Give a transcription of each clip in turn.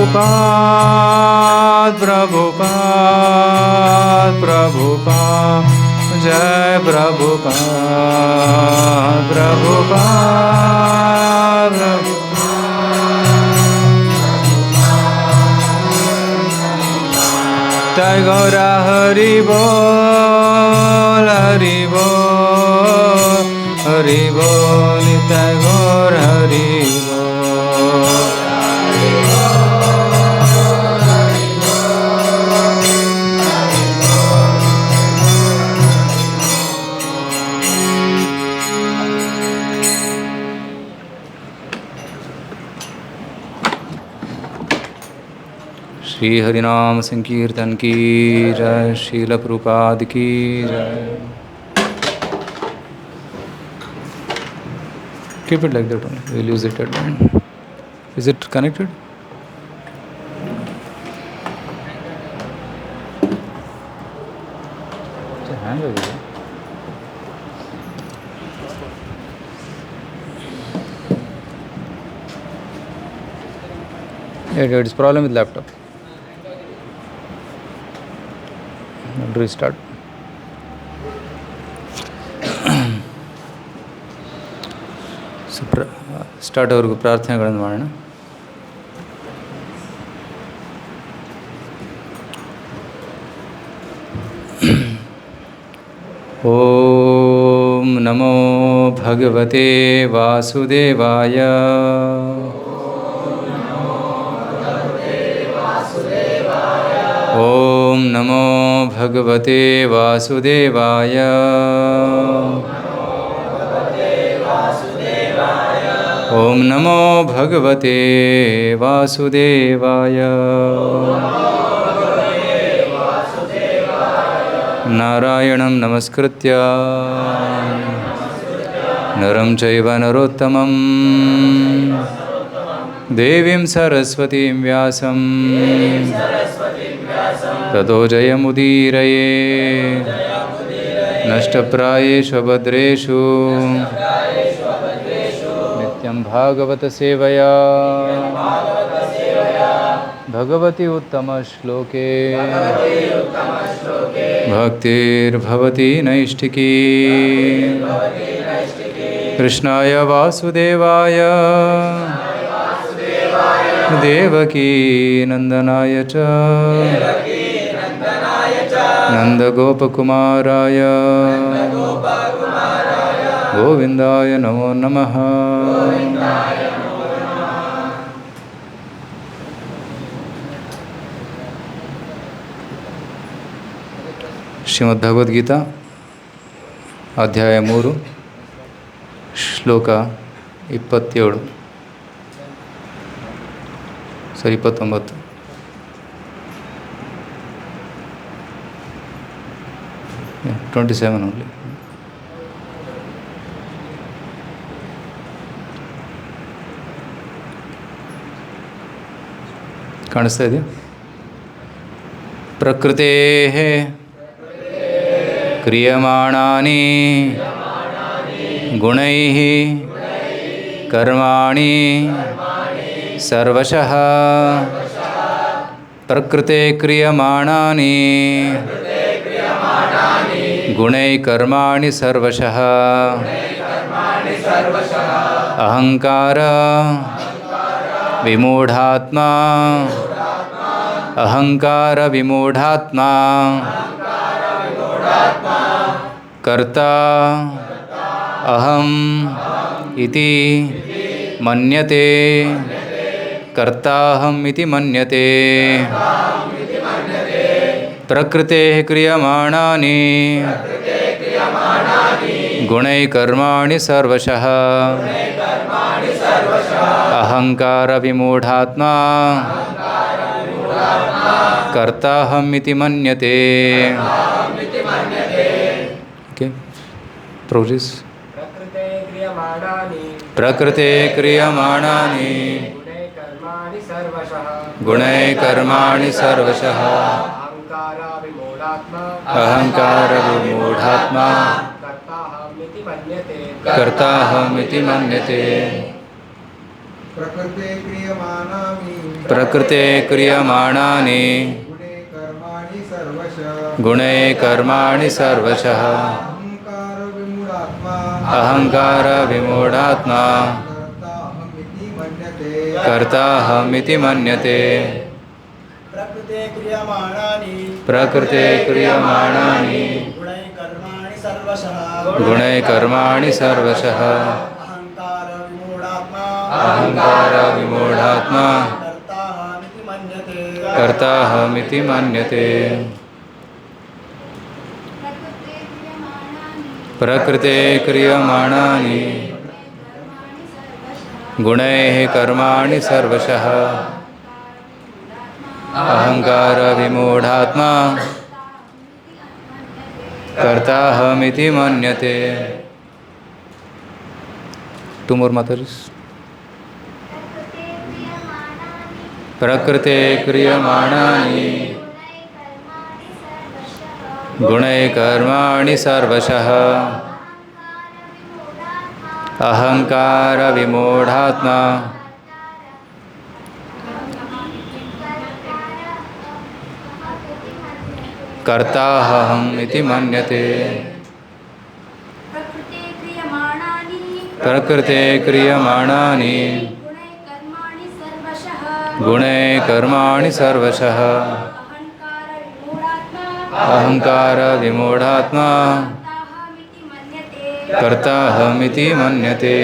प्रभुपाद प्रभुपाद प्रभुपाद जय प्रभुपाद प्रभुपाद जय गौर हरि बोल हरि बोल हरि बोल निताय गौर हरि बोल श्री हरिनाम संकीर्तन की जय। श्रील प्रभुपाद की जय। Keep it like that only. We'll use it at the end. Is it connected? It's a hang over there. Yeah, it's problem with laptop. I'll restart. Start ಅವ್ರಿಗೂ ಪ್ರಾರ್ಥನೆಗಳನ್ನು ಮಾಡೋಣ. ಓಂ ನಮೋ ಭಗವತೆ ವಾಸುದೇವಾಯ. ಓಂ ನಮೋ ಭಗವತೆ ವಾಸುದೇವಾಯ. ಓಂ ನಮೋ ಭಗವತೆ ವಾಸುದೇವಾಯ. ನಾರಾಯಣಂ ನಮಸ್ಕೃತ್ಯ ನರಂ ಚೈವ ನರೋತ್ತಮಂ ದೇವೀಂ ಸರಸ್ವತೀಂ ವ್ಯಾಸಂ ತತೋ ಜಯಮುದೀರಯೇ. ನಷ್ಟಪ್ರಾಯೇಷು ಭದ್ರೇಷು नित्यं भागवत सेवया भगवती उत्तम श्लोके भक्तिर्भवति नैष्ठिकी. कृष्णाय वासुदेवाय देवकी नंदनाय च नंदगोपकुमाराय गोविंदाय नमो नमः. ಶ್ರೀಮದ್ಭಗವದ್ಗೀತಾ ಅಧ್ಯಾಯ 3 ಶ್ಲೋಕ 27 29. Yeah, 27 only. ಕಾಣಿಸ್ತಾ ಇದೆಯಾ? ಪ್ರಕೃತೇ ಕ್ರಿಯಮಾಣಾನಿ ಗುಣೈಃ ಕರ್ಮಾಣಿ ಸರ್ವಶಃ. ಪ್ರಕೃತೆ ಕ್ರಿಯಮಾಣಾನಿ ಗುಣೈಃ ಕರ್ಮಾಣಿ ಸರ್ವಶಃ. ಅಹಂಕಾರ ವಿಮೂಢಾತ್ಮ ಅಹಂಕಾರ ವಿಮೂಢಾತ್ಮ ಕರ್ತಾ ಅಹಂ ಇತಿ ಮನ್ಯತೆ. ಕರ್ತಾಹಂ ಇತಿ ಮನ್ಯತೆ. ಪ್ರಕೃತೆ ಕ್ರಿಯಮಾಣಾನಿ ಗುಣೈಃ ಕರ್ಮಾಣಿ ಸರ್ವಶಃ. ಅಹಂಕಾರ ವಿಮೂಢಾತ್ಮ ಕರ್ತಾಹಂ ಇತಿ ಮನ್ಯತೆ. Okay, progress. ಪ್ರಕೃತೆ ಕ್ರಿಯಮಾಣಾನಿ ಗುಣೈಃ ಕರ್ಮಾಣಿ ಸರ್ವಶಃ. ಅಹಂಕಾರ ವಿಮೂಢಾತ್ಮ ಕರ್ತಾಹಂ ಇತಿ ಮನ್ಯತೆ. प्रकृते क्रियमाणानि गुणे कर्माणि सर्वशः अहंकारविमूढात्मा कर्ताहमिति मन्यते प्रकृते क्रियमाणानि गुणे कर्माणि सर्वशः अहंकारविमूढात्मा कर्ताहमिति मन्यते प्रकृते क्रियमाणानि गुणैः कर्माणि सर्वशः अहंकारविमूढात्मा कर्ताहमिति मन्यते. Two more Mataris. प्रकृते क्रियमाणानि गुणैः कर्माणि सर्वशः अहंकारविमूढात्मा कर्ताहमिति मन्यते. प्रकृते क्रियमाणानि गुणैः कर्माणि सर्वशः अहंकारविमूढात्मा कर्ताहमिति मन्यते.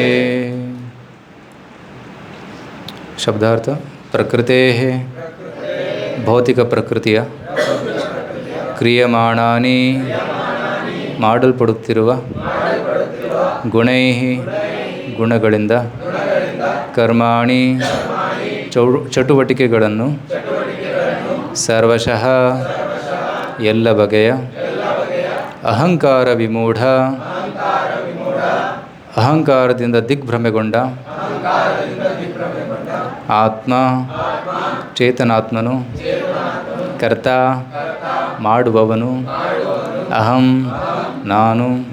शब्दार्थ प्रकृतेः ಭೌತಿಕ ಪ್ರಕೃತಿಯ ಕ್ರಿಯಮಾಣಾನಿ ಮಾಡಲ್ಪಡುತ್ತಿರುವ ಗುಣೈಃ ಗುಣಗಳಿಂದ ಕರ್ಮಾಣಿ ಚಟುವಟಿಕೆಗಳನ್ನು ಸರ್ವಶಃ ಎಲ್ಲ ಬಗೆಯ ಅಹಂಕಾರ ವಿಮೂಢ ಅಹಂಕಾರದಿಂದ ದಿಗ್ಭ್ರಮೆಗೊಂಡ ಆತ್ಮ ಚೇತನಾತ್ಮನು ಕರ್ತ ಮಾಡುವವನು ಅಹಂ ನಾನು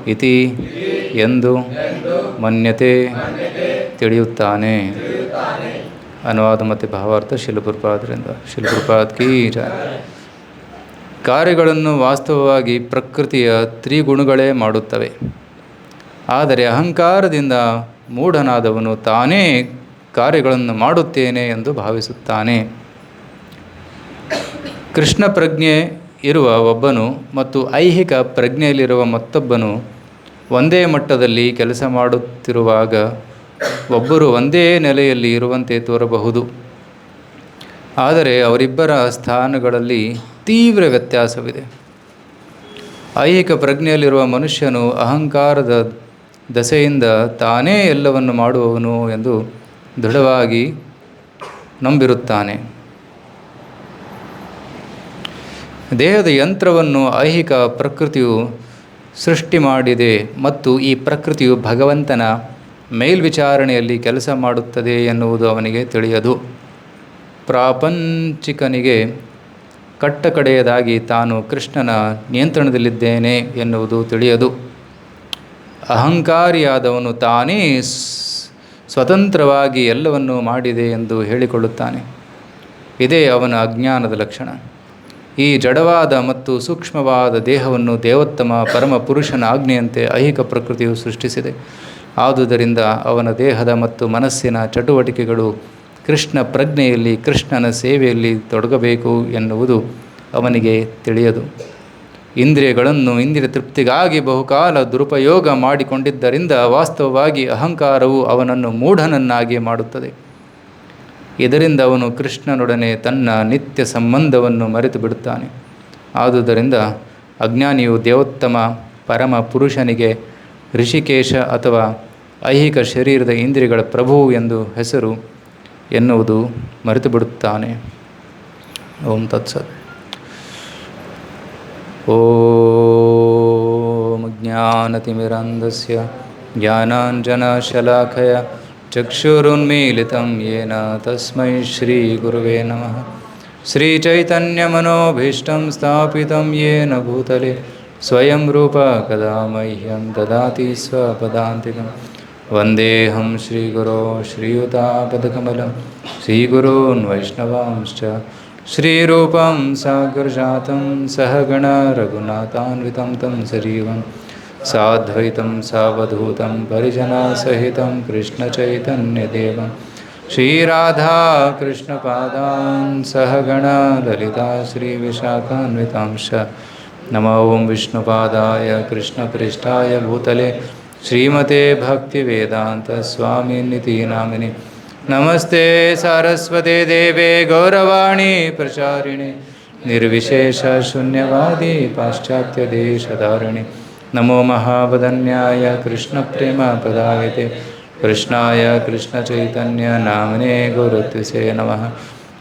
ಇತಿ ಎಂದು ಮನ್ಯತೆ ತಿಳಿಯುತ್ತಾನೆ. ಅನುವಾದ ಮತ್ತು ಭಾವಾರ್ಥ ಶಿಲಪ್ರಪಾದರಿಂದ. ಶಿಲಪ್ರಪಾದ್ ಕೀ ಜಯ. ಕಾರ್ಯಗಳನ್ನು ವಾಸ್ತವವಾಗಿ ಪ್ರಕೃತಿಯ ತ್ರಿಗುಣಗಳೇ ಮಾಡುತ್ತವೆ. ಆದರೆ ಅಹಂಕಾರದಿಂದ ಮೂಢನಾದವನು ತಾನೇ ಕಾರ್ಯಗಳನ್ನು ಮಾಡುತ್ತೇನೆ ಎಂದು ಭಾವಿಸುತ್ತಾನೆ. ಕೃಷ್ಣ ಪ್ರಜ್ಞೆ ಇರುವ ಒಬ್ಬನು ಮತ್ತು ಐಹಿಕ ಪ್ರಜ್ಞೆಯಲ್ಲಿರುವ ಮತ್ತೊಬ್ಬನು ಒಂದೇ ಮಟ್ಟದಲ್ಲಿ ಕೆಲಸ ಮಾಡುತ್ತಿರುವಾಗ ಒಬ್ಬರು ಒಂದೇ ನೆಲೆಯಲ್ಲಿ ಇರುವಂತೆ ತೋರಬಹುದು. ಆದರೆ ಅವರಿಬ್ಬರ ಸ್ಥಾನಗಳಲ್ಲಿ ತೀವ್ರ ವ್ಯತ್ಯಾಸವಿದೆ. ಐಹಿಕ ಪ್ರಜ್ಞೆಯಲ್ಲಿರುವ ಮನುಷ್ಯನು ಅಹಂಕಾರದ ದಸೆಯಿಂದ ತಾನೇ ಎಲ್ಲವನ್ನು ಮಾಡುವವನು ಎಂದು ದೃಢವಾಗಿ ನಂಬಿರುತ್ತಾನೆ. ದೇಹದ ಯಂತ್ರವನ್ನು ಐಹಿಕ ಪ್ರಕೃತಿಯು ಸೃಷ್ಟಿ ಮಾಡಿದೆ ಮತ್ತು ಈ ಪ್ರಕೃತಿಯು ಭಗವಂತನ ಮೇಲ್ವಿಚಾರಣೆಯಲ್ಲಿ ಕೆಲಸ ಮಾಡುತ್ತದೆ ಎನ್ನುವುದು ಅವನಿಗೆ ತಿಳಿಯದು. ಪ್ರಾಪಂಚಿಕನಿಗೆ ಕಟ್ಟಕಡೆಯದಾಗಿ ತಾನು ಕೃಷ್ಣನ ನಿಯಂತ್ರಣದಲ್ಲಿದ್ದೇನೆ ಎನ್ನುವುದು ತಿಳಿಯದು. ಅಹಂಕಾರಿಯಾದವನು ತಾನೇ ಸ್ವತಂತ್ರವಾಗಿ ಎಲ್ಲವನ್ನೂ ಮಾಡಿದೆ ಎಂದು ಹೇಳಿಕೊಳ್ಳುತ್ತಾನೆ. ಇದೇ ಅವನ ಅಜ್ಞಾನದ ಲಕ್ಷಣ. ಈ ಜಡವಾದ ಮತ್ತು ಸೂಕ್ಷ್ಮವಾದ ದೇಹವನ್ನು ದೇವೋತ್ತಮ ಪರಮ ಪುರುಷನ ಆಜ್ಞೆಯಂತೆ ಐಹಿಕ ಪ್ರಕೃತಿಯು ಸೃಷ್ಟಿಸಿದೆ. ಆದುದರಿಂದ ಅವನ ದೇಹದ ಮತ್ತು ಮನಸ್ಸಿನ ಚಟುವಟಿಕೆಗಳು ಕೃಷ್ಣ ಪ್ರಜ್ಞೆಯಲ್ಲಿ ಕೃಷ್ಣನ ಸೇವೆಯಲ್ಲಿ ತೊಡಗಬೇಕು ಎನ್ನುವುದು ಅವನಿಗೆ ತಿಳಿಯದು. ಇಂದ್ರಿಯಗಳನ್ನು ಇಂದ್ರಿಯ ತೃಪ್ತಿಗಾಗಿ ಬಹುಕಾಲ ದುರುಪಯೋಗ ಮಾಡಿಕೊಂಡಿದ್ದರಿಂದ ವಾಸ್ತವವಾಗಿ ಅಹಂಕಾರವು ಅವನನ್ನು ಮೂಢನನ್ನಾಗಿ ಮಾಡುತ್ತದೆ. ಇದರಿಂದ ಅವನು ಕೃಷ್ಣನೊಡನೆ ತನ್ನ ನಿತ್ಯ ಸಂಬಂಧವನ್ನು ಮರೆತು ಬಿಡುತ್ತಾನೆ. ಆದುದರಿಂದ ಅಜ್ಞಾನಿಯು ದೇವೋತ್ತಮ ಪರಮ ಪುರುಷನಿಗೆ ಋಷಿಕೇಶ ಅಥವಾ ಐಹಿಕ ಶರೀರದ ಇಂದ್ರಿಯಗಳ ಪ್ರಭು ಎಂದು ಹೆಸರು ಎನ್ನುವುದು ಮರೆತು ಬಿಡುತ್ತಾನೆ. ಓಂ ತತ್ಸತ್. ಓಂ ಜ್ಞಾನತಿಮಿರಂಧಸ್ಯ ಜ್ಞಾನಾಂಜನಶಲಾಖಯ ಚಕ್ಷುರುನ್ಮೀಲಿತಂ ಯೇನ ತಸ್ಮೈ ಶ್ರೀಗುರುವೇ ನಮಃ. ಶ್ರೀಚೈತನ್ಯಮನೋಭೀಷ್ಟಂ ಸ್ಥಾಪಿತಂ ಯೇನ ಭೂತಲೆ ಸ್ವಯಂ ರೂಪ ಕದಾ ಮಹ್ಯಂ ದದಾತಿ ಸ್ವಪದಾಂತಿಕಂ. ವಂದೇಹಂ ಶ್ರೀಗುರೋ ಶ್ರೀಯುತಾಪದಕಮಲಂ ಶ್ರೀಗುರೋನ್ ವೈಷ್ಣವಾಂಶ್ಚ ಶ್ರೀರೂಪಂ ಸಾಗ್ರಜಾತಂ ಸಹಗಣ ರಘುನಾಥಾನ್ವಿತಂ ತಂ ಸಜೀವಂ ಸಾದ್ವೈತಂ ಸಾವಧೂತಂ ಪರಿಜನಸಹಿತಂ ಕೃಷ್ಣಚೈತನ್ಯದೇವಂ ಶ್ರೀರಾಧಾ ಕೃಷ್ಣಪಾದಾನ್ ಸಹಗಣ ಲಲಿತಾ ಶ್ರೀವಿಶಾಖಾನ್ವಿತಾಂಶ ನಮೋ ಓಂ ವಿಷ್ಣುಪಾದಾಯ ಕೃಷ್ಣಪ್ರೇಷ್ಠಾಯ ಭೂತಲೆ ಶ್ರೀಮತೆ ಭಕ್ತಿವೇದಾಂತ ಸ್ವಾಮಿನಿತಿ ನಾಮಿನಿ ನಮಸ್ತೆ ಸಾರಸ್ವತೆ ದೇವೆ ಗೌರವಾಣಿ ಪ್ರಚಾರಿಣಿ ನಿರ್ವಿಶೇಷ ಶೂನ್ಯವಾದಿ ಪಾಶ್ಚಾತ್ಯ ದೇಶಧಾರಿಣಿ ನಮೋ ಮಹಾವದನ್ಯಾಯ ಕೃಷ್ಣ ಪ್ರೇಮ ಪ್ರದಾಯತೆ ಕೃಷ್ಣಾಯ ಕೃಷ್ಣ ಚೈತನ್ಯ ನಾಮನೇ ಗುರುತ್ವಿಸೇ ನಮಃ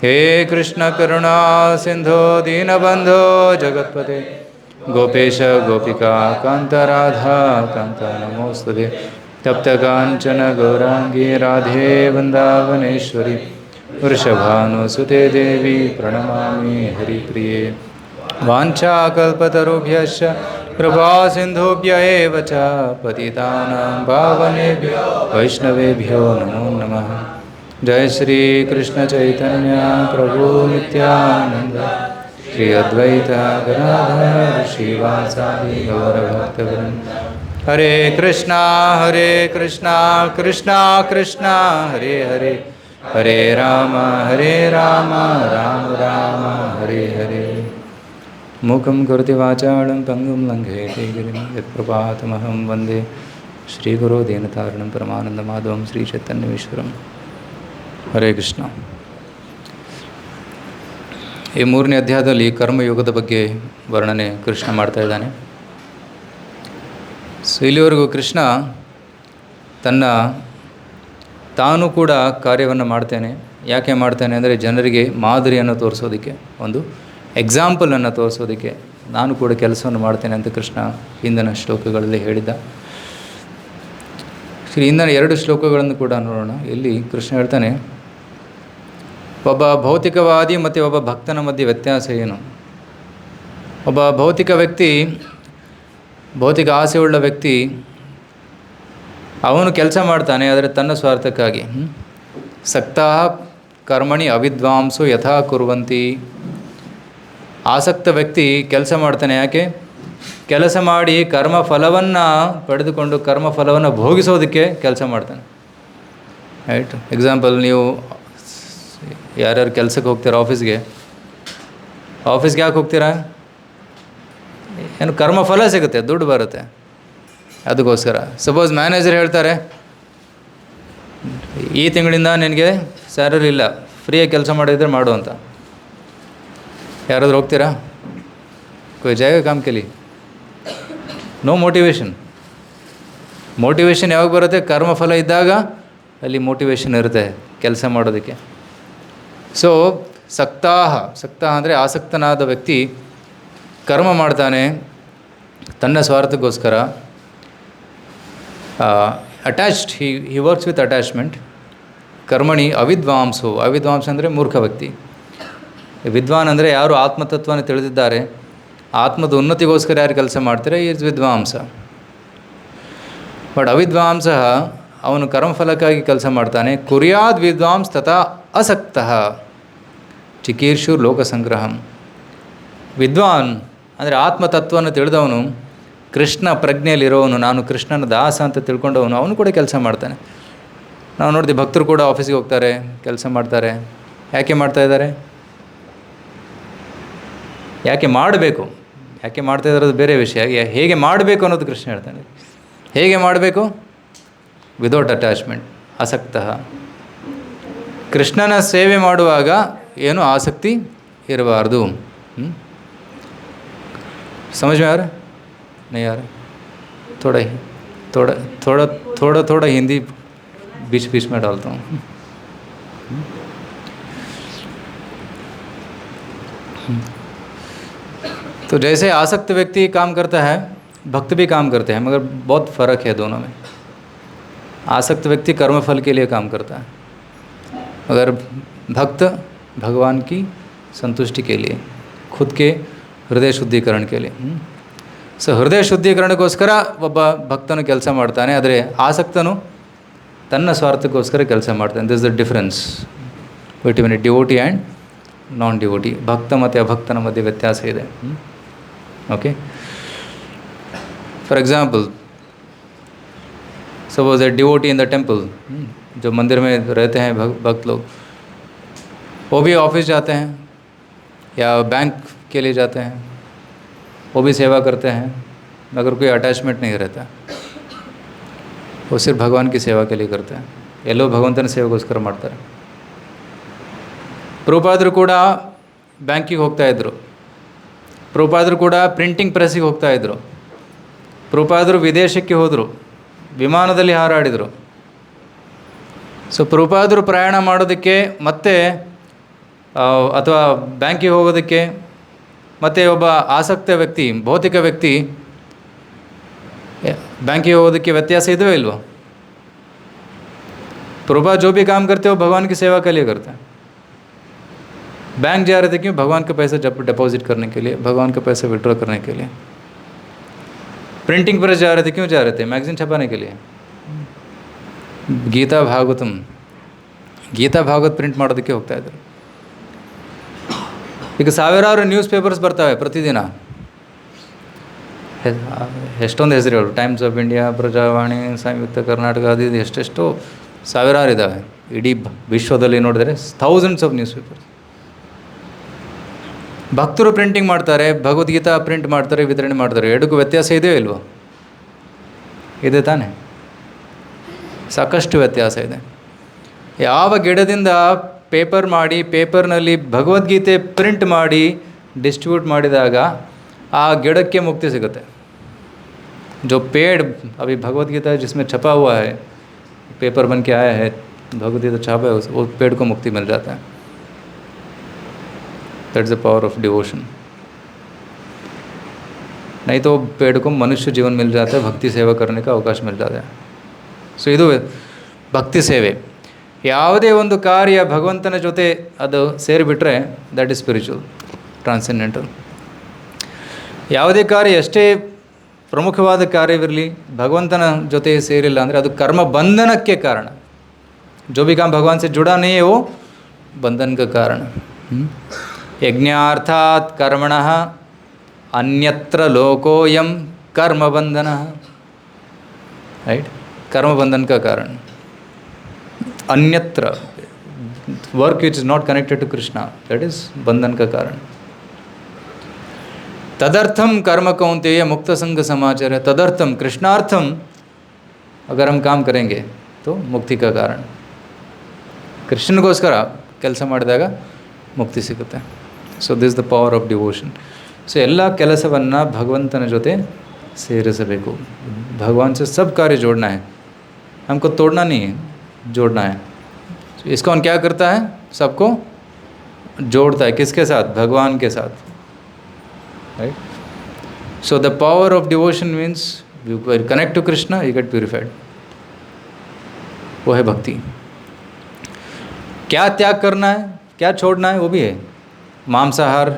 ಹೇ ಕೃಷ್ಣ ಕರುಣಾ ಸಿಂಧೋ ದೀನಬಂಧೋ ಜಗತ್ಪತೆ ಗೋಪೇಶ ಗೋಪಿಕಾ ಕಾಂತ ರಾಧಾ ಕಾಂತ ನಮೋಸ್ತುತೆ ತಪ್ತ ಕಾಂಚನ ಗೌರಾಂಗಿ ರಾಧೆ ವೃಂದಾವನೇಶ್ವರಿ ವೃಷಭಾನುಸುತೆ ದೇವಿ ಪ್ರಣಮಾಮಿ ಹರಿಪ್ರಿಯೆ ವಾಂಛಾಕಲ್ಪತರುಭ್ಯಶ್ಚ ಕೃಪಾ ಸಿಂಧುಭ್ಯ ಏವ ಚ ಪತಿತಾನಾಂ ಪಾವನೇಭ್ಯೋ ವೈಷ್ಣವೇಭ್ಯೋ ನಮೋ ನಮಃ ಜಯ ಶ್ರೀ ಕೃಷ್ಣ ಚೈತನ್ಯ ಪ್ರಭು ನಿತ್ಯಾನಂದ ಶ್ರೀ ಅದ್ವೈತ ಗದಾಧರ ಶ್ರೀವಾಸಾದಿ ಗೌರಭಕ್ತವೃಂದ ಹರೇ ಕೃಷ್ಣ ಕೃಷ್ಣ ಕೃಷ್ಣ ಹರೇ ಹರೇ ಹರೇ ರಾಮ ರಾಮ ರಾಮ ಹರೇ ಹರೇ ಮೂಕಂ ಕರೋತಿ ವಾಚಾಳಂ ಪಂಗುಂ ಲಂಘಯತೆ ಗಿರಿಂ ಯತ್ಪ್ರಪಾತಮಹಂ ವಂದೇ ಶ್ರೀಗುರೋ ದೀನತಾರಿಣಂ ಪರಮಾನಂದಮಾಧವಂ ಶ್ರೀಚೈತನ್ಯೇಶ್ವರಂ. ಹರೇ ಕೃಷ್ಣ. ಈ 3ನೇ ಅಧ್ಯಾಯದಲ್ಲಿ ಕರ್ಮಯೋಗದ ಬಗ್ಗೆ ವರ್ಣನೆ ಕೃಷ್ಣ ಮಾಡ್ತಾ ಇದ್ದಾನೆ. ಸೊ ಇಲ್ಲಿವರೆಗೂ ಕೃಷ್ಣ ತಾನು ಕೂಡ ಕಾರ್ಯವನ್ನು ಮಾಡ್ತೇನೆ. ಯಾಕೆ ಮಾಡ್ತೇನೆ ಅಂದರೆ ಜನರಿಗೆ ಮಾದರಿಯನ್ನು ತೋರಿಸೋದಕ್ಕೆ, ಒಂದು ಎಕ್ಸಾಂಪಲನ್ನು ತೋರಿಸೋದಕ್ಕೆ ನಾನು ಕೂಡ ಕೆಲಸವನ್ನು ಮಾಡ್ತೇನೆ ಅಂತ ಕೃಷ್ಣ ಹಿಂದಿನ ಶ್ಲೋಕಗಳಲ್ಲಿ ಹೇಳಿದ್ದ. ಹಿಂದಿನ 2 ಶ್ಲೋಕಗಳನ್ನು ಕೂಡ ನೋಡೋಣ. ಇಲ್ಲಿ ಕೃಷ್ಣ ಹೇಳ್ತಾನೆ, ಒಬ್ಬ ಭೌತಿಕವಾದಿ ಮತ್ತು ಒಬ್ಬ ಭಕ್ತನ ಮಧ್ಯೆ ವ್ಯತ್ಯಾಸ ಏನು. ಒಬ್ಬ ಭೌತಿಕ ವ್ಯಕ್ತಿ, ಭೌತಿಕ ಆಸೆಯುಳ್ಳ ವ್ಯಕ್ತಿ, ಅವನು ಕೆಲಸ ಮಾಡ್ತಾನೆ ಆದರೆ ತನ್ನ ಸ್ವಾರ್ಥಕ್ಕಾಗಿ. ಸಕ್ತಃ ಕರ್ಮಣಿ ಅವಿದ್ವಾಂಸೋ ಯಥಾ ಕುರ್ವಂತಿ. ಆಸಕ್ತ ವ್ಯಕ್ತಿ ಕೆಲಸ ಮಾಡ್ತಾನೆ. ಯಾಕೆ? ಕೆಲಸ ಮಾಡಿ ಕರ್ಮಫಲವನ್ನು ಪಡೆದುಕೊಂಡು ಕರ್ಮಫಲವನ್ನು ಭೋಗಿಸೋದಕ್ಕೆ ಕೆಲಸ ಮಾಡ್ತಾನೆ. ರೈಟ್. ಎಕ್ಸಾಂಪಲ್, ನೀವು ಯಾರ್ಯಾರು ಕೆಲಸಕ್ಕೆ ಹೋಗ್ತೀರಾ ಆಫೀಸ್ಗೆ ಯಾಕೆ ಹೋಗ್ತೀರಾ? ಏನು ಕರ್ಮಫಲ ಸಿಗುತ್ತೆ, ದುಡ್ಡು ಬರುತ್ತೆ, ಅದಕ್ಕೋಸ್ಕರ. ಸಪೋಸ್ ಮ್ಯಾನೇಜರ್ ಹೇಳ್ತಾರೆ, ಈ ತಿಂಗಳಿಂದ ನಿನಗೆ ಸ್ಯಾಲರಿ ಇಲ್ಲ, ಫ್ರೀಯಾಗಿ ಕೆಲಸ ಮಾಡಿದರೆ ಮಾಡು ಅಂತ. ಯಾರಾದರೂ ಹೋಗ್ತೀರಾ? कोई जाएगा काम के लिए? ನೋ ಮೋಟಿವೇಶನ್ ಯಾವಾಗ ಬರುತ್ತೆ? ಕರ್ಮಫಲ ಇದ್ದಾಗ ಅಲ್ಲಿ ಮೋಟಿವೇಶನ್ ಇರುತ್ತೆ ಕೆಲಸ ಮಾಡೋದಕ್ಕೆ. ಸೊ ಸಕ್ತ ಅಂದರೆ ಆಸಕ್ತನಾದ ವ್ಯಕ್ತಿ ಕರ್ಮ ಮಾಡ್ತಾನೆ ತನ್ನ ಸ್ವಾರ್ಥಕ್ಕೋಸ್ಕರ. Attached, he works with attachment. ಕರ್ಮಣಿ ಅವಿದ್ವಾಂಸ ಅಂದರೆ ಮೂರ್ಖ ವ್ಯಕ್ತಿ. ವಿದ್ವಾನ್ ಅಂದರೆ ಯಾರು ಆತ್ಮತತ್ವವನ್ನು ತಿಳಿದಿದ್ದಾರೆ, ಆತ್ಮದ ಉನ್ನತಿಗೋಸ್ಕರ ಯಾರು ಕೆಲಸ ಮಾಡ್ತಾರೆ, ಈಸ್ ವಿದ್ವಾಂಸ. ಬಟ್ ಅವಿದ್ವಾಂಸ ಅವನು ಕರ್ಮಫಲಕ್ಕಾಗಿ ಕೆಲಸ ಮಾಡ್ತಾನೆ. ಕುರ್ಯಾದ್ ವಿದ್ವಾಂಸ್ ತಥಾ ಅಸಕ್ತಃ ಚಿಕೀರ್ಷು ಲೋಕಸಂಗ್ರಹಂ. ವಿದ್ವಾನ್ ಅಂದರೆ ಆತ್ಮತತ್ವವನ್ನು ತಿಳಿದವನು, ಕೃಷ್ಣ ಪ್ರಜ್ಞೆಯಲ್ಲಿರೋವನು, ನಾನು ಕೃಷ್ಣನ ದಾಸ ಅಂತ ತಿಳ್ಕೊಂಡವನು, ಅವನು ಕೂಡ ಕೆಲಸ ಮಾಡ್ತಾನೆ. ನಾವು ನೋಡ್ತೀವಿ, ಭಕ್ತರು ಕೂಡ ಆಫೀಸಿಗೆ ಹೋಗ್ತಾರೆ, ಕೆಲಸ ಮಾಡ್ತಾರೆ. ಯಾಕೆ ಮಾಡ್ತಾ ಇದ್ದಾರೆ? ಯಾಕೆ ಮಾಡಬೇಕು, ಯಾಕೆ ಮಾಡ್ತಾ ಇರೋದು ಬೇರೆ ವಿಷಯ. ಹೇಗೆ ಮಾಡಬೇಕು ಅನ್ನೋದು ಕೃಷ್ಣ ಹೇಳ್ತಾನೆ. ಹೇಗೆ ಮಾಡಬೇಕು? ವಿದೌಟ್ ಅಟ್ಯಾಚ್ಮೆಂಟ್, ಆಸಕ್ತಃ. ಕೃಷ್ಣನ ಸೇವೆ ಮಾಡುವಾಗ ಏನು ಆಸಕ್ತಿ ಇರಬಾರ್ದು. समझ में आ रहा है? नहीं आ रहा? थोड़ा हिंदी बीच में डालता हूँ. तो जैसे आसक्त व्यक्ति काम करता है, भक्त भी काम करते हैं, मगर बहुत फ़र्क है दोनों में. आसक्त व्यक्ति कर्मफल के लिए काम करता है, मगर भक्त भगवान की संतुष्टि के लिए, खुद के ಹೃದಯ ಶುದ್ಧೀಕರಣ ಕೇಳಿ. ಸೊ ಹೃದಯ ಶುದ್ಧೀಕರಣಕ್ಕೋಸ್ಕರ ಒಬ್ಬ ಭಕ್ತನು ಕೆಲಸ ಮಾಡ್ತಾನೆ. ಆದರೆ ಆಸಕ್ತನು ತನ್ನ ಸ್ವಾರ್ಥಕ್ಕೋಸ್ಕರ ಕೆಲಸ ಮಾಡ್ತಾನೆ. This the difference between A devotee and non devotee. ಭಕ್ತ ಮತ್ತು ಅಭಕ್ತನ ಮಧ್ಯೆ ವ್ಯತ್ಯಾಸ ಇದೆ. Okay, for example suppose a devotee in the temple, जो मंदिर में रहते हैं भक्त लोग, वो भी ऑफिस जाते हैं या बैंक के लिए जाते हैं, वो भी सेवा करते हैं मगर कोई अटैचमेंट नहीं रहता, वो सिर्फ भगवान की सेवा के लिए करते हैं. ಎಲ್ಲೋ ಭಗವಂತನ ಸೇವೆಗೋಸ್ಕರ ಮಾಡ್ತಾರೆ. ಪ್ರಭುಪಾದರು ಕೂಡ ಬ್ಯಾಂಕಿಗೆ ಹೋಗ್ತಾ ಇದ್ದರು, ಪ್ರಭುಪಾದರು ಕೂಡ ಪ್ರಿಂಟಿಂಗ್ ಪ್ರೆಸ್ಸಿಗೆ ಹೋಗ್ತಾ ಇದ್ದರು, ಪ್ರಭುಪಾದರು ವಿದೇಶಕ್ಕೆ ಹೋದರು, ವಿಮಾನದಲ್ಲಿ ಹಾರಾಡಿದರು. ಸೊ ಪ್ರಭುಪಾದರು ಪ್ರಯಾಣ ಮಾಡೋದಕ್ಕೆ ಮತ್ತು ಅಥವಾ ಬ್ಯಾಂಕಿಗೆ ಹೋಗೋದಕ್ಕೆ ಮತ್ತು ಒಬ್ಬ ಆಸಕ್ತ ವ್ಯಕ್ತಿ, ಭೌತಿಕ ವ್ಯಕ್ತಿ ಬ್ಯಾಂಕಿಗೆ ಹೋಗೋದಕ್ಕೆ ವ್ಯತ್ಯಾಸ ಇದೆಯೋ ಇಲ್ವೋ? प्रभुपाद जो भी काम करते हो भगवान की सेवा के लिए करते हैं. बैंक जा रहे थे क्यों? भगवान का पैसा डिपॉजिट करने के लिए, भगवान का पैसा विड्रॉ करने के लिए. प्रिंटिंग प्रेस जा रहे थे क्यों जा रहे थे? मैगजीन छपाने के लिए. गीता भागवत प्रिंट ಮಾಡೋದಕ್ಕೆ ಹೋಗ್ತಾ ಇದ್ರು. ಈಗ ಸಾವಿರಾರು ನ್ಯೂಸ್ ಪೇಪರ್ಸ್ ಬರ್ತವೆ ಪ್ರತಿದಿನ, ಎಷ್ಟೊಂದು ಹೆಸರು ಹೇಳು, ಟೈಮ್ಸ್ ಆಫ್ ಇಂಡಿಯಾ, ಪ್ರಜಾವಾಣಿ, ಸಂಯುಕ್ತ ಕರ್ನಾಟಕ, ಅದು ಇದು ಎಷ್ಟೆಷ್ಟೋ ಸಾವಿರಾರು ಇದ್ದಾವೆ. ಇಡೀ ವಿಶ್ವದಲ್ಲಿ ನೋಡಿದರೆ ಥೌಸಂಡ್ಸ್ ಆಫ್ ನ್ಯೂಸ್ ಪೇಪರ್ಸ್. ಭಕ್ತರು ಪ್ರಿಂಟಿಂಗ್ ಮಾಡ್ತಾರೆ, ಭಗವದ್ಗೀತಾ ಪ್ರಿಂಟ್ ಮಾಡ್ತಾರೆ, ವಿತರಣೆ ಮಾಡ್ತಾರೆ. ಎರಡಕ್ಕೂ ವ್ಯತ್ಯಾಸ ಇದೆಯೋ ಇಲ್ವೋ? ಇದೆ ತಾನೇ? ಸಾಕಷ್ಟು ವ್ಯತ್ಯಾಸ ಇದೆ. ಯಾವ ಗಿಡದಿಂದ ಪೇಪರ್ ಮಾಡಿ, ಪೇಪರ್ನಲ್ಲಿ ಭಗವದ್ಗೀತೆ ಪ್ರಿಂಟ್ ಮಾಡಿ ಡಿಸ್ಟ್ರಿಬ್ಯೂಟ್ ಮಾಡಿದಾಗ ಆ ಗಿಡಕ್ಕೆ ಮುಕ್ತಿ ಸಿಗುತ್ತೆ. जो पेड़ अभी भगवद्गीता जिसमें छपा हुआ है, पेपर बन के आया है, भगवद्गीता छापा है, उस पेड़ को मुक्ति मिल जाता है. That's the power of devotion. नहीं तो पेड़ को मनुष्य जीवन मिल जाता है, भक्ति सेवा करने का अवकाश मिल जाता है. ಸೊ ಇದು ಭಕ್ತಿ ಸೇವೆ. ಯಾವುದೇ ಒಂದು ಕಾರ್ಯ ಭಗವಂತನ ಜೊತೆ ಅದು ಸೇರಿಬಿಟ್ರೆ ದಟ್ ಇಸ್ ಸ್ಪಿರಿಚುವಲ್, ಟ್ರಾನ್ಸೆಂಡೆಂಟಲ್. ಯಾವುದೇ ಕಾರ್ಯ ಎಷ್ಟೇ ಪ್ರಮುಖವಾದ ಕಾರ್ಯವಿರಲಿ, ಭಗವಂತನ ಜೊತೆ ಸೇರಿಲ್ಲ ಅಂದರೆ ಅದು ಕರ್ಮ ಬಂಧನಕ್ಕೆ ಕಾರಣ. जो भी काम भगवान से जुड़ा नहीं है वो बंधन का कारण. यज्ञार्थात् कर्मणः अन्यत्र लोकोयम कर्म बंधनः. राइट, कर्म बंधन का कारण. अन्यत्र work which is not connected to Krishna, that is बंधन का कारण. तदर्थम कर्म कौन्तेय मुक्त संग समाचार है. तदर्थम, कृष्णार्थम अगर हम काम करेंगे तो मुक्ति का कारण. ಕೃಷ್ಣನಿಗೋಸ್ಕರ ಕೆಲಸ ಮಾಡಿದಾಗ ಮುಕ್ತಿ ಸಿಗುತ್ತೆ. So this the power of devotion. So ಎಲ್ಲ ಕೆಲಸವನ್ನು ಭಗವಂತನ ಜೊತೆ ಸೇರಿಸಬೇಕು. भगवान से सब कार्य जोड़ना है, हमको तोड़ना नहीं है, जोड़ना है. इसको क्या करता है? सबको जोड़ता है. किसके साथ? भगवान के साथ. Right. So the power of devotion means you connect to Krishna, you get purified. वो है भक्ति. क्या त्याग करना है, क्या छोड़ना है, वो भी है. मांसाहार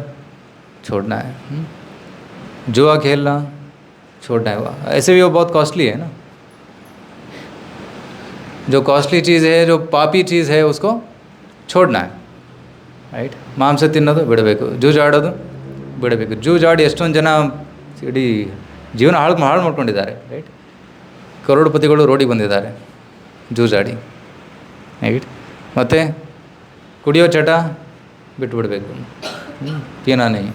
छोड़ना है, जुआ खेलना छोड़ना है. ऐसे भी वो बहुत कॉस्टली है ना. जो कॉस्टली चीज़ है, जो पापी चीज़ है, उसको छोड़ना है. ರೈಟ್. ಮಾಂಸ ತಿನ್ನೋದು ಬಿಡಬೇಕು, ಜೂಜಾಡೋದು ಬಿಡಬೇಕು. ಜೂಜಾಡಿ ಎಷ್ಟೊಂದು ಜನ ಇಡೀ ಜೀವನ ಹಾಳು ಮಾಡ್ಕೊಂಡಿದ್ದಾರೆ. ರೈಟ್. ಕರೋಡ್ಪತಿಗಳು ರೋಡಿಗೆ ಬಂದಿದ್ದಾರೆ ಜೂಜಾಡಿ. ರೈಟ್. ಮತ್ತು ಕುಡಿಯೋ ಚಟ ಬಿಟ್ಬಿಡಬೇಕು, पीना नहीं.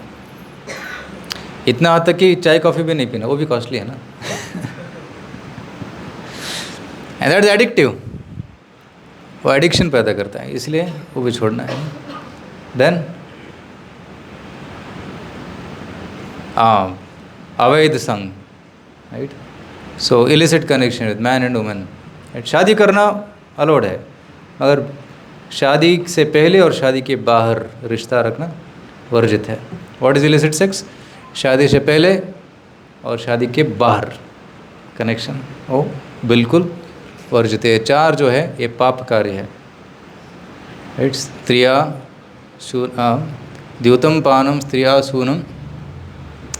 इतना हद तक कि चाय कॉफ़ी भी नहीं पीना, वो भी कॉस्टली है ना. And that is addictive. वो एडिक्शन पैदा करता है, इसलिए वो भी छोड़ना है. देन अवैध संग. Right. So illicit connection with man and women. शादी करना अलाउड है, मगर शादी से पहले और शादी के बाहर रिश्ता रखना वर्जित है. What is illicit sex? शादी से पहले और शादी के बाहर कनेक्शन वो बिल्कुल वर्जित है. चार जो है ये पाप कार्य है. राइट. स्त्रिया द्यूतं पानं स्त्रिया सूनं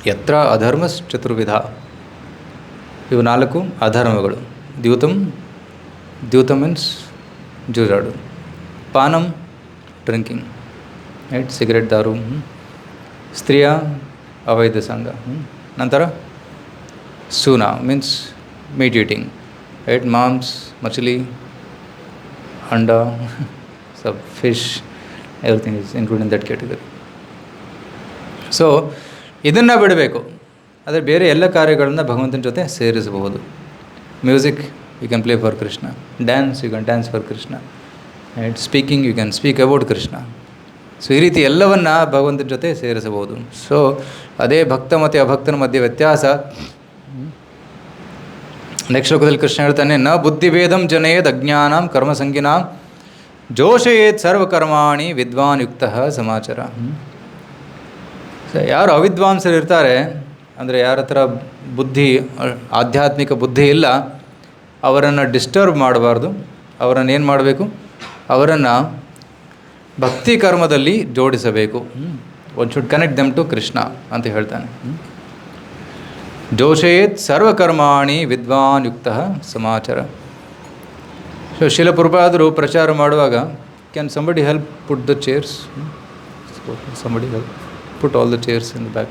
यत्र अधर्म चतुर्विಧ. ಇವು ನಾಲ್ಕು ಅಧರ್ಮಗಳು. ದ್ಯೂತಂ ದ್ಯೂತ ಮೀನ್ಸ್ ಜೂಜಾಡು, ಪಾನಂ ಡ್ರಿಂಕಿಂಗ್, ರೈಟ್, ಸಿಗರೆಟ್, ದಾರು, ಸ್ತ್ರೀಯ ಅವೈಧ ಸಂಘ, ನಂತರ ಸೂನಾ ಮೀನ್ಸ್ ಮೀಟ್ ಈಟಿಂಗ್, ರೈಟ್, ಮಾಂಸ್, ಮछली, ಅಂಡಾ, ಸಬ್ fish, everything is including that category. So ಇದನ್ನು ಬಿಡಬೇಕು. ಆದರೆ ಬೇರೆ ಎಲ್ಲ ಕಾರ್ಯಗಳನ್ನು ಭಗವಂತನ ಜೊತೆ ಸೇರಿಸಬಹುದು. Music you can play for Krishna, dance you can dance for Krishna, right, speaking you can speak about Krishna. So ಈ ರೀತಿ ಎಲ್ಲವನ್ನು ಭಗವಂತನ ಜೊತೆ ಸೇರಿಸಬಹುದು. ಸೊ ಅದೇ ಭಕ್ತ ಮತ್ತು ಅಭಕ್ತನ ಮಧ್ಯೆ ವ್ಯತ್ಯಾಸ. ನೆಕ್ಸ್ಟ್ ಶ್ಲೋಕದಲ್ಲಿ ಕೃಷ್ಣ ಹೇಳ್ತಾನೆ, ನ ಬುದ್ಧಿಭೇದಂ ಜನಯೇದ್ ಅಜ್ಞಾನಂ ಕರ್ಮಸಂಗಿನಾಂ ಜೋಷಯೇತ್ ಸರ್ವಕರ್ಮಾಣಿ ವಿದ್ವಾನ್ ಯುಕ್ತ ಸಮಾಚಾರ. ಯಾರು ಅವಿದ್ವಾಂಸರು ಇರ್ತಾರೆ, ಅಂದರೆ ಯಾರ ಹತ್ರ ಬುದ್ಧಿ, ಆಧ್ಯಾತ್ಮಿಕ ಬುದ್ಧಿ ಇಲ್ಲ, ಅವರನ್ನು ಡಿಸ್ಟರ್ಬ್ ಮಾಡಬಾರ್ದು. ಅವರನ್ನು ಏನು ಮಾಡಬೇಕು? ಅವರನ್ನು ಭಕ್ತಿ ಕರ್ಮದಲ್ಲಿ ಜೋಡಿಸಬೇಕು. One should connect them to Krishna ಅಂತ ಹೇಳ್ತಾನೆ. ಜೋಷಯೇತ್ ಸರ್ವಕರ್ಮಾಣಿ ವಿದ್ವಾನ್ ಯುಕ್ತ ಸಮಾಚಾರ. ಸೊ ಶಿಲ ಪ್ರಭುಪಾದರು ಪ್ರಚಾರ ಮಾಡುವಾಗ, can somebody help put the chairs, somebody help put all the chairs in the back.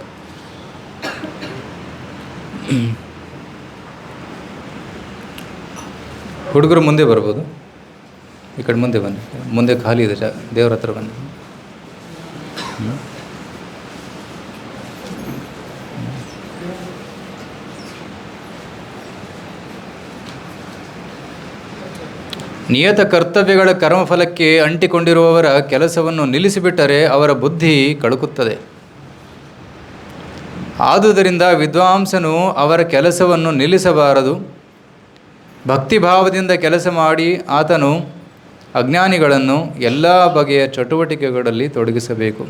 ಹುಡುಗರು ಮುಂದೆ ಬರ್ಬೋದು, ಈ ಕಡೆ ಮುಂದೆ ಬನ್ನಿ, ಮುಂದೆ ಖಾಲಿ ಇದೆ ಜಾಗ, ದೇವ್ರ ಹತ್ರ ಬನ್ನಿ. ನಿಯತ ಕರ್ತವ್ಯಗಳ ಕರ್ಮಫಲಕ್ಕೆ ಅಂಟಿಕೊಂಡಿರುವವರ ಕೆಲಸವನ್ನು ನಿಲ್ಲಿಸಿಬಿಟ್ಟರೆ ಅವರ ಬುದ್ಧಿ ಕಳುಕುತ್ತದೆ. ಆದುದರಿಂದ ವಿದ್ವಾಂಸನು ಅವರ ಕೆಲಸವನ್ನು ನಿಲ್ಲಿಸಬಾರದು. ಭಕ್ತಿಭಾವದಿಂದ ಕೆಲಸ ಮಾಡಿ ಆತನು ಅಜ್ಞಾನಿಗಳನ್ನು ಎಲ್ಲ ಬಗೆಯ ಚಟುವಟಿಕೆಗಳಲ್ಲಿ ತೊಡಗಿಸಬೇಕು.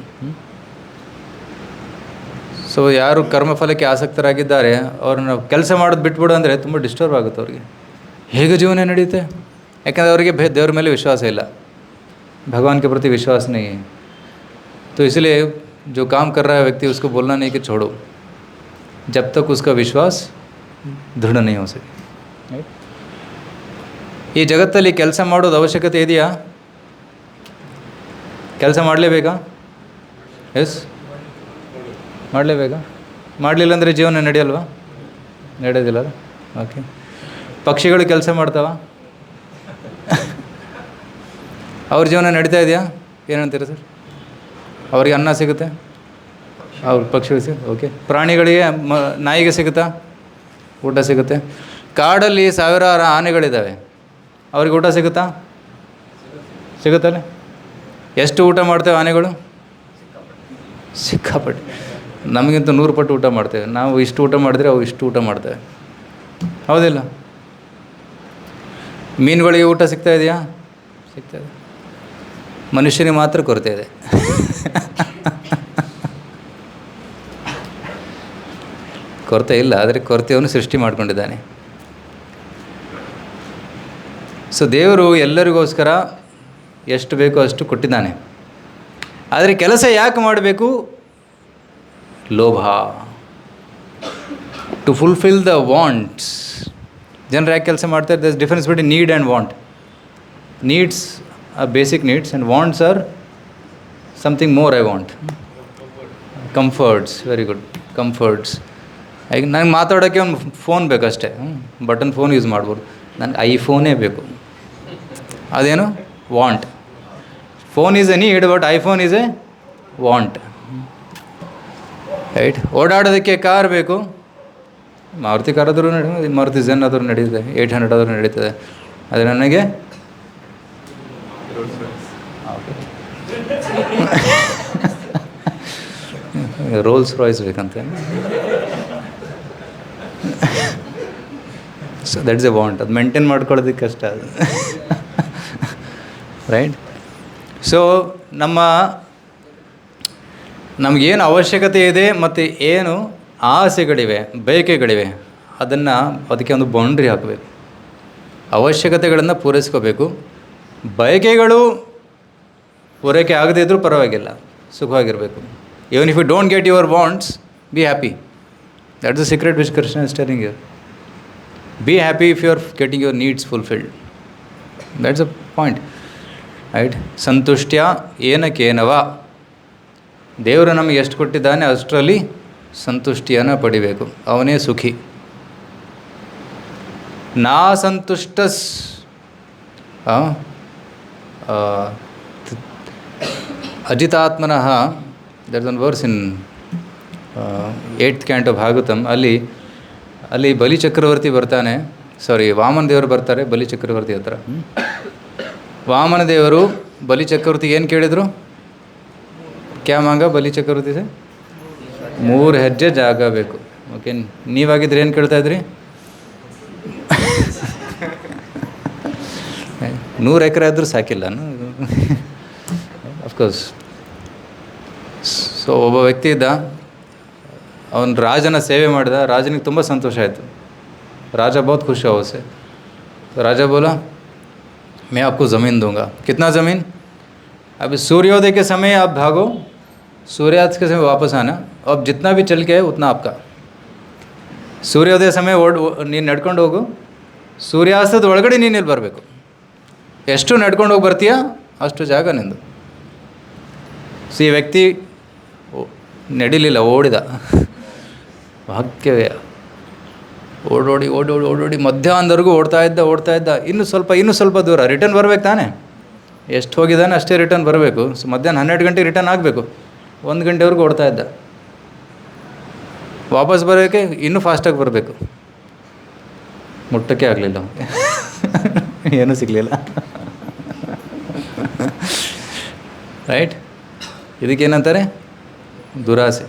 ಸೊ ಯಾರು ಕರ್ಮಫಲಕ್ಕೆ ಆಸಕ್ತರಾಗಿದ್ದಾರೆ ಅವ್ರನ್ನ ಕೆಲಸ ಮಾಡೋದು ಬಿಟ್ಬಿಡು ಅಂದರೆ ತುಂಬ ಡಿಸ್ಟರ್ಬ್ ಆಗುತ್ತೆ ಅವ್ರಿಗೆ. ಹೇಗೆ ಜೀವನ ನಡೆಯುತ್ತೆ? ಯಾಕಂದರೆ ಅವರಿಗೆ ದೇವ್ರ ಮೇಲೆ ವಿಶ್ವಾಸ ಇಲ್ಲ, भगवान के प्रति विश्वास नहीं है. तो इसलिए जो काम कर रहा है व्यक्ति उसको बोलना नहीं कि छोड़ो, जब तक उसका विश्वास दृढ़ नहीं हो सके. ಈ ಜಗತ್ತಲ್ಲಿ ಕೆಲಸ ಮಾಡೋದು ಅವಶ್ಯಕತೆ ಇದೆಯಾ? ಕೆಲಸ ಮಾಡಲೇಬೇಕಾ? ಎಸ್, ಮಾಡಲೇಬೇಕಾ? ಮಾಡಲಿಲ್ಲ ಅಂದರೆ ಜೀವನ ನಡೆಯಲ್ವಾ? ನಡೆಯೋದಿಲ್ಲ. ಓಕೆ, ಪಕ್ಷಿಗಳು ಕೆಲಸ ಮಾಡ್ತಾವ? ಅವ್ರ ಜೀವನ ನಡೀತಾ ಇದೆಯಾ? ಏನಂತೀರ ಸರ್? ಅವ್ರಿಗೆ ಅನ್ನ ಸಿಗುತ್ತೆ, ಅವ್ರ ಪಕ್ಷಿಗಳು ಸಿಗುತ್ತೆ. ಓಕೆ, ಪ್ರಾಣಿಗಳಿಗೆ ನಾಯಿಗೆ ಸಿಗುತ್ತಾ? ಊಟ ಸಿಗುತ್ತೆ. ಕಾಡಲ್ಲಿ ಸಾವಿರಾರು ಆನೆಗಳಿದ್ದಾವೆ, ಅವ್ರಿಗೆ ಊಟ ಸಿಗುತ್ತಾ? ಸಿಗುತ್ತಲ್ಲ. ಎಷ್ಟು ಊಟ ಮಾಡ್ತೇವೆ ಆನೆಗಳು? ಸಿಕ್ಕಾಪಟ್ಟೆ. ನಮಗಿಂತ 100 ಪಟ್ಟು ಊಟ ಮಾಡ್ತೇವೆ. ನಾವು ಇಷ್ಟು ಊಟ ಮಾಡಿದ್ರೆ ಅವು ಇಷ್ಟು ಊಟ ಮಾಡ್ತೇವೆ, ಹೌದಿಲ್ಲ? ಮೀನುಗಳಿಗೆ ಊಟ ಸಿಗ್ತಾ ಇದೆಯಾ? ಸಿಗ್ತಾಯಿದೆ. ಮನುಷ್ಯನಿಗೆ ಮಾತ್ರ ಕೊರತೆ ಇದೆ. ಕೊರತೆ ಇಲ್ಲ, ಆದರೆ ಕೊರತೆಯನ್ನು ಸೃಷ್ಟಿ ಮಾಡ್ಕೊಂಡಿದ್ದಾನೆ. ಸೊ ದೇವರು ಎಲ್ಲರಿಗೋಸ್ಕರ ಎಷ್ಟು ಬೇಕೋ ಅಷ್ಟು ಕೊಟ್ಟಿದ್ದಾನೆ. ಆದರೆ ಕೆಲಸ ಯಾಕೆ ಮಾಡಬೇಕು? ಲೋಭ, ಟು ಫುಲ್ಫಿಲ್ ದ ವಾಂಟ್ಸ್. ಜನರು ಯಾಕೆ ಕೆಲಸ ಮಾಡ್ತಾರೆ? There is difference between need and want. Needs are basic needs and wants are something more. I want comforts. Very good, comforts. ಈಗ ನನಗೆ ಮಾತಾಡೋಕ್ಕೆ ಒಂದು ಫೋನ್ ಬೇಕಷ್ಟೇ, ಬಟನ್ ಫೋನ್ ಯೂಸ್ ಮಾಡ್ಬೋದು. ನನಗೆ ಐಫೋನೇ ಬೇಕು, ಅದೇನು? Want. Phone is a need, but iPhone is a want, right? ಓಡಾಡೋದಕ್ಕೆ ಕಾರ್ ಬೇಕು, ಮಾರುತಿ ಕಾರ್ ಆದರೂ ನಡೀತದೆ, ಮಾರುತಿ ಝೆನ್ ಆದರೂ ನಡೀತದೆ, 800 ಆದರೂ ನಡೀತದೆ. ಆದರೆ ನನಗೆ ರೋಲ್ಸ್ ರಾಯ್ಸ್ ಬೇಕಂತ. So that is A want. ಅದು ಮೇಂಟೈನ್ ಮಾಡ್ಕೊಳ್ಳೋದಕ್ಕೆ ಕಷ್ಟ ಅದು, ರೈಟ್? ಸೊ ನಮಗೇನು ಅವಶ್ಯಕತೆ ಇದೆ ಮತ್ತು ಏನು ಆಸೆಗಳಿವೆ, ಬಯಕೆಗಳಿವೆ, ಅದಕ್ಕೆ ಒಂದು ಬೌಂಡ್ರಿ ಹಾಕಬೇಕು. ಅವಶ್ಯಕತೆಗಳನ್ನು ಪೂರೈಸ್ಕೋಬೇಕು. ಬಯಕೆಗಳು ಪೂರೈಕೆ ಆಗದೇ ಇದ್ದರೂ ಪರವಾಗಿಲ್ಲ, ಸುಖವಾಗಿರಬೇಕು. Even if you don't get your wants, be happy. That is the secret which Krishna is telling you. Be happy if you are getting your needs fulfilled. That's a point, right. ಸಂತುಷ್ಟ್ಯ ಏನ ಕೇನವ, ದೇವರು ನಮಗೆ ಎಷ್ಟು ಕೊಟ್ಟಿದ್ದಾನೆ ಅಷ್ಟರಲ್ಲಿ ಸಂತುಷ್ಟಿಯನ್ನು ಪಡಿಬೇಕು, ಅವನೇ ಸುಖಿ. ನಾ ಸಂತುಷ್ಟಸ್ ಅಜಿತಾತ್ಮನಃ, that one verse in 8th canto Bhagavatam. ಅಲ್ಲಿ ಬಲಿಚಕ್ರವರ್ತಿ ಬರ್ತಾನೆ, ಸಾರಿ ವಾಮನ ದೇವರು ಬರ್ತಾರೆ ಬಲಿಚಕ್ರವರ್ತಿ ಹತ್ರ. ವಾಮನ ದೇವರು ಬಲಿಚಕ್ರವರ್ತಿಗೆ ಏನು ಕೇಳಿದರು? ಕ್ಯಾ ಮಾಂಗ ಬಲಿಚಕ್ರವರ್ತಿ ಸೆ 3 ಹೆಜ್ಜೆ ಜಾಗ ಬೇಕು. ಓಕೆ, ನೀವಾಗಿದ್ರೆ ಏನು ಕೇಳ್ತಾ ಇದ್ರಿ? 100 ಎಕರೆ ಆದರೂ ಸಾಕಿಲ್ಲ. ಅಫ್ಕೋರ್ಸ್. ಸೊ ಒಬ್ಬ ವ್ಯಕ್ತಿ ಇದ್ದ, ಅವನು ರಾಜನ ಸೇವೆ ಮಾಡಿದ, ರಾಜನಿಗೆ ತುಂಬ ಸಂತೋಷ ಆಯಿತು. राजा बहुत खुश हुआ उससे. तो राजा बोला मैं आपको ज़मीन दूंगा. कितना ज़मीन? अभी सूर्योदय के समय आप भागो, सूर्यास्त के समय वापस आना, अब जितना भी चल के है उतना आपका. ಸೂರ್ಯೋದಯ ಸಮಯ ನೀನು ನಡ್ಕೊಂಡು ಹೋಗು, ಸೂರ್ಯಾಸ್ತದ ಒಳಗಡೆ ನೀನು ಇಲ್ಲಿ ಬರಬೇಕು. ಎಷ್ಟು ನಡ್ಕೊಂಡು ಹೋಗಿ ಬರ್ತೀಯಾ ಅಷ್ಟು ಜಾಗ ನಿಂದು. ಸೊ ಈ ವ್ಯಕ್ತಿ ನಡಿಲಿಲ್ಲ, ಓಡಿದ. ಭಾಗ್ಯವೇ, ಓಡೋಡಿ ಮಧ್ಯಾಹ್ನದವರೆಗೂ ಓಡ್ತಾ ಇದ್ದ. ಇನ್ನೂ ಸ್ವಲ್ಪ ದೂರ ರಿಟರ್ನ್ ಬರಬೇಕು ತಾನೆ. ಎಷ್ಟು ಹೋಗಿದ್ದಾನೆ ಅಷ್ಟೇ ರಿಟರ್ನ್ ಬರಬೇಕು. ಸೊ ಮಧ್ಯಾಹ್ನ 12 ಗಂಟೆಗೆ ರಿಟರ್ನ್ ಆಗಬೇಕು. 1 ಗಂಟೆವರೆಗೂ ಓಡ್ತಾ ಇದ್ದ. ವಾಪಸ್ ಬರೋಕ್ಕೆ ಇನ್ನೂ ಫಾಸ್ಟಾಗಿ ಬರಬೇಕು. ಮುಟ್ಟಕ್ಕೆ ಆಗಲಿಲ್ಲ, ಏನೂ ಸಿಗಲಿಲ್ಲ. ರೈಟ್, ಇದಕ್ಕೇನಂತಾರೆ? ದುರಾಸೆ.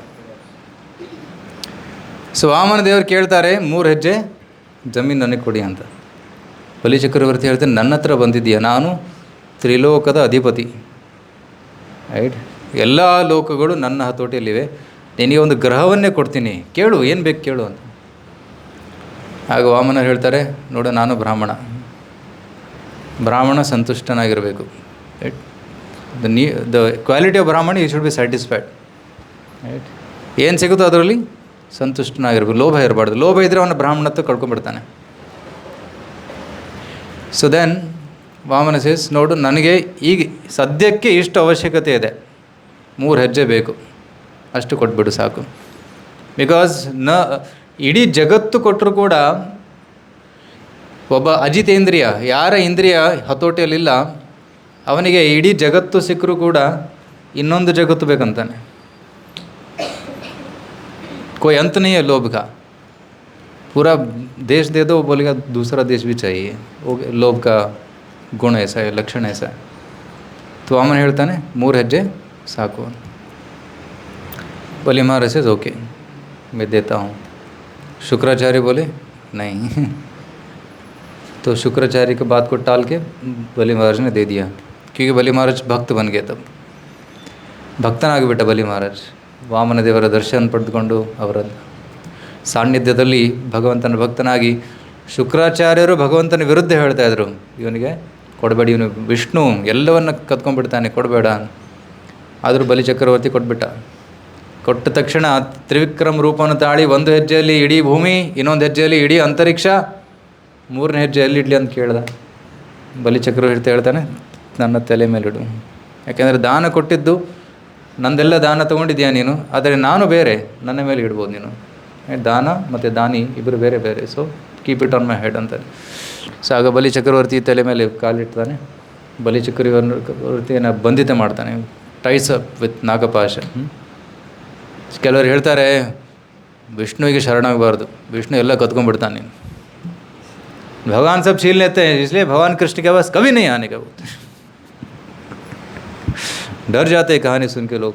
ಸೊ ವಾಮನ ದೇವರು ಕೇಳ್ತಾರೆ 3 ಹೆಜ್ಜೆ ಜಮೀನು ನನಗೆ ಕೊಡಿ ಅಂತ. ಬಲಿಚಕ್ರವರ್ತಿ ಹೇಳ್ತಾರೆ, ನನ್ನ ಹತ್ರ ಬಂದಿದ್ದೀಯ, ನಾನು ತ್ರಿಲೋಕದ ಅಧಿಪತಿ. ರೈಟ್, ಎಲ್ಲ ಲೋಕಗಳು ನನ್ನ ಹತೋಟಿಯಲ್ಲಿವೆ, ನಿನಗೆ ಒಂದು ಗ್ರಹವನ್ನೇ ಕೊಡ್ತೀನಿ, ಕೇಳು, ಏನು ಬೇಕು ಕೇಳು ಅಂತ. ಆಗ ವಾಮನ ಹೇಳ್ತಾರೆ, ನೋಡು ನಾನು ಬ್ರಾಹ್ಮಣ ಸಂತುಷ್ಟನಾಗಿರಬೇಕು. Right, the quality of brahmana you should be satisfied. Right, ಏನು ಸಿಗುತ್ತೋ ಅದರಲ್ಲಿ ಸಂತುಷ್ಟನಾಗಿರ್ಬೇಕು, ಲೋಭ ಇರಬಾರ್ದು. ಲೋಭ ಇದ್ದರೆ ಅವನ ಬ್ರಾಹ್ಮಣತ್ವ ಕಳ್ಕೊಂಡ್ಬಿಡ್ತಾನೆ. ಸೊ ದೆನ್ ವಾಮನ ಸೇಸ್, ನೋಡು ನನಗೆ ಈಗ ಸದ್ಯಕ್ಕೆ ಇಷ್ಟು ಅವಶ್ಯಕತೆ ಇದೆ, 3 ಹೆಜ್ಜೆ ಬೇಕು, ಅಷ್ಟು ಕೊಟ್ಬಿಡು ಸಾಕು. ಬಿಕಾಸ್ ಇಡೀ ಜಗತ್ತು ಕೊಟ್ಟರು ಕೂಡ ಒಬ್ಬ ಅಜಿತೇಂದ್ರಿಯ, ಯಾರ ಇಂದ್ರಿಯ ಹತೋಟಿಯಲ್ಲಿಲ್ಲ ಅವನಿಗೆ ಇಡೀ ಜಗತ್ತು ಸಿಕ್ಕರೂ ಕೂಡ ಇನ್ನೊಂದು ಜಗತ್ತು ಬೇಕಂತಾನೆ. कोई अंत नहीं है लोभ का. पूरा देश दे दो, बोलेगा दूसरा देश भी चाहिए. वो लोभ का गुण ऐसा है, लक्षण ऐसा है. तो वामन ಹೇಳ್ತಾನೆ 3 ಹೆಜ್ಜೆ ಸಾಕು. बलि महाराज से ओके मैं देता हूँ. शुक्राचार्य बोले नहीं. तो शुक्राचार्य की बात को टाल के बलि महाराज ने दे दिया, क्योंकि बलि महाराज भक्त बन गए. तब ಭಕ್ತನಾಗಿಬಿಟ್ಟ ಬಲಿ ಮಹಾರಾಜ್. ವಾಮನ ದೇವರ ದರ್ಶನ ಪಡೆದುಕೊಂಡು ಅವರ ಸಾನ್ನಿಧ್ಯದಲ್ಲಿ ಭಗವಂತನ ಭಕ್ತನಾಗಿ, ಶುಕ್ರಾಚಾರ್ಯರು ಭಗವಂತನ ವಿರುದ್ಧ ಹೇಳ್ತಾಯಿದ್ರು, ಇವನಿಗೆ ಕೊಡಬೇಡಿ, ಇವನು ವಿಷ್ಣು ಎಲ್ಲವನ್ನು ಕತ್ಕೊಂಡ್ಬಿಡ್ತಾನೆ, ಕೊಡಬೇಡ. ಆದರೂ ಬಲಿ ಚಕ್ರವರ್ತಿ ಕೊಟ್ಬಿಟ್ಟ. ಕೊಟ್ಟ ತಕ್ಷಣ ತ್ರಿವಿಕ್ರಮ ರೂಪವನ್ನು ತಾಳಿ 1 ಹೆಜ್ಜೆಯಲ್ಲಿ ಇಡೀ ಭೂಮಿ, ಇನ್ನೊಂದು ಹೆಜ್ಜೆಯಲ್ಲಿ ಇಡೀ ಅಂತರಿಕ್ಷ, 3ನೇ ಹೆಜ್ಜೆ ಎಲ್ಲಿಡಲಿ ಅಂತ ಕೇಳ್ದ. ಬಲಿ ಚಕ್ರವರ್ತಿ ಹೇಳ್ತಾನೆ, ನನ್ನ ತಲೆ ಮೇಲಿಡು. ಯಾಕೆಂದರೆ ದಾನ ಕೊಟ್ಟಿದ್ದು ನಂದೆಲ್ಲ ದಾನ ತೊಗೊಂಡಿದ್ಯಾ ನೀನು, ಆದರೆ ನಾನು ಬೇರೆ, ನನ್ನ ಮೇಲೆ ಇಡ್ಬೋದು ನೀನು. ದಾನ ಮತ್ತು ದಾನಿ ಇಬ್ಬರು ಬೇರೆ ಬೇರೆ. So keep it on my head ಅಂತಾನೆ. ಸೊ ಆಗ ಬಲಿ ಚಕ್ರವರ್ತಿ ತಲೆ ಮೇಲೆ ಕಾಲಿಡ್ತಾನೆ. ಬಲಿ ಚಕ್ರವರ್ತಿಯನ್ನು ಬಂಧಿತ ಮಾಡ್ತಾನೆ, ಟೈಸ್ ಅಪ್ ವಿತ್ ನಾಗಪಾಶ. ಕೆಲವರು ಹೇಳ್ತಾರೆ ವಿಷ್ಣುವಿಗೆ ಶರಣಾಗಬಾರ್ದು, ವಿಷ್ಣು ಎಲ್ಲ ಕತ್ಕೊಂಡ್ಬಿಡ್ತಾನೆ. ನೀನು ಭಗವಾನ್ ಸಬ್ छीन लेते हैं, इसलिए भगवान कृष्ण के पास कभी नहीं आने का बोलते. डर जाते हैं कहानी सुन के लोग,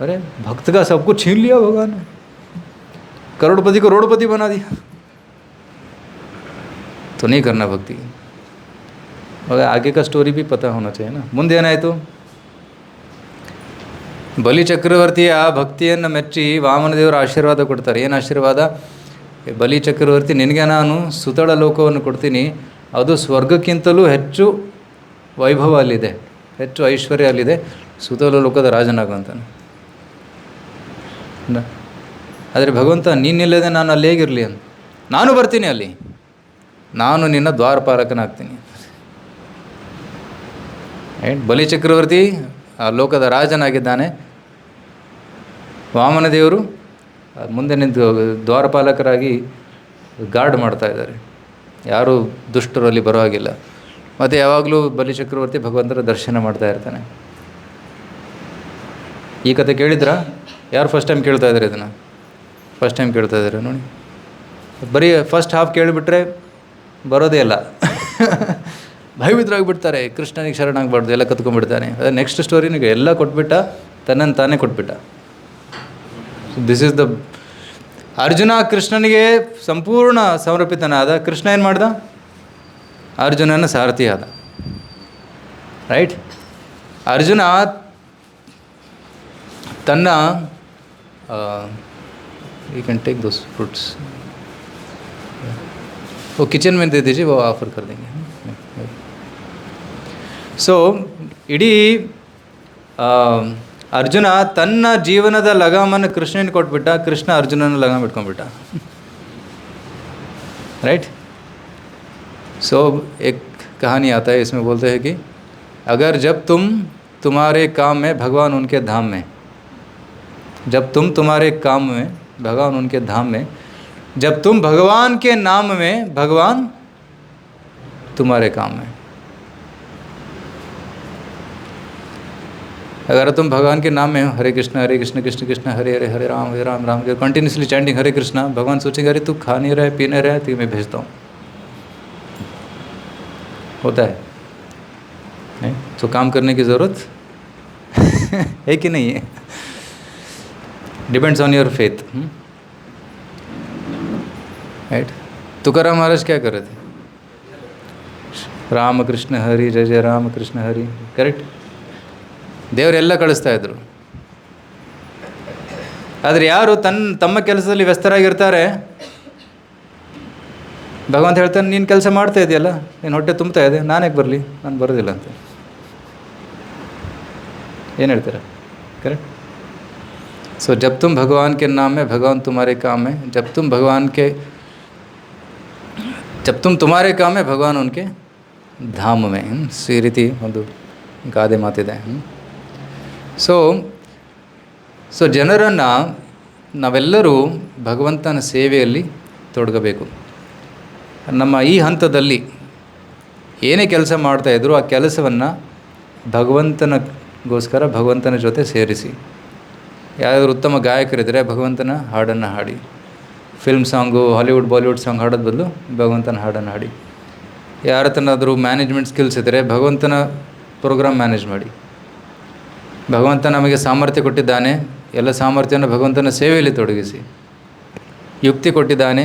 अरे भक्त का सब कुछ छीन लिया भगवान ने, करोड़पति को रोड़पति बना दिया. तो नहीं करना भक्ति. मगर आगे का स्टोरी भी पता होना चाहिए ना. ಮುಂದೆ ಏನಾಯಿತು? ಬಲಿ ಚಕ್ರವರ್ತಿಯ ಭಕ್ತಿಯನ್ನು ಮೆಚ್ಚಿ ವಾಮನದೇವರು ಆಶೀರ್ವಾದ ಕೊಡ್ತಾರೆ. ಏನು ಆಶೀರ್ವಾದ? ಬಲಿ ಚಕ್ರವರ್ತಿ, ನಿನಗೆ ನಾನು ಸುತಳ ಲೋಕವನ್ನು ಕೊಡ್ತೀನಿ, ಅದು ಸ್ವರ್ಗಕ್ಕಿಂತಲೂ ಹೆಚ್ಚು ವೈಭವ ಅಲ್ಲಿದೆ, ಹೆಚ್ಚು ಐಶ್ವರ್ಯ ಅಲ್ಲಿದೆ, ಸುತಲ ಲೋಕದ ರಾಜನಾಗುವಂತಾನೆ. ಆದರೆ ಭಗವಂತ ನೀನಿಲ್ಲದೆ ನಾನು ಅಲ್ಲಿ ಹೇಗಿರಲಿ ಅಂತ, ನಾನು ಬರ್ತೀನಿ ಅಲ್ಲಿ, ನಾನು ನಿನ್ನ ದ್ವಾರಪಾಲಕನಾಗ್ತೀನಿ. ಬಲಿ ಚಕ್ರವರ್ತಿ ಆ ಲೋಕದ ರಾಜನಾಗಿದ್ದಾನೆ. ವಾಮನ ದೇವರು ಮುಂದೆ ನಿಂತು ದ್ವಾರಪಾಲಕರಾಗಿ ಗಾರ್ಡ್ ಮಾಡ್ತಾ ಇದ್ದಾರೆ, ಯಾರೂ ದುಷ್ಟರು ಅಲ್ಲಿ ಬರೋ ಹಾಗಿಲ್ಲ. ಮತ್ತು ಯಾವಾಗಲೂ ಬಲಿ ಚಕ್ರವರ್ತಿ ಭಗವಂತರ ದರ್ಶನ ಮಾಡ್ತಾ ಇರ್ತಾನೆ. ಈ ಕತೆ ಕೇಳಿದ್ರಾ? ಯಾರು ಫಸ್ಟ್ ಟೈಮ್ ಕೇಳ್ತಾ ಇದ್ದಾರೆ ಇದನ್ನು? ಫಸ್ಟ್ ಟೈಮ್ ಕೇಳ್ತಾ ಇದ್ದಾರೆ ನೋಡಿ. ಬರೀ ಫಸ್ಟ್ ಹಾಫ್ ಕೇಳಿಬಿಟ್ರೆ ಬರೋದೇ ಇಲ್ಲ. ಭಯವಿದ್ರಾಗಿಬಿಡ್ತಾರೆ, ಕೃಷ್ಣನಿಗೆ ಶರಣಾಗಬಾರ್ದು, ಎಲ್ಲ ಕತ್ಕೊಂಡ್ಬಿಡ್ತಾನೆ. ಅದೇ ನೆಕ್ಸ್ಟ್ ಸ್ಟೋರಿನಿಗೆ ಎಲ್ಲ ಕೊಟ್ಬಿಟ್ಟ, ತನ್ನನ್ನು ತಾನೇ ಕೊಟ್ಬಿಟ್ಟ. ದಿಸ್ ಈಸ್ ದ ಅರ್ಜುನ ಕೃಷ್ಣನಿಗೆ ಸಂಪೂರ್ಣ ಸಮರ್ಪಿತನಾದ. ಕೃಷ್ಣ ಏನು ಮಾಡ್ದ? ಅರ್ಜುನನ ಸಾರಥಿ ಆದ. ರೈಟ್? ಅರ್ಜುನ ತನ್ನ ಯು ಕ್ಯಾನ್ ಟೇಕ್ ದೋಸ್ ಫ್रूट्स, वो किचन में दे दीजिए, वो ऑफर कर देंगे. ಸೊ ಇಡೀ ಅರ್ಜುನ ತನ್ನ ಜೀವನದ ಲಗಾಮನ್ನು ಕೃಷ್ಣನಿಗೆ ಕೊಟ್ಬಿಟ್ಟ, ಕೃಷ್ಣ ಅರ್ಜುನನ ಲಗಾಮ್ ಇಟ್ಕೊಂಡ್ಬಿಟ್ಟ. राइट? सो एक कहानी आता है, इसमें बोलते हैं कि अगर जब तुम तुम्हारे काम में भगवान उनके धाम में, जब तुम तुम्हारे काम में भगवान उनके धाम में, जब तुम भगवान के नाम में भगवान तुम्हारे काम में. अगर तुम भगवान के नाम में हो, हरे कृष्ण कृष्ण कृष्ण हरे हरे, हरे राम राम, कंटिन्यूसली चैंटिंग हरे कृष्णा, भगवान सोचेंगे अरे तू खा नहीं रहा है, पी नहीं रहा है, तो मैं भेजता हूँ. होता है नहीं? तो काम करने की ज़रूरत है कि नहीं है? Depends on your faith. Right? Tukaram Maharaj क्या कर रहे थे? राम कृष्ण हरि, जय जय राम कृष्ण हरि. करेक्ट? ದೇವರೆಲ್ಲ ಕಳಿಸ್ತಾ ಇದ್ರು. ಆದರೆ ಯಾರು ತಮ್ಮ ಕೆಲಸದಲ್ಲಿ ವ್ಯಸ್ತರಾಗಿರ್ತಾರೆ, ಭಗವಂತ ಹೇಳ್ತಾನೆ ನೀನು ಕೆಲಸ ಮಾಡ್ತಾ ಇದೆಯಲ್ಲ, ನೀನು ಹೊಟ್ಟೆ ತುಂಬ್ತಾ ಇದೆ, ನಾನೇಗೆ ಬರಲಿ, ನಾನು ಬರೋದಿಲ್ಲ ಅಂತ. ಏನು ಹೇಳ್ತೀರ? ಕರೆಕ್ಟ್? ಸೊ ಜಬ್ ತುಮ್ ಭಗವಾನ್ ಕೆ ನಾಮ್ ಮೇ ಭಗವಾನ್ ತುಮಾರೆ ಕಾಮ್ ಮೇ, ಜಬ್ ತುಮ್ ತುಮಾರೆ ಕಾಮ್ ಮೇ ಭಗವಾನ್ ಉನ್ಕೆ ಧಾಮ್ ಮೇ. ಈ ರೀತಿ ಒಂದು ಗಾದೆ ಮಾತಿದೆ. ಸೊ ಜನರನ್ನು ನಾವೆಲ್ಲರೂ ಭಗವಂತನ ಸೇವೆಯಲ್ಲಿ ತೊಡಗಬೇಕು. ನಮ್ಮ ಈ ಹಂತದಲ್ಲಿ ಏನೇ ಕೆಲಸ ಮಾಡ್ತಾಯಿದ್ರು ಆ ಕೆಲಸವನ್ನು ಭಗವಂತನಗೋಸ್ಕರ ಭಗವಂತನ ಜೊತೆ ಸೇರಿಸಿ. ಯಾರಾದರೂ ಉತ್ತಮ ಗಾಯಕರಿದ್ದರೆ ಭಗವಂತನ ಹಾಡನ್ನು ಹಾಡಿ, film song, Hollywood Bollywood song ಹಾಡೋದು ಬದಲು ಭಗವಂತನ ಹಾಡನ್ನು ಹಾಡಿ. ಯಾರ ಹತ್ರನಾದರೂ ಮ್ಯಾನೇಜ್ಮೆಂಟ್ ಸ್ಕಿಲ್ಸ್ ಇದ್ದರೆ ಭಗವಂತನ ಪ್ರೋಗ್ರಾಮ್ ಮ್ಯಾನೇಜ್ ಮಾಡಿ. ಭಗವಂತ ನಮಗೆ ಸಾಮರ್ಥ್ಯ ಕೊಟ್ಟಿದ್ದಾನೆ, ಎಲ್ಲ ಸಾಮರ್ಥ್ಯವನ್ನು ಭಗವಂತನ ಸೇವೆಯಲ್ಲಿ ತೊಡಗಿಸಿ. ಯುಕ್ತಿ ಕೊಟ್ಟಿದ್ದಾನೆ,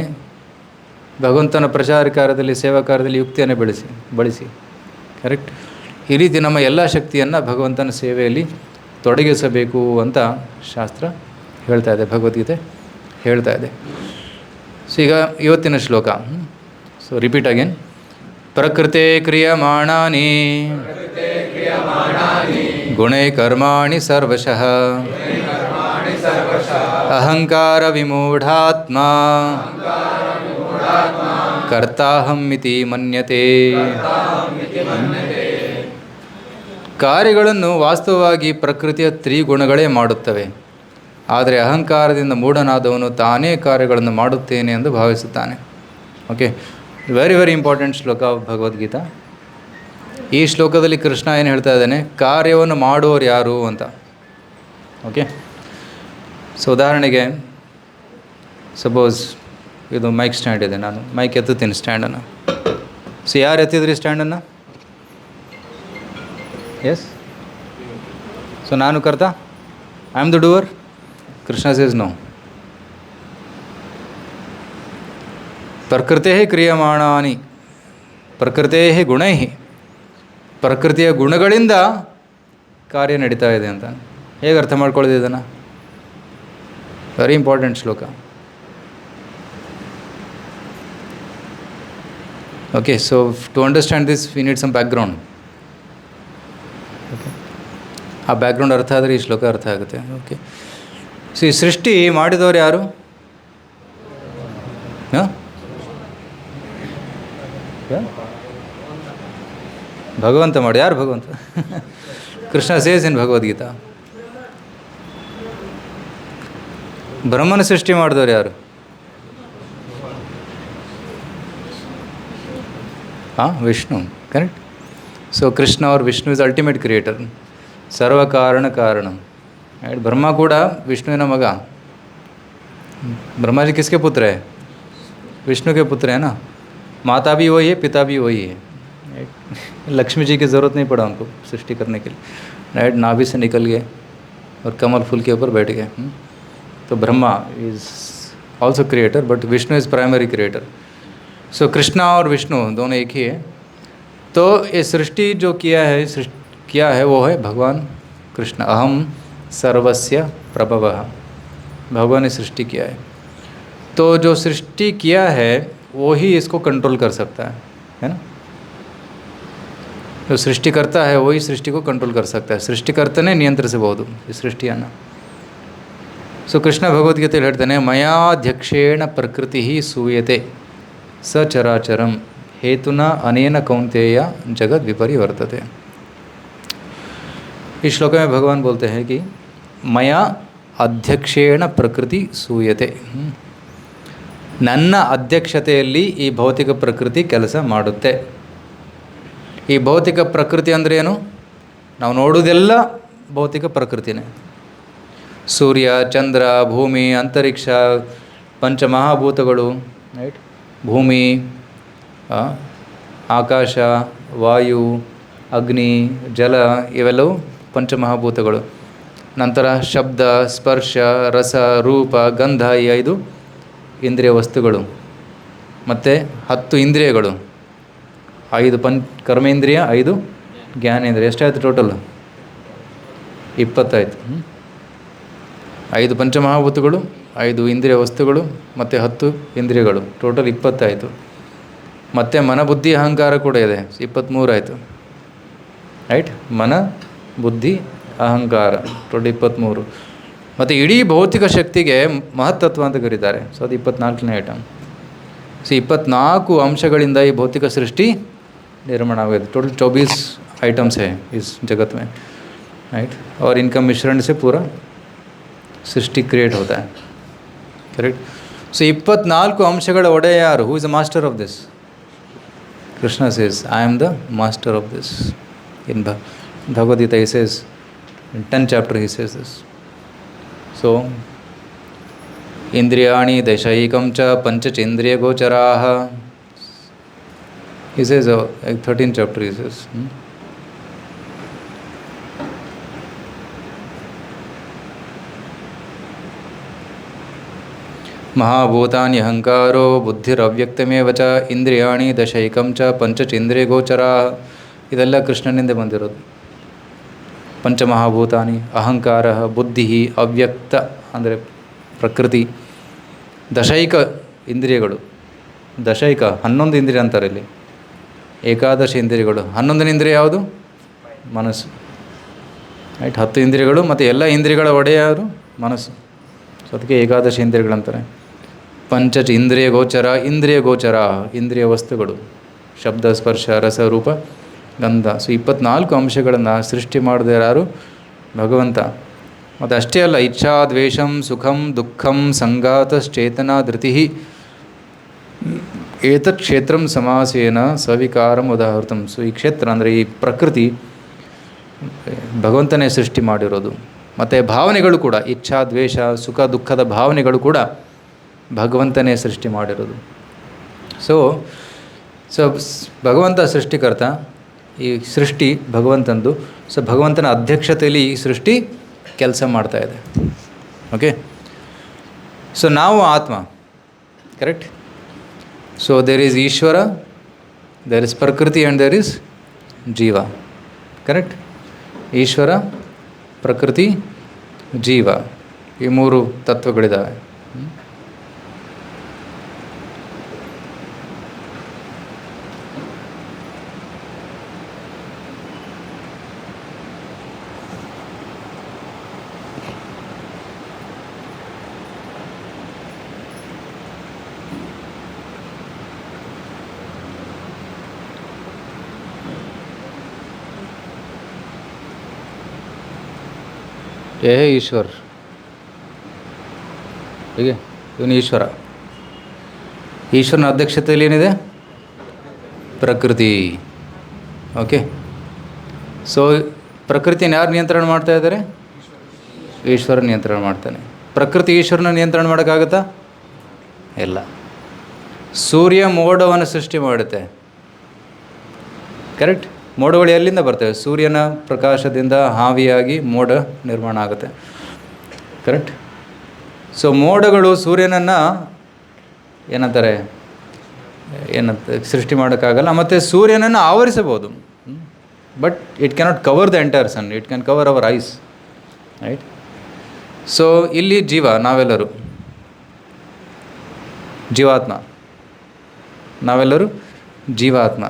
ಭಗವಂತನ ಪ್ರಚಾರ ಕಾರ್ಯದಲ್ಲಿ, ಸೇವಾ ಕಾರ್ಯದಲ್ಲಿ ಯುಕ್ತಿಯನ್ನು ಬಳಸಿ. ಕರೆಕ್ಟ್? ಈ ರೀತಿ ನಮ್ಮ ಎಲ್ಲ ಶಕ್ತಿಯನ್ನು ಭಗವಂತನ ಸೇವೆಯಲ್ಲಿ ತೊಡಗಿಸಬೇಕು ಅಂತ ಶಾಸ್ತ್ರ ಹೇಳ್ತಾ ಇದೆ, ಭಗವದ್ಗೀತೆ ಹೇಳ್ತಾ ಇದೆ. ಸೊ ಈಗ ಇವತ್ತಿನ ಶ್ಲೋಕ. So repeat again. ಪ್ರಕೃತೆ ಕ್ರಿಯಮಾಣಾನಿ ಗುಣೈ ಕರ್ಮಾಣಿ ಸರ್ವಶಃ ಅಹಂಕಾರ ವಿಮೂಢಾತ್ಮ ಕರ್ತಾಹಂಮಿತಿ ಮನ್ಯತೆ. ಕಾರ್ಯಗಳನ್ನು ವಾಸ್ತವವಾಗಿ ಪ್ರಕೃತಿಯ ತ್ರಿಗುಣಗಳೇ ಮಾಡುತ್ತವೆ, ಆದರೆ ಅಹಂಕಾರದಿಂದ ಮೂಢನಾದವನು ತಾನೇ ಕಾರ್ಯಗಳನ್ನು ಮಾಡುತ್ತೇನೆ ಎಂದು ಭಾವಿಸುತ್ತಾನೆ. ಓಕೆ, ವೆರಿ ವೆರಿ ಇಂಪಾರ್ಟೆಂಟ್ ಶ್ಲೋಕ ಆಫ್ ಭಗವದ್ಗೀತಾ. ಈ ಶ್ಲೋಕದಲ್ಲಿ ಕೃಷ್ಣ ಏನು ಹೇಳ್ತಾ ಇದ್ದಾನೆ? ಕಾರ್ಯವನ್ನು ಮಾಡುವವರು ಯಾರು ಅಂತ. ಓಕೆ, ಸೊ ಉದಾಹರಣೆಗೆ ಸಪೋಸ್ ಇದು ಮೈಕ್ ಸ್ಟ್ಯಾಂಡ್ ಇದೆ, ನಾನು ಮೈಕ್ ಎತ್ತುತ್ತೀನಿ ಸ್ಟ್ಯಾಂಡನ್ನು. ಸೊ ಯಾರು ಎತ್ತಿದ್ರಿ ಸ್ಟ್ಯಾಂಡನ್ನು? ಎಸ್. ಸೊ ನಾನು ಕರ್ತಾ, I am the doer. Krishna says no. ಪ್ರಕೃತೇ ಕ್ರಿಯಮಾಣಾನಿ ಪ್ರಕೃತೇ ಗುಣೈ, ಪ್ರಕೃತಿಯ ಗುಣಗಳಿಂದ ಕಾರ್ಯ ನಡೀತಾ ಇದೆ ಅಂತ. ಹೇಗೆ ಅರ್ಥ ಮಾಡ್ಕೊಳ್ಳೋದು ಇದನ್ನು? ವೆರಿ ಇಂಪಾರ್ಟೆಂಟ್ ಶ್ಲೋಕ. Okay, so to understand this we need some background. Okay, ಆ ಬ್ಯಾಕ್ಗ್ರೌಂಡ್ ಅರ್ಥ ಆದರೆ ಈ ಶ್ಲೋಕ ಅರ್ಥ ಆಗುತ್ತೆ. ಓಕೆ, ಸೊ ಈ ಸೃಷ್ಟಿ ಮಾಡಿದವರು ಯಾರು? ಭಗವಂತ ಮಾಡಿ. ಯಾರು ಭಗವಂತ? ಕೃಷ್ಣ ಸೇಸ್ ಇನ್ ಭಗವದ್ಗೀತಾ. ಬ್ರಹ್ಮನ ಸೃಷ್ಟಿ ಮಾಡಿದವ್ರು ಯಾರು? ವಿಷ್ಣು. ಕರೆಕ್ಟ್. ಸೊ ಕೃಷ್ಣ और ವಿಷ್ಣು ಇಸ್ ಅಲ್ಟಿಮೇಟ್ ಕ್ರಿಯೇಟರ್, ಸರ್ವ ಕಾರಣ ಕಾರಣ. ರೈಟ್. ಬ್ರಹ್ಮ ಕೂಡ ವಿಷ್ಣುವಿನ ಮಗ. ब्रह्मा जी किसके पुत्र है? विष्णु के पुत्र है ना. माता भी वही है, पिता भी वही है. लक्ष्मी जी की ज़रूरत नहीं पड़ा उनको सृष्टि करने के लिए. राइट. नाभि से निकल गए और कमल फूल के ऊपर बैठ गए. तो Brahma is also creator, but Vishnu is primary creator. So Krishna और विष्णु दोनों एक ही है. तो ये सृष्टि जो किया है वो है भगवान कृष्ण. अहम सर्वस्य प्रभवः. भगवान ने सृष्टि किया है. तो जो सृष्टि किया है वो ही इसको कंट्रोल कर सकता है ना. जो सृष्टि करता है वही सृष्टि को कंट्रोल कर सकता है. ಸೃಷ್ಟಿಕರ್ತನೇ ನಿಯಂತ್ರಿಸಬಹುದು ಈ ಸೃಷ್ಟಿಯನ್ನು. ಸೊ ಕೃಷ್ಣ ಭಗವದ್ಗೀತೆಯಲ್ಲಿ ಹೇಳ್ತಾನೆ, ಮಯಾಧ್ಯಕ್ಷೇಣ ಪ್ರಕೃತಿ ಸೂಯತೆ ಸಚರಾಚರಂ ಹೇತುನಾ ಅನೇನ ಕೌಂತೆಯ जगत विपरिवर्तते. इस श्लोक में भगवान बोलते हैं कि मया ಅಧ್ಯಕ್ಷೇಣ ಪ್ರಕೃತಿ ಸೂಯತೆ. ನನ್ನ ಅಧ್ಯಕ್ಷತೆಯಲ್ಲಿ ಈ ಭೌತಿಕ ಪ್ರಕೃತಿ ಕೆಲಸ ಮಾಡುತ್ತೆ. ಈ ಭೌತಿಕ ಪ್ರಕೃತಿ ಅಂದರೆ ಏನು? ನಾವು ನೋಡೋದೆಲ್ಲ ಭೌತಿಕ ಪ್ರಕೃತಿನೇ. ಸೂರ್ಯ, ಚಂದ್ರ, ಭೂಮಿ, ಅಂತರಿಕ್ಷ, ಪಂಚಮಹಾಭೂತಗಳು. ರೈಟ್. ಭೂಮಿ, ಆಕಾಶ, ವಾಯು, ಅಗ್ನಿ, ಜಲ, ಇವೆಲ್ಲವೂ ಪಂಚಮಹಾಭೂತಗಳು. ನಂತರ ಶಬ್ದ, ಸ್ಪರ್ಶ, ರಸ, ರೂಪ, ಗಂಧ, ಈ 5 ಇಂದ್ರಿಯ ವಸ್ತುಗಳು. ಮತ್ತು 10 ಇಂದ್ರಿಯಗಳು. 5 ಕರ್ಮೇಂದ್ರಿಯ, 5 ಜ್ಞಾನೇಂದ್ರಿಯ. ಎಷ್ಟಾಯಿತು ಟೋಟಲ್? 20 ಆಯಿತು. 5 ಪಂಚಮಹಾಭೂತಗಳು, 5 ಇಂದ್ರಿಯ ವಸ್ತುಗಳು ಮತ್ತು 10 ಇಂದ್ರಿಯಗಳು. ಟೋಟಲ್ 20 ಆಯಿತು. ಮತ್ತು ಮನ, ಬುದ್ಧಿ, ಅಹಂಕಾರ ಕೂಡ ಇದೆ. 23 ಆಯಿತು. ರೈಟ್. ಮನ, ಬುದ್ಧಿ, ಅಹಂಕಾರ ಟೋಟಲ್ 23. ಮತ್ತು ಇಡೀ ಭೌತಿಕ ಶಕ್ತಿಗೆ ಮಹತ್ತತ್ವ ಅಂತ ಕರೀತಾರೆ. ಸೊ ಅದು 24ನೇ ಐಟಮ್. ಸೊ 24 ಅಂಶಗಳಿಂದ ಈ ಭೌತಿಕ ಸೃಷ್ಟಿ निर्माण आवेद. टोटल 24 आइटम्स है इस जगत में. राइट. और इनका मिश्रण से पूरा सृष्टि क्रिएट होता है. करेक्ट. सो 24 अंशಗಳ ಒಡೆಯ ಯಾರು? Who is the master of this? Krishna says, I am the master of this. In Bhagavad Gita he says, in 10th chapter he says this. So इंद्रियाणि दशैकं च पंचचेन्द्रिय गोचराः. He says, 13th chapter he says. महाभूतानि अहंकारो बुद्धिरव्ಯಕ್ತಮೇವ ಚ ಇಂದ್ರಿಯಾಣಿ ದಶೈಕಂ ಚ ಪಂಚಚೇಂದ್ರಿಯ ಗೋಚರಾः. ಇದೆಲ್ಲ ಕೃಷ್ಣನಿಂದ ಬಂದಿರೋದು. ಪಂಚಮಹಾಭೂತಾನಿ, ಅಹಂಕಾರ, ಬುದ್ಧಿ, ಅವ್ಯಕ್ತ ಅಂದರೆ ಪ್ರಕೃತಿ, ದಶೈಕ ಇಂದ್ರಿಯಗಳು. ದಶೈಕ 11 ಇಂದ್ರಿಯ ಅಂತಾರೆ ಇಲ್ಲಿ. ಏಕಾದಶ ಇಂದ್ರಿಯಗಳು. 11ನೇ ಇಂದ್ರಿಯ ಯಾವುದು? ಮನಸ್ಸು. ರೈಟ್. 10 ಇಂದ್ರಿಯಗಳು ಮತ್ತು ಎಲ್ಲ ಇಂದ್ರಿಯಗಳ ಒಡೆಯ ಯಾರು? ಮನಸ್ಸು. ಸೊ ಅದಕ್ಕೆ ಏಕಾದಶ ಇಂದ್ರಿಯಗಳಂತಾರೆ. ಪಂಚ ಇಂದ್ರಿಯ ಗೋಚರ. ಇಂದ್ರಿಯ ಗೋಚರ ಇಂದ್ರಿಯ ವಸ್ತುಗಳು, ಶಬ್ದ, ಸ್ಪರ್ಶ, ರಸ, ರೂಪ, ಗಂಧ. ಸೊ 24 ಅಂಶಗಳನ್ನು ಸೃಷ್ಟಿ ಮಾಡಿದ ಯಾರು? ಭಗವಂತ. ಮತ್ತು ಅಷ್ಟೇ ಅಲ್ಲ, ಇಚ್ಛಾ, ದ್ವೇಷಂ, ಸುಖಂ, ದುಃಖಂ, ಸಂಘಾತಶ್ಚೇತನ, ಧೃತಿ ಏತತ್ ಕ್ಷೇತ್ರಂ ಸಮಾಸೇನ ಸವಿಕಾರಂ ಉದಾಹೃತಂ. ಸೊ ಈ ಕ್ಷೇತ್ರ ಅಂದರೆ ಈ ಪ್ರಕೃತಿ ಭಗವಂತನೇ ಸೃಷ್ಟಿ ಮಾಡಿರೋದು. ಮತ್ತು ಭಾವನೆಗಳು ಕೂಡ, ಇಚ್ಛಾ, ದ್ವೇಷ, ಸುಖ, ದುಃಖದ ಭಾವನೆಗಳು ಕೂಡ ಭಗವಂತನೇ ಸೃಷ್ಟಿ ಮಾಡಿರೋದು. ಸೊ ಭಗವಂತ ಸೃಷ್ಟಿಕರ್ತ. ಈ ಸೃಷ್ಟಿ ಭಗವಂತಂದು. ಸೊ ಭಗವಂತನ ಅಧ್ಯಕ್ಷತೆಯಲ್ಲಿ ಈ ಸೃಷ್ಟಿ ಕೆಲಸ ಮಾಡ್ತಾಯಿದೆ. ಓಕೆ. ಸೊ ನಾವು ಆತ್ಮ. Correct. So there is Ishvara, there is prakriti and there is jiva. Correct. ಈಶ್ವರ, ಪ್ರಕೃತಿ, ಜೀವ, ಈ 3 ತತ್ವಗಳಿದ್ದಾವೆ. ಏ ಈಶ್ವರ್, ಹೀಗೆ ಇವನು ಈಶ್ವರ. ಈಶ್ವರನ ಅಧ್ಯಕ್ಷತೆಯಲ್ಲಿ ಏನಿದೆ? ಪ್ರಕೃತಿ. ಓಕೆ, ಸೊ ಪ್ರಕೃತಿಯನ್ನು ಯಾರು ನಿಯಂತ್ರಣ ಮಾಡ್ತಾ ಇದ್ದಾರೆ? ಈಶ್ವರ ನಿಯಂತ್ರಣ ಮಾಡ್ತಾನೆ. ಪ್ರಕೃತಿ ಈಶ್ವರನ ನಿಯಂತ್ರಣ ಮಾಡೋಕ್ಕಾಗುತ್ತಾ? ಇಲ್ಲ. ಸೂರ್ಯ ಮೋಡವನ್ನು ಸೃಷ್ಟಿ ಮಾಡುತ್ತೆ, ಕರೆಕ್ಟ್? ಮೋಡಗಳು ಎಲ್ಲಿಂದ ಬರ್ತವೆ? ಸೂರ್ಯನ ಪ್ರಕಾಶದಿಂದ ಹಾವಿಯಾಗಿ ಮೋಡ ನಿರ್ಮಾಣ ಆಗುತ್ತೆ, ಕರೆಕ್ಟ್? ಸೊ ಮೋಡಗಳು ಸೂರ್ಯನನ್ನು ಏನಂತಾರೆ, ಸೃಷ್ಟಿ ಮಾಡೋಕ್ಕಾಗಲ್ಲ. ಮತ್ತು ಸೂರ್ಯನನ್ನು ಆವರಿಸಬಹುದು, but it cannot cover the entire sun. It can cover our eyes, right? So ಇಲ್ಲಿ ಜೀವ, ನಾವೆಲ್ಲರೂ ಜೀವಾತ್ಮ, ನಾವೆಲ್ಲರೂ ಜೀವಾತ್ಮ.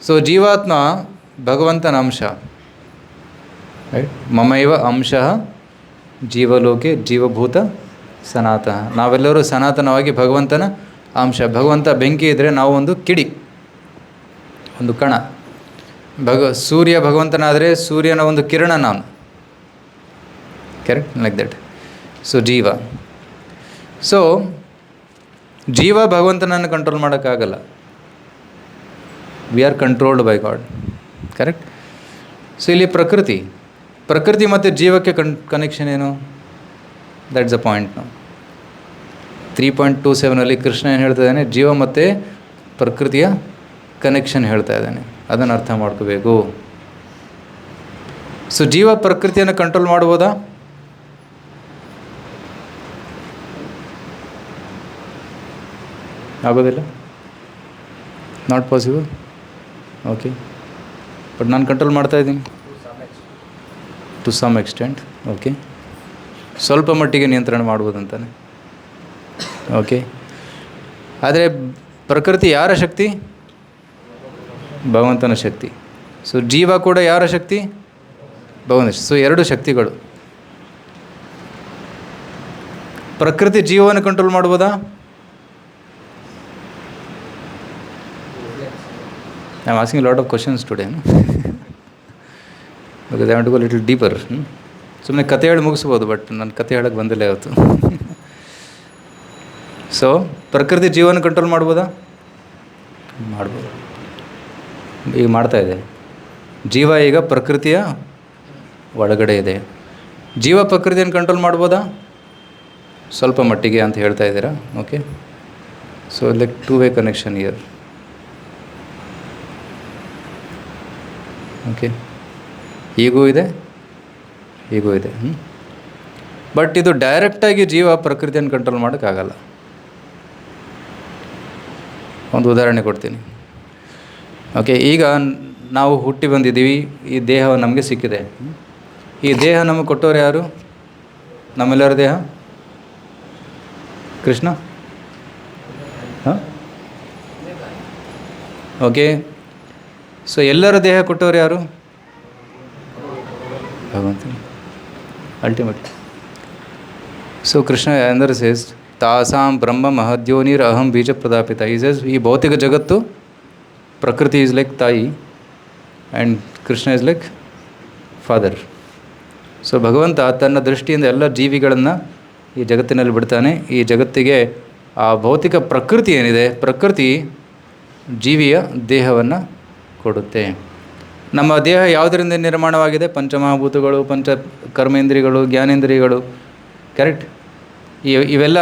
ಸೊ ಜೀವಾತ್ಮ ಭಗವಂತನ ಅಂಶ, ರೈಟ್? ಮಮೈವ ಅಂಶಃ ಜೀವಲೋಕೆ ಜೀವಭೂತ ಸನಾತನ. ನಾವೆಲ್ಲರೂ ಸನಾತನವಾಗಿ ಭಗವಂತನ ಅಂಶ. ಭಗವಂತ ಬೆಂಕಿ ಇದ್ದರೆ ನಾವು ಒಂದು ಕಿಡಿ, ಒಂದು ಕಣ. ಸೂರ್ಯ ಭಗವಂತನಾದರೆ ಸೂರ್ಯನ ಒಂದು ಕಿರಣ ನಾನು, ಕರೆಕ್ಟ್? Like that. ಸೊ ಜೀವ, ಸೊ ಜೀವ ಭಗವಂತನನ್ನು ಕಂಟ್ರೋಲ್ ಮಾಡೋಕ್ಕಾಗಲ್ಲ. We are controlled by god, correct? So ಇಲ್ಲಿ ಪ್ರಕೃತಿ ಮತ್ತು ಜೀವಕ್ಕೆ ಕನೆಕ್ಷನ್ ಏನು? That's the point. ನಾವು 3.27 ಕೃಷ್ಣ ಏನು ಹೇಳ್ತಾ ಇದ್ದಾನೆ? ಜೀವ ಮತ್ತು ಪ್ರಕೃತಿಯ ಕನೆಕ್ಷನ್ ಹೇಳ್ತಾ ಇದ್ದಾನೆ. ಅದನ್ನು ಅರ್ಥ ಮಾಡ್ಕೋಬೇಕು. ಸೊ ಜೀವ ಪ್ರಕೃತಿಯನ್ನು ಕಂಟ್ರೋಲ್ ಮಾಡ್ಬೋದಾ? ಆಗೋದಿಲ್ಲ, ನಾಟ್ ಪಾಸಿಬಲ್. ಓಕೆ, ಬಟ್ ನಾನು ಕಂಟ್ರೋಲ್ ಮಾಡ್ತಾಯಿದ್ದೀನಿ ಟು ಸಮ್ ಎಕ್ಸ್ಟೆಂಟ್. ಓಕೆ, ಸ್ವಲ್ಪ ಮಟ್ಟಿಗೆ ನಿಯಂತ್ರಣ ಮಾಡ್ಬೋದಂತಾನೆ. ಓಕೆ, ಆದರೆ ಪ್ರಕೃತಿ ಯಾರ ಶಕ್ತಿ? ಭಗವಂತನ ಶಕ್ತಿ. ಸೊ ಜೀವ ಕೂಡ ಯಾರ ಶಕ್ತಿ? ಭಗವಂತನ. ಸೊ ಎರಡು ಶಕ್ತಿಗಳು. ಪ್ರಕೃತಿ ಜೀವವನ್ನು ಕಂಟ್ರೋಲ್ ಮಾಡ್ಬೋದಾ? I am asking lot of questions today, because I want to go little deeper. ಸುಮ್ಮನೆ ಕತೆ ಹೇಳಿ ಮುಗಿಸ್ಬೋದು, ಬಟ್ ನನ್ನ ಕತೆ ಹೇಳೋಕ್ಕೆ ಬಂದಿಲ್ಲ ಇವತ್ತು. ಸೊ ಪ್ರಕೃತಿ ಜೀವನ ಕಂಟ್ರೋಲ್ ಮಾಡ್ಬೋದಾ? ಮಾಡ್ಬೋದು. ಈಗ ಮಾಡ್ತಾಯಿದೆ. ಜೀವ ಈಗ ಪ್ರಕೃತಿಯ ಒಳಗಡೆ ಇದೆ. ಜೀವ ಪ್ರಕೃತಿಯನ್ನು ಕಂಟ್ರೋಲ್ ಮಾಡ್ಬೋದಾ? ಸ್ವಲ್ಪ ಮಟ್ಟಿಗೆ ಅಂತ ಹೇಳ್ತಾ ಇದ್ದೀರಾ. Okay, so like two way connection year. Okay, ಹೀಗೂ ಇದೆ, ಹೀಗೂ ಇದೆ. ಬಟ್ ಇದು ಡೈರೆಕ್ಟಾಗಿ ಜೀವ ಪ್ರಕೃತಿಯನ್ನು ಕಂಟ್ರೋಲ್ ಮಾಡೋಕ್ಕಾಗಲ್ಲ. ಒಂದು ಉದಾಹರಣೆ ಕೊಡ್ತೀನಿ. ಓಕೆ, ಈಗ ನಾವು ಹುಟ್ಟಿ ಬಂದಿದ್ದೀವಿ, ಈ ದೇಹ ನಮಗೆ ಸಿಕ್ಕಿದೆ. ಈ ದೇಹ ನಮಗೆ ಕೊಟ್ಟವ್ರು ಯಾರು? ನಮ್ಮೆಲ್ಲರ ದೇಹ ಕೃಷ್ಣ. ಹಾಂ, ಓಕೆ. ಸೊ ಎಲ್ಲರ ದೇಹ ಕೊಟ್ಟವ್ರು ಯಾರು? ಭಗವಂತ, ಅಲ್ಟಿಮೇಟ್. ಸೊ ಕೃಷ್ಣ ಅಂದರೆ ಸೇಸ್ ತಾಸಾಂ ಬ್ರಹ್ಮ ಮಹದ್ಯೋನಿರ್ ಅಹಂ ಬೀಜ ಪ್ರದಾಪಿತ. ಈ ಸೇಸ್ ಈ ಭೌತಿಕ ಜಗತ್ತು, ಪ್ರಕೃತಿ ಈಸ್ ಲೈಕ್ ತಾಯಿ and Krishna is like father. So ಭಗವಂತ ತನ್ನ ದೃಷ್ಟಿಯಿಂದ ಎಲ್ಲ ಜೀವಿಗಳನ್ನು ಈ ಜಗತ್ತಿನಲ್ಲಿ ಬಿಡ್ತಾನೆ. ಈ ಜಗತ್ತಿಗೆ ಆ ಭೌತಿಕ ಪ್ರಕೃತಿ ಏನಿದೆ, ಪ್ರಕೃತಿ ಜೀವಿಯ ದೇಹವನ್ನು ಕೊಡುತ್ತೆ. ನಮ್ಮ ದೇಹ ಯಾವುದರಿಂದ ನಿರ್ಮಾಣವಾಗಿದೆ? ಪಂಚಮಹಾಭೂತಗಳು, ಪಂಚ ಕರ್ಮೇಂದ್ರಿಯಗಳು, ಜ್ಞಾನೇಂದ್ರಿಯಗಳು, ಕರೆಕ್ಟ್? ಇವೆಲ್ಲ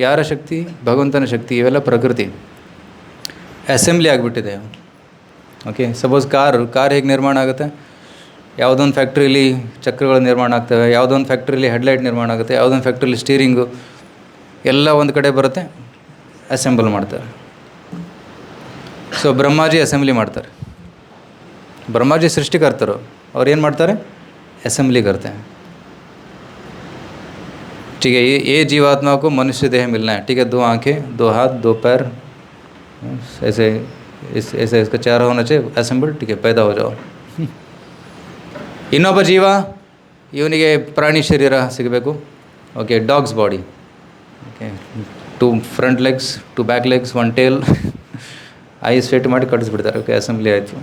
ಯಾರ ಶಕ್ತಿ? ಭಗವಂತನ ಶಕ್ತಿ. ಇವೆಲ್ಲ ಪ್ರಕೃತಿ ಅಸೆಂಬ್ಲಿ ಆಗಿಬಿಟ್ಟಿದೆ. ಓಕೆ, ಸಪೋಸ್ ಕಾರ್ ಹೇಗೆ ನಿರ್ಮಾಣ ಆಗುತ್ತೆ? ಯಾವುದೊಂದು ಫ್ಯಾಕ್ಟ್ರಿಲಿ ಚಕ್ರಗಳು ನಿರ್ಮಾಣ ಆಗ್ತವೆ, ಯಾವುದೊಂದು ಫ್ಯಾಕ್ಟ್ರಿಲಿ ಹೆಡ್ಲೈಟ್ ನಿರ್ಮಾಣ ಆಗುತ್ತೆ, ಯಾವುದೊಂದು ಫ್ಯಾಕ್ಟ್ರಿಲಿ ಸ್ಟೀರಿಂಗು, ಎಲ್ಲ ಒಂದು ಕಡೆ ಬರುತ್ತೆ, ಅಸೆಂಬಲ್ ಮಾಡ್ತಾರೆ. ಸೊ ಬ್ರಹ್ಮಾಜಿ ಅಸೆಂಬ್ಲಿ ಮಾಡ್ತಾರೆ. ब्रह्मा जी सृष्टिकर्तರು और ಏನು ಮಾಡ್ತಾರೆ असेंबली करते हैं। ठीक है, ये जीवात्मा को मनुष्य देह मिलना है। ठीक है, 2 आँखें 2 हाथ 2 पैर ऐसे ऐसे इसका चेहरा होना चाहिए असेंबल। ठीक है, पैदा हो जाओ। ಇನ್ನೊಬ್ಬ ಜೀವ ಇವನಿಗೆ ಪ್ರಾಣಿ ಶರೀರ ಸಿಗಬೇಕು। Okay, dogs body, okay 2 front legs 2 back legs 1 tail I straight ಮಾಡಿ ಕಟ್ಟಿಸ್ಬಿಡ್ತಾರೆ। ಓಕೆ, ಅಸೆಂಬ್ಲಿ ಆಯಿತು।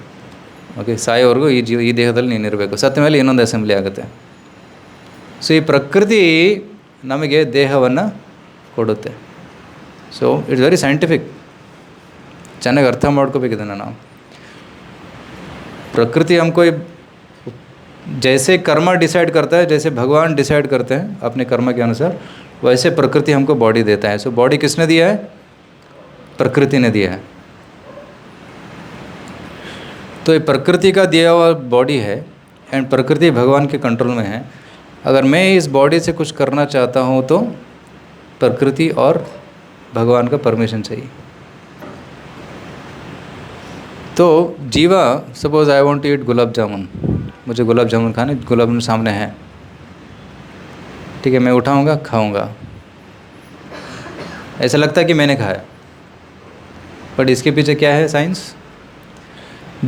ಓಕೆ, ಸಾಯೋವರೆಗೂ ಈ ದೇಹದಲ್ಲಿ ನೀನು ಇರಬೇಕು, ಸತ್ತ ಮೇಲೆ ಇನ್ನೊಂದು ಅಸೆಂಬ್ಲಿ ಆಗುತ್ತೆ। ಸೊ ಈ ಪ್ರಕೃತಿ ನಮಗೆ ದೇಹವನ್ನು ಕೊಡುತ್ತೆ. So it's very scientific. ಚೆನ್ನಾಗಿ ಅರ್ಥ ಮಾಡ್ಕೋಬೇಕು ಇದನ್ನು ನಾವು. प्रकृति हमको जैसे कर्म डिसाइड करता है, जैसे भगवान डिसाइड करते हैं अपने कर्म के अनुसार, वैसे प्रकृति हमको बॉडी देता है. सो बॉडी किसने दिया है? प्रकृति ने दिया है. तो ये प्रकृति का दिया हुआ बॉडी है एंड प्रकृति भगवान के कंट्रोल में है. अगर मैं इस बॉडी से कुछ करना चाहता हूँ तो प्रकृति और भगवान का परमिशन चाहिए. तो जीवा, suppose I want to eat gulab jamun, मुझे गुलाब जामुन खाने, गुलाब जामुन सामने है, ठीक है, मैं उठाऊंगा खाऊंगा, ऐसा लगता है कि मैंने खाया, बट इसके पीछे क्या है साइंस?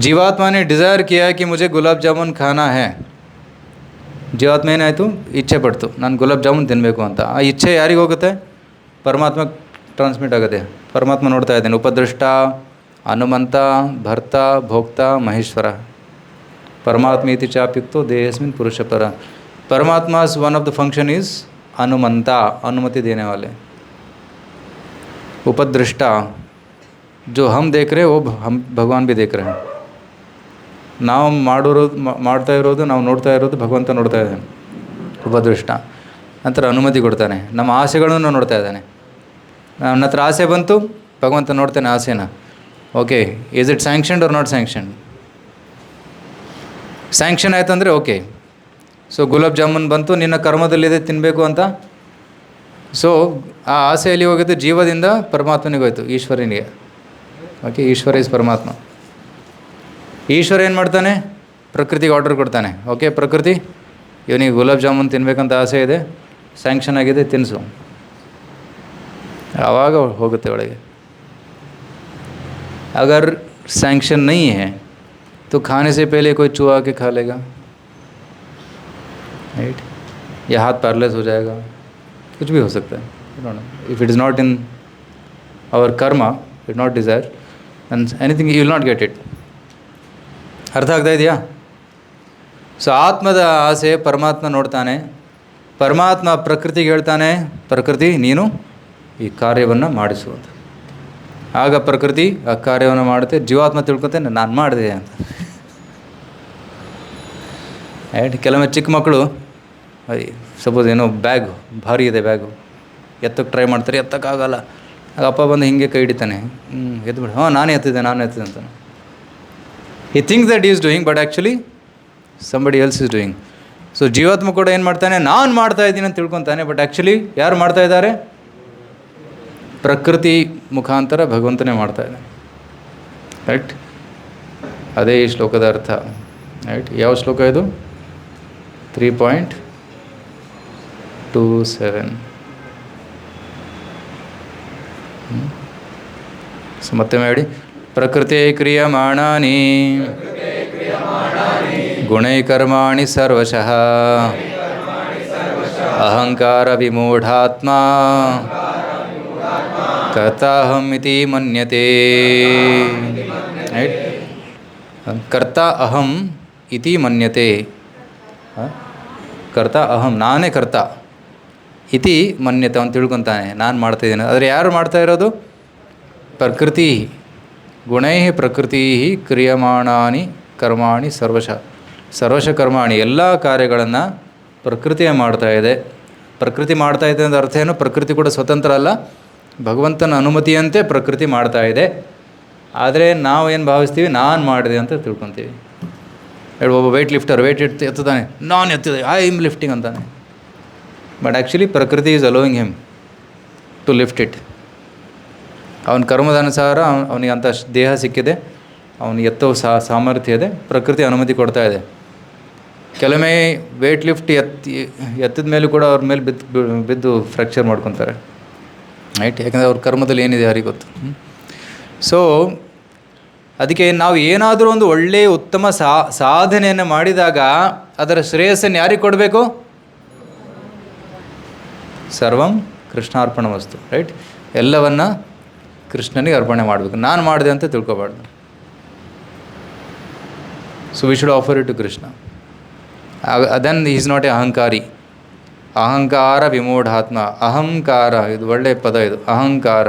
जीवात्मा ने डिज़ायर किया कि मुझे गुलाब जामुन खाना है. ಜೀವಾತ್ಮ ಏನಾಯಿತು? ಇಚ್ಛೆ ಪಡ್ತು, ನಾನು ಗುಲಾಬ್ ಜಾಮೂನ್ ತಿನ್ನಬೇಕು ಅಂತ. ಆ ಇಚ್ಛೆ ಯಾರಿಗೆ ಹೋಗುತ್ತೆ? ಪರಮಾತ್ಮ ಟ್ರಾನ್ಸ್ಮಿಟ್ ಆಗುತ್ತೆ. ಪರಮಾತ್ಮ ನೋಡ್ತಾ ಇದ್ದಾನೆ. ಉಪದೃಷ್ಟ, ಹನುಮಂತ, ಭರ್ತ, ಭೋಕ್ತ, ಮಹೇಶ್ವರ. परमात्मा इति चाप्युक्तो देहस्मिन् पुरुष पर. परमात्मा one of the function is Hanumanta, अनुमति देने वाले. उपदृष्टा, जो हम देख रहे हैं वो हम भगवान भी देख रहे हैं. ನಾವು ಮಾಡ್ತಾ ಇರೋದು, ನಾವು ನೋಡ್ತಾ ಇರೋದು ಭಗವಂತ ನೋಡ್ತಾ ಇದ್ದಾನೆ. ಉಪದೃಷ್ಟ. ನಂತರ ಅನುಮತಿ ಕೊಡ್ತಾನೆ. ನಮ್ಮ ಆಸೆಗಳನ್ನು ನೋಡ್ತಾ ಇದ್ದಾನೆ. ನನ್ನ ಹತ್ರ ಆಸೆ ಬಂತು, ಭಗವಂತ ನೋಡ್ತಾನೆ ಆಸೆನ. Okay, is it sanctioned or not sanctioned? Sanction ಆಯ್ತು ಅಂದರೆ ಓಕೆ. ಸೊ ಗುಲಾಬ್ ಜಾಮೂನ್ ಬಂತು, ನಿನ್ನ ಕರ್ಮದಲ್ಲಿದೆ ತಿನ್ನಬೇಕು ಅಂತ. ಸೊ ಆ ಆಸೆಯಲ್ಲಿ ಹೋಗಿದ್ದು ಜೀವದಿಂದ ಪರಮಾತ್ಮನಿಗೆ ಹೋಯ್ತು, ಈಶ್ವರನಿಗೆ. ಓಕೆ, ಈಶ್ವರ ಇಸ್ ಪರಮಾತ್ಮ. ಈಶ್ವರ ಏನು ಮಾಡ್ತಾನೆ? ಪ್ರಕೃತಿಗೆ ಆರ್ಡರ್ ಕೊಡ್ತಾನೆ. ಓಕೆ ಪ್ರಕೃತಿ, ಇವನಿಗೆ ಗುಲಾಬ್ ಜಾಮೂನ್ ತಿನ್ನಬೇಕಂತ ಆಸೆ ಇದೆ, ಸ್ಯಾಂಕ್ಷನ್ ಆಗಿದೆ, ತಿನ್ನಿಸು. ಆವಾಗ ಹೋಗುತ್ತೆ ಒಳಗೆ. अगर सैंक्शन नहीं है तो खाने से पहले कोई चूहा के खा लेगा, राइट? या हाथ पैरलेस हो जाएगा, कुछ भी हो सकता है. If it is not in our karma, it not desire, and anything you will not get it. ಅರ್ಥ ಆಗ್ತಾ ಇದೆಯಾ? ಸೊ ಆತ್ಮದ ಆಸೆ ಪರಮಾತ್ಮ ನೋಡ್ತಾನೆ. ಪರಮಾತ್ಮ ಪ್ರಕೃತಿಗೆ ಹೇಳ್ತಾನೆ, ಪ್ರಕೃತಿ ನೀನು ಈ ಕಾರ್ಯವನ್ನು ಮಾಡಿಸುವುದು. ಆಗ ಪ್ರಕೃತಿ ಆ ಕಾರ್ಯವನ್ನು ಮಾಡುತ್ತೆ. ಜೀವಾತ್ಮ ತಿಳ್ಕೊತೇನೆ ನಾನು ಮಾಡಿದೆ ಅಂತ. ಆ್ಯಂಡ್ ಕೆಲವೊಮ್ಮೆ ಚಿಕ್ಕ ಮಕ್ಕಳು ಸಪೋಸ್ ಏನೋ ಬ್ಯಾಗು ಭಾರಿ ಇದೆ, ಬ್ಯಾಗು ಎತ್ತಕ್ಕೆ ಟ್ರೈ ಮಾಡ್ತಾರೆ, ಎತ್ತಕ್ಕಾಗಲ್ಲ. ಆಗ ಅಪ್ಪ ಬಂದು ಹಿಂಗೆ ಕೈ ಹಿಡಿತಾನೆ, ಎತ್ಬಿಡಿ, ನಾನೇ ಎತ್ತಿದೆ ಅಂತಾನೆ. he thinks that he is doing, but actually somebody else is doing. So ಜೀವಾತ್ಮ ಕೂಡ ಏನು ಮಾಡ್ತಾನೆ? ನಾನು ಮಾಡ್ತಾ ಇದ್ದೀನಿ ಅಂತ ತಿಳ್ಕೊತಾನೆ, ಬಟ್ ಆ್ಯಕ್ಚುಲಿ ಯಾರು ಮಾಡ್ತಾ ಇದ್ದಾರೆ? ಪ್ರಕೃತಿ ಮುಖಾಂತರ ಭಗವಂತನೇ ಮಾಡ್ತಾ ಇದ್ದಾನೆ. ರೈಟ್? ಅದೇ ಈ ಶ್ಲೋಕದ ಅರ್ಥ. ರೈಟ್? ಯಾವ ಶ್ಲೋಕ ಇದು? 3.27. ಸೊ ಮತ್ತೆ ಮಾಡಿ. प्रकृते क्रियमाणानि गुणै कर्माणि सर्वशः अहंकार विमूढात्मा कर्ताहम् इति मन्यते. कर्ता अहम इति मन्यते. कर्ता अहम, ನಾನೇ ಕರ್ತ. ಇತಿ ಮನ್ಯತೆ, ಅವನು ತಿಳ್ಕೊತಾನೆ ನಾನು ಮಾಡ್ತಾಯಿದ್ದೇನೆ. ಆದರೆ ಯಾರು ಮಾಡ್ತಾ ಇರೋದು? ಪ್ರಕೃತಿ. ಗುಣೈ ಪ್ರಕೃತಿ ಕ್ರಿಯಮಾಣಾನಿ ಕರ್ಮಾಣಿ ಸರ್ವಶ ಕರ್ಮಾಣಿ, ಎಲ್ಲ ಕಾರ್ಯಗಳನ್ನು ಪ್ರಕೃತಿಯೇ ಮಾಡ್ತಾ ಇದೆ. ಪ್ರಕೃತಿ ಮಾಡ್ತಾ ಇದೆ ಅಂತ ಅರ್ಥ ಏನು? ಪ್ರಕೃತಿ ಕೂಡ ಸ್ವತಂತ್ರ ಅಲ್ಲ, ಭಗವಂತನ ಅನುಮತಿಯಂತೆ ಪ್ರಕೃತಿ ಮಾಡ್ತಾ ಇದೆ. ಆದರೆ ನಾವು ಏನು ಭಾವಿಸ್ತೀವಿ? ನಾನು ಮಾಡಿದೆ ಅಂತ ತಿಳ್ಕೊತೀವಿ. ಒಬ್ಬ ವೆಯ್ಟ್ ಲಿಫ್ಟರ್ ವೆಯ್ಟ್ ಎತ್ತುತ್ತಾನೆ, ನಾನು ಎತ್ತಿದೆ, ಐ ಆಮ್ ಲಿಫ್ಟಿಂಗ್ ಅಂತಾನೆ. But actually prakriti is allowing him to lift it. ಅವನ ಕರ್ಮದ ಅನುಸಾರ ಅವನಿಗೆ ಅಂಥ ದೇಹ ಸಿಕ್ಕಿದೆ, ಅವನಿಗೆ ಎತ್ತೋ ಸಾಮರ್ಥ್ಯ ಇದೆ, ಪ್ರಕೃತಿ ಅನುಮತಿ ಕೊಡ್ತಾ ಇದೆ. ಕೆಲವೊಮ್ಮೆ ವೇಟ್ ಲಿಫ್ಟ್ ಎತ್ತಿದ ಮೇಲೂ ಕೂಡ ಅವ್ರ ಮೇಲೆ ಬಿದ್ದು ಫ್ರ್ಯಾಕ್ಚರ್ ಮಾಡ್ಕೊತಾರೆ. ರೈಟ್? ಯಾಕಂದರೆ ಅವ್ರ ಕರ್ಮದಲ್ಲಿ ಏನಿದೆ ಯಾರಿಗೆ ಗೊತ್ತು. ಸೊ ಅದಕ್ಕೆ ನಾವು ಏನಾದರೂ ಒಂದು ಒಳ್ಳೆಯ ಉತ್ತಮ ಸಾಧನೆಯನ್ನು ಮಾಡಿದಾಗ ಅದರ ಶ್ರೇಯಸ್ಸನ್ನು ಯಾರಿಗೆ ಕೊಡಬೇಕು? ಸರ್ವಂ ಕೃಷ್ಣಾರ್ಪಣ ವಸ್ತು. ರೈಟ್? ಎಲ್ಲವನ್ನು ಕೃಷ್ಣನಿಗೆ ಅರ್ಪಣೆ ಮಾಡಬೇಕು. ನಾನು ಮಾಡಿದೆ ಅಂತ ತಿಳ್ಕೊಬಾರ್ದು. So we should offer it to Krishna. Then he is not a ಅಹಂಕಾರಿ. ಅಹಂಕಾರ ವಿಮೂಢಾತ್ಮ. ಅಹಂಕಾರ, ಇದು ಒಳ್ಳೆಯ ಪದ ಇದು. ಅಹಂಕಾರ,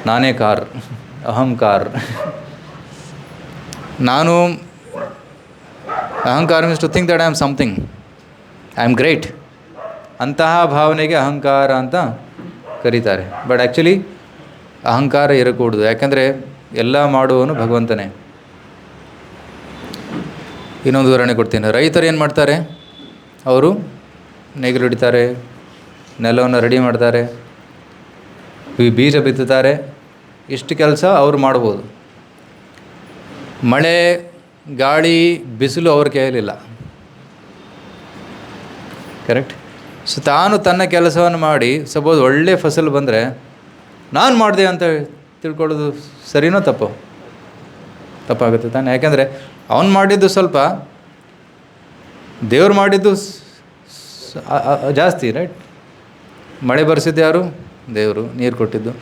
ನಾನೇ ಕಾರ್, ಅಹಂಕಾರ. ನಾನು, ahankara means to think that I am something, I am great. ಅಂತಹ ಭಾವನೆಗೆ ಅಹಂಕಾರ ಅಂತ ಕರೀತಾರೆ. ಬಟ್ ಆ್ಯಕ್ಚುಲಿ ಅಹಂಕಾರ ಇರಕೂಡದು, ಯಾಕಂದರೆ ಎಲ್ಲ ಮಾಡುವವನು ಭಗವಂತನೇ. ಇನ್ನೊಂದು ಉದಾಹರಣೆ ಕೊಡ್ತೀನಿ. ರೈತರು ಏನು ಮಾಡ್ತಾರೆ? ಅವರು ನೇಗಿಲು ಹಿಡಿತಾರೆ, ನೆಲವನ್ನು ರೆಡಿ ಮಾಡ್ತಾರೆ, ಬೀಜ ಬಿತ್ತುತ್ತಾರೆ. ಇಷ್ಟು ಕೆಲಸ ಅವರು ಮಾಡ್ಬೋದು. ಮಳೆ, ಗಾಳಿ, ಬಿಸಿಲು ಅವ್ರ ಕೈಯಲ್ಲಿಲ್ಲ. ಕರೆಕ್ಟ್? ಸೊ ತಾನು ತನ್ನ ಕೆಲಸವನ್ನು ಮಾಡಿ ಸಪೋಸ್ ಒಳ್ಳೆ ಫಸಲು ಬಂದರೆ ನಾನು ಮಾಡಿದೆ ಅಂತ ತಿಳ್ಕೊಳ್ಳೋದು ಸರಿನೋ ತಪ್ಪು? ತಪ್ಪಾಗುತ್ತೆ ತಾನೆ. ಯಾಕೆಂದರೆ ಅವನು ಮಾಡಿದ್ದು ಸ್ವಲ್ಪ, ದೇವ್ರು ಮಾಡಿದ್ದು ಜಾಸ್ತಿ. ರೈಟ್? ಮಳೆ ಬರೆಸಿದ್ದು ಯಾರು? ದೇವರು. ನೀರು ಕೊಟ್ಟಿದ್ದು.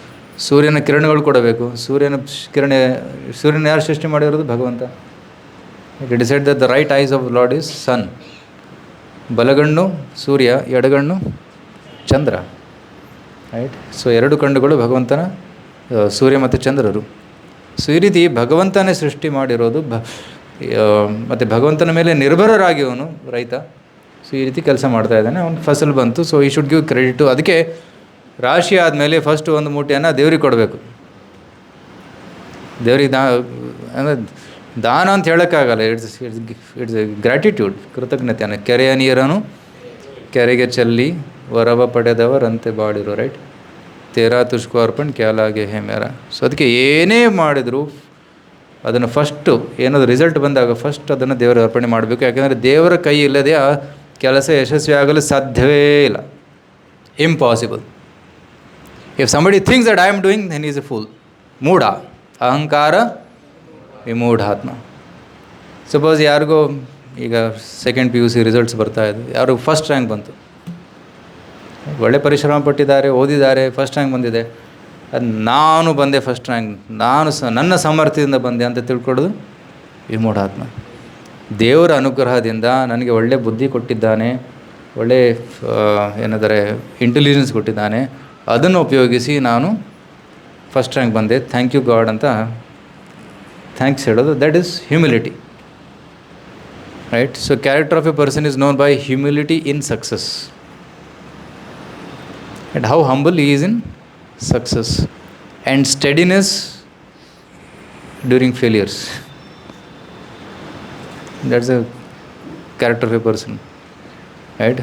ಸೂರ್ಯನ ಕಿರಣಗಳು ಕೊಡಬೇಕು. ಸೂರ್ಯನ ಯಾರು ಸೃಷ್ಟಿ ಮಾಡಿರೋದು? ಭಗವಂತ. It decide that the right eyes of lord is sun. ಬಲಗಣ್ಣು ಸೂರ್ಯ, ಎಡಗಣ್ಣು ಚಂದ್ರ. ರೈಟ್? ಸೊ ಎರಡು ಕಣ್ಣುಗಳು ಭಗವಂತನ, ಸೂರ್ಯ ಮತ್ತು ಚಂದ್ರರು. ಸೊ ಈ ರೀತಿ ಭಗವಂತನೇ ಸೃಷ್ಟಿ ಮಾಡಿರೋದು. ಮತ್ತು ಭಗವಂತನ ಮೇಲೆ ನಿರ್ಭರರಾಗಿ ಅವನು ರೈತ. ಸೊ ಈ ರೀತಿ ಕೆಲಸ ಮಾಡ್ತಾ ಇದ್ದಾನೆ. ಅವ್ನು ಫಸಲು ಬಂತು. ಸೊ ಈ ಶುಡ್ ಗಿವ್ ಕ್ರೆಡಿಟು. ಅದಕ್ಕೆ ರಾಶಿ ಆದಮೇಲೆ ಫಸ್ಟ್ ಒಂದು ಮೂಟೆಯನ್ನು ದೇವ್ರಿಗೆ ಕೊಡಬೇಕು. ದೇವ್ರಿಗೆ ಅಂದರೆ ದಾನ ಅಂತ ಹೇಳೋಕ್ಕಾಗಲ್ಲ. ಇಟ್ಸ್ ಗ್ರ್ಯಾಟಿಟ್ಯೂಡ್, ಕೃತಜ್ಞತೆ. ಕೆರೆಯ ನೀರನ್ನು ಕೆರೆಗೆ ಚೆಲ್ಲಿ ವರವ ಪಡೆದವರಂತೆ ಬಾಳಿರು. ರೈಟ್? ತೇರಾ ತುಷ್ಕೋ ಅರ್ಪಣ್ ಕ್ಯಾಲಾಗೆ ಹೇ ಮೇರ. ಸೊ ಅದಕ್ಕೆ ಏನೇ ಮಾಡಿದ್ರು ಅದನ್ನು ಫಸ್ಟು ಏನಾದರೂ ರಿಸಲ್ಟ್ ಬಂದಾಗ ಫಸ್ಟ್ ಅದನ್ನು ದೇವರ ಅರ್ಪಣೆ ಮಾಡಬೇಕು. ಯಾಕೆಂದರೆ ದೇವರ ಕೈ ಇಲ್ಲದೆ ಆ ಕೆಲಸ ಯಶಸ್ವಿಯಾಗಲು ಸಾಧ್ಯವೇ ಇಲ್ಲ. Impossible. If somebody thinks that I am doing then is a fool. ಮೂಢ. ಅಹಂಕಾರ ವಿಮೂಢಾತ್ಮ. ಸಪೋಸ್ ಯಾರಿಗೋ ಈಗ ಸೆಕೆಂಡ್ PUC ರಿಸಲ್ಟ್ಸ್ ಬರ್ತಾಯಿದ್ದು, ಯಾರಿಗೂ ಫಸ್ಟ್ ರ್ಯಾಂಕ್ ಬಂತು, ಒಳ್ಳೆ ಪರಿಶ್ರಮ ಪಟ್ಟಿದ್ದಾರೆ, ಓದಿದ್ದಾರೆ, ಫಸ್ಟ್ ರ್ಯಾಂಕ್ ಬಂದಿದೆ. ಅದು ನಾನು ಬಂದೆ ಫಸ್ಟ್ ರ್ಯಾಂಕ್, ನನ್ನ ಸಾಮರ್ಥ್ಯದಿಂದ ಬಂದೆ ಅಂತ ತಿಳ್ಕೊಳ್ಳೋದು ವಿಮೂಢಾತ್ಮ. ದೇವರ ಅನುಗ್ರಹದಿಂದ ನನಗೆ ಒಳ್ಳೆ ಬುದ್ಧಿ ಕೊಟ್ಟಿದ್ದಾನೆ, ಒಳ್ಳೆ ಏನಾದರೆ ಇಂಟೆಲಿಜೆನ್ಸ್ ಕೊಟ್ಟಿದ್ದಾನೆ, ಅದನ್ನು ಉಪಯೋಗಿಸಿ ನಾನು ಫಸ್ಟ್ ರ್ಯಾಂಕ್ ಬಂದೆ, ಥ್ಯಾಂಕ್ ಯು ಗಾಡ್ ಅಂತ ಥ್ಯಾಂಕ್ಸ್ ಹೇಳೋದು. That is humility. Right? So character of A person is known by humility in success. And how humble he is in success, and steadiness during failures. That's a character of a person. Right?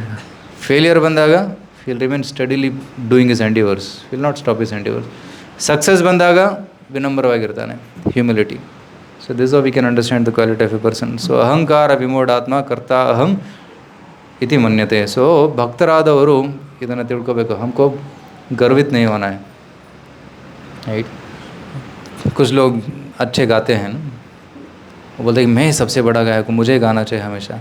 Failure bandaga he'll remain steadily doing his endeavors. He'll not stop his endeavors. Success bandaga vinamravagirtane. Humility. So this is how we can understand the quality of a person. So ahankara vimodhatma karta aham इति मन्यते. सो भक्तरादವರು ಇದನ್ನು ತಿಳ್ಕೋಬೇಕು. हमको गर्वित नहीं होना है. Right? कुछ लोग अच्छे गाते हैं ना, वो बोलते हैं कि मैं सबसे बड़ा गायक हूँ, मुझे गाना चाहिए हमेशा.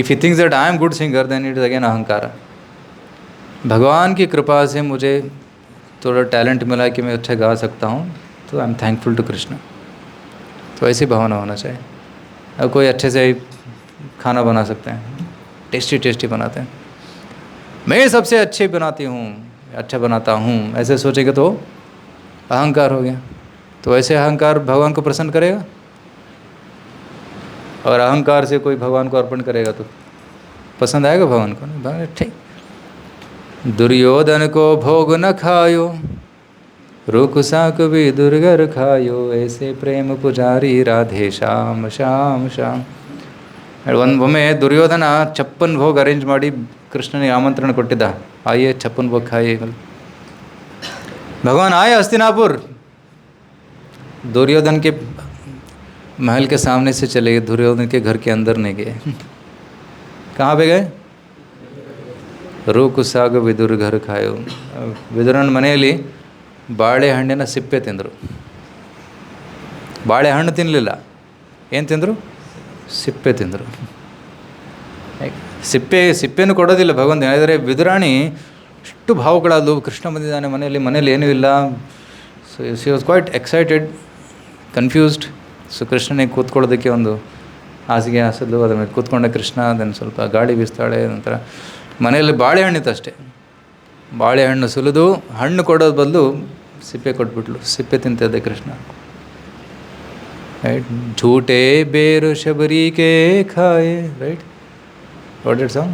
If he thinks that I am good singer then it is again ahankara. भगवान की कृपा से मुझे थोड़ा टैलेंट मिला कि मैं अच्छा गा सकता हूँ, तो I am thankful to Krishna. तो ऐसी भावना होना चाहिए. अब कोई अच्छे से खाना बना सकते हैं, टेस्टी बनाते हैं, मैं सबसे अच्छे बनाती हूँ, अच्छा बनाता हूँ, ऐसे सोचेंगे तो अहंकार हो गया. तो ऐसे अहंकार भगवान को प्रसन्न करेगा? और अहंकार से कोई भगवान को अर्पण करेगा तो पसंद आएगा भगवान को? नहीं. ठीक. दुर्योधन को भोग न खायो, रुक साक भी दुर्गर खायो, ऐसे प्रेम पुजारी राधे श्याम श्याम श्याम. ಒಮ್ಮೆ ದುರ್ಯೋಧನ 56 ಭೋಗ ಅರೇಂಜ್ ಮಾಡಿ ಕೃಷ್ಣನಿಗೆ ಆಮಂತ್ರಣ ಕೊಟ್ಟಿದ್ದ. ಆಯೇ 56 ಭೋಗ ಖಾಯೇ. भगवान आए हस्तिनापुर, दुर्योधन के महल के सामने से चले गए, दुर्योधन के घर के अंदर नहीं गए. कहाँ पे गए? ರೂಕು ಸಾಗು ವಿದುರು ಘರ ಖಾಯೋ. ವಿದುರನ ಮನೆಯಲ್ಲಿ ಬಾಳೆಹಣ್ಣಿನ ಸಿಪ್ಪೆ ತಿಂದರು. ಬಾಳೆಹಣ್ಣು ತಿನ್ನಲಿಲ್ಲ, ಏನು ತಿಂದರು? ಸಿಪ್ಪೆ ತಿಂದರು. ಸಿಪ್ಪೆನೂ ಕೊಡೋದಿಲ್ಲ ಭಗವಂತ. ಹೇಳಿದರೆ ವಿದುರಾಣಿ ಇಷ್ಟು ಭಾವಗಳಾದವು, ಕೃಷ್ಣ ಬಂದಿದ್ದಾನೆ ಮನೆಯಲ್ಲಿ ಏನೂ ಇಲ್ಲ. So she was quite excited, confused. So ಕೃಷ್ಣನಿಗೆ ಕೂತ್ಕೊಳ್ಳೋದಕ್ಕೆ ಒಂದು ಹಾಸಿಗೆ ಹಾಸಿದ್ಲು, ಅದ್ರ ಮೇಲೆ ಕೂತ್ಕೊಂಡೆ ಕೃಷ್ಣ. ಅದನ್ನು ಸ್ವಲ್ಪ ಗಾಳಿ ಬೀಸ್ತಾಳೆ. ನಂತರ ಮನೆಯಲ್ಲಿ ಬಾಳೆಹಣ್ಣಿತ್ತು ಅಷ್ಟೇ. ಬಾಳೆಹಣ್ಣು ಸುಲಿದು ಹಣ್ಣು ಕೊಡೋದು ಬದಲು ಸಿಪ್ಪೆ ಕೊಟ್ಬಿಟ್ಲು. ಸಿಪ್ಪೆ ತಿಂತಿದ್ದೆ ಕೃಷ್ಣ. ರೈಟ್. झूठे बेर शबरी के खाए. Right. What it song?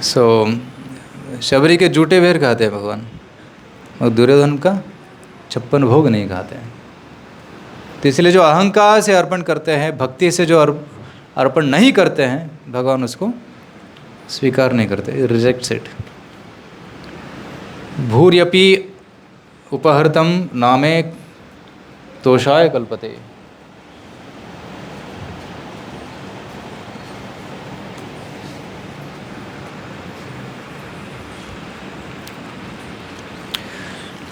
So Shabari के झूठे बेर खाते हैं भगवान, और दुर्योधन का 56 भोग नहीं खाते हैं. तो इसलिए जो अहंकार से अर्पण करते हैं, भक्ति से जो अर्पण नहीं करते हैं, भगवान उसको स्वीकार नहीं करते, रिजेक्ट्स इट. भूर्यपि उपहृतं नामे तोषाय कल्पते.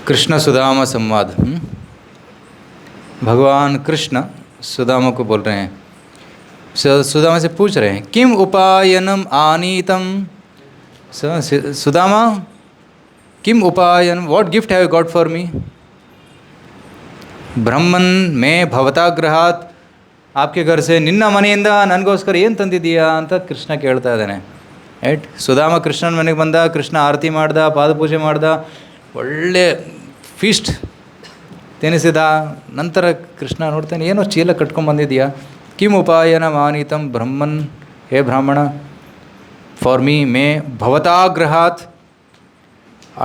कृष्ण सुदामा संवाद. भगवान कृष्ण सुदामा को बोल रहे हैं, सुदामा से पूछ रहे हैं, किम उपायनम आनीतम. सुदामा, किम उपायन, what gift have you got for me. ಬ್ರಹ್ಮನ್ ಮೇ ಭವತಾಗ್ರಹಾತ್, आपके घर से ನಿನ್ನ ಮನೆಯಿಂದ ನನಗೋಸ್ಕರ ಏನು ತಂದಿದ್ದೀಯಾ ಅಂತ ಕೃಷ್ಣ ಕೇಳ್ತಾ ಇದ್ದಾನೆ. ರೈಟ್. ಸುಧಾಮ ಕೃಷ್ಣನ ಮನೆಗೆ ಬಂದ. ಕೃಷ್ಣ ಆರತಿ ಮಾಡ್ದ, ಪಾದಪೂಜೆ ಮಾಡ್ದ, ಒಳ್ಳೆ ಫೀಸ್ಟ್ ತಿನ್ನಿಸಿದ. ನಂತರ ಕೃಷ್ಣ ನೋಡ್ತಾನೆ, ಏನೋ ಚೀಲ ಕಟ್ಕೊಂಡ್ಬಂದಿದೆಯಾ. ಕಿಮ್ ಉಪಾಯನ ಮಾನೀತಂ ಬ್ರಹ್ಮನ್, ಹೇ ಬ್ರಾಹ್ಮಣ, ಫಾರ್ ಮೀ ಮೇ ಭವತಾಗ್ರಹಾತ್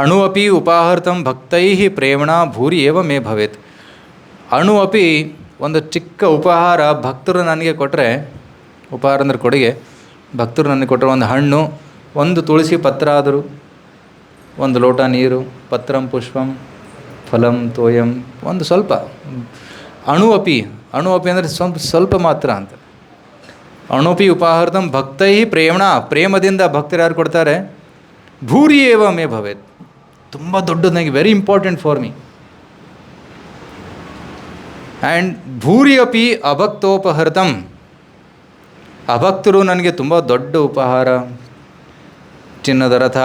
ಅಣು ಅಪಿ ಉಪಾಹರ್ತಂ ಭಕ್ತೈ ಪ್ರೇಮಣ ಭೂರಿ ಏವ ಮೇ ಭವೇತ್. ಅಣು ಅಪಿ, ಒಂದು ಚಿಕ್ಕ ಉಪಹಾರ ಭಕ್ತರು ನನಗೆ ಕೊಟ್ಟರೆ, ಉಪಹಾರ ಅಂದರೆ ಕೊಡುಗೆ, ಭಕ್ತರು ನನಗೆ ಕೊಟ್ಟರೆ ಒಂದು ಹಣ್ಣು, ಒಂದು ತುಳಸಿ ಪತ್ರ ಆದರೂ, ಒಂದು ಲೋಟ ನೀರು, ಪತ್ರಂ ಪುಷ್ಪಂ ಫಲಂ ತೋಯಂ, ಒಂದು ಸ್ವಲ್ಪ ಅಣು ಅಪಿ. ಅಣು ಅಪಿ ಅಂದರೆ ಸ್ವಲ್ಪ ಮಾತ್ರ ಅಂತ. ಅಣುಪಿ ಉಪಾಹಾರತಂ ಭಕ್ತೈ ಪ್ರೇಮಣ, ಪ್ರೇಮದಿಂದ ಭಕ್ತರು ಯಾರು ಕೊಡ್ತಾರೆ, ಭೂರಿ ಏವ ಮೇ ಭವೇತ್, ತುಂಬ ದೊಡ್ಡದು, ನನಗೆ very important for me. And ಭೂರಿ ಅಪಿ ಅಭಕ್ತೋಪಹೃತಂ, ಅಭಕ್ತರು ನನಗೆ ತುಂಬ ದೊಡ್ಡ ಉಪಹಾರ, ಚಿನ್ನದ ರಥ,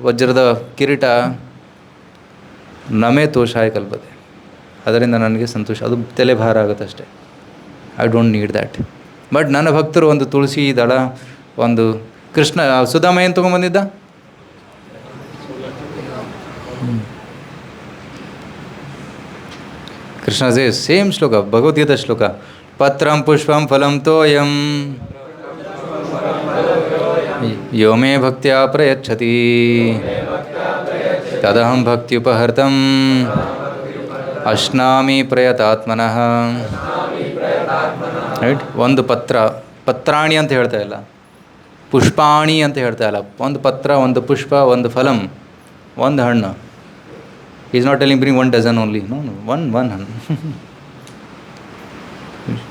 ವಜ್ರದ ಕಿರೀಟ, ನಮೇ ತೋಷಾಯ ಕಲ್ಪತೆ, ಅದರಿಂದ ನನಗೆ ಸಂತೋಷ, ಅದು ತಲೆ ಭಾರ ಆಗುತ್ತೆ ಅಷ್ಟೇ. I don't need that. But ನನ್ನ ಭಕ್ತರು ಒಂದು ತುಳಸಿ ದಳ, ಒಂದು ಕೃಷ್ಣ, ಸುಧಾಮ ಏನು ತೊಗೊಂಬಂದಿದ್ದ, ಕೃಷ್ಣ ಸೇ ಸೇಮ್ ಶ್ಲೋಕ, ಭಗವದ್ಗೀತಾ ಶ್ಲೋಕ, ಪತ್ರಂ ಪುಷ್ಪಂ ಫಲಂ ತೋಯಂ ಯೋ ಮೇ ಭಕ್ತ್ಯಾ ಪ್ರಯಚ್ಛತಿ ತದಹಂ ಭಕ್ತ್ಯುಪಹರ್ತಂ ಅಶ್ನಾಮಿ ಪ್ರಯತಾತ್ಮನಃ. ರೈಟ್. ಒಂದು ಪತ್ರ, ಪತ್ರಾಣಿ ಅಂತ ಹೇಳ್ತಾ ಇಲ್ಲ, ಪುಷ್ಪಾಣಿ ಅಂತ ಹೇಳ್ತಾ ಇಲ್ಲ. ಒಂದು ಪತ್ರ, ಒಂದು ಪುಷ್ಪ, ಒಂದು ಫಲಂ, ಒಂದು ಹಣ್ಣು. Is not telling bring 1 dozen only, no, one ಹಣ್ಣು.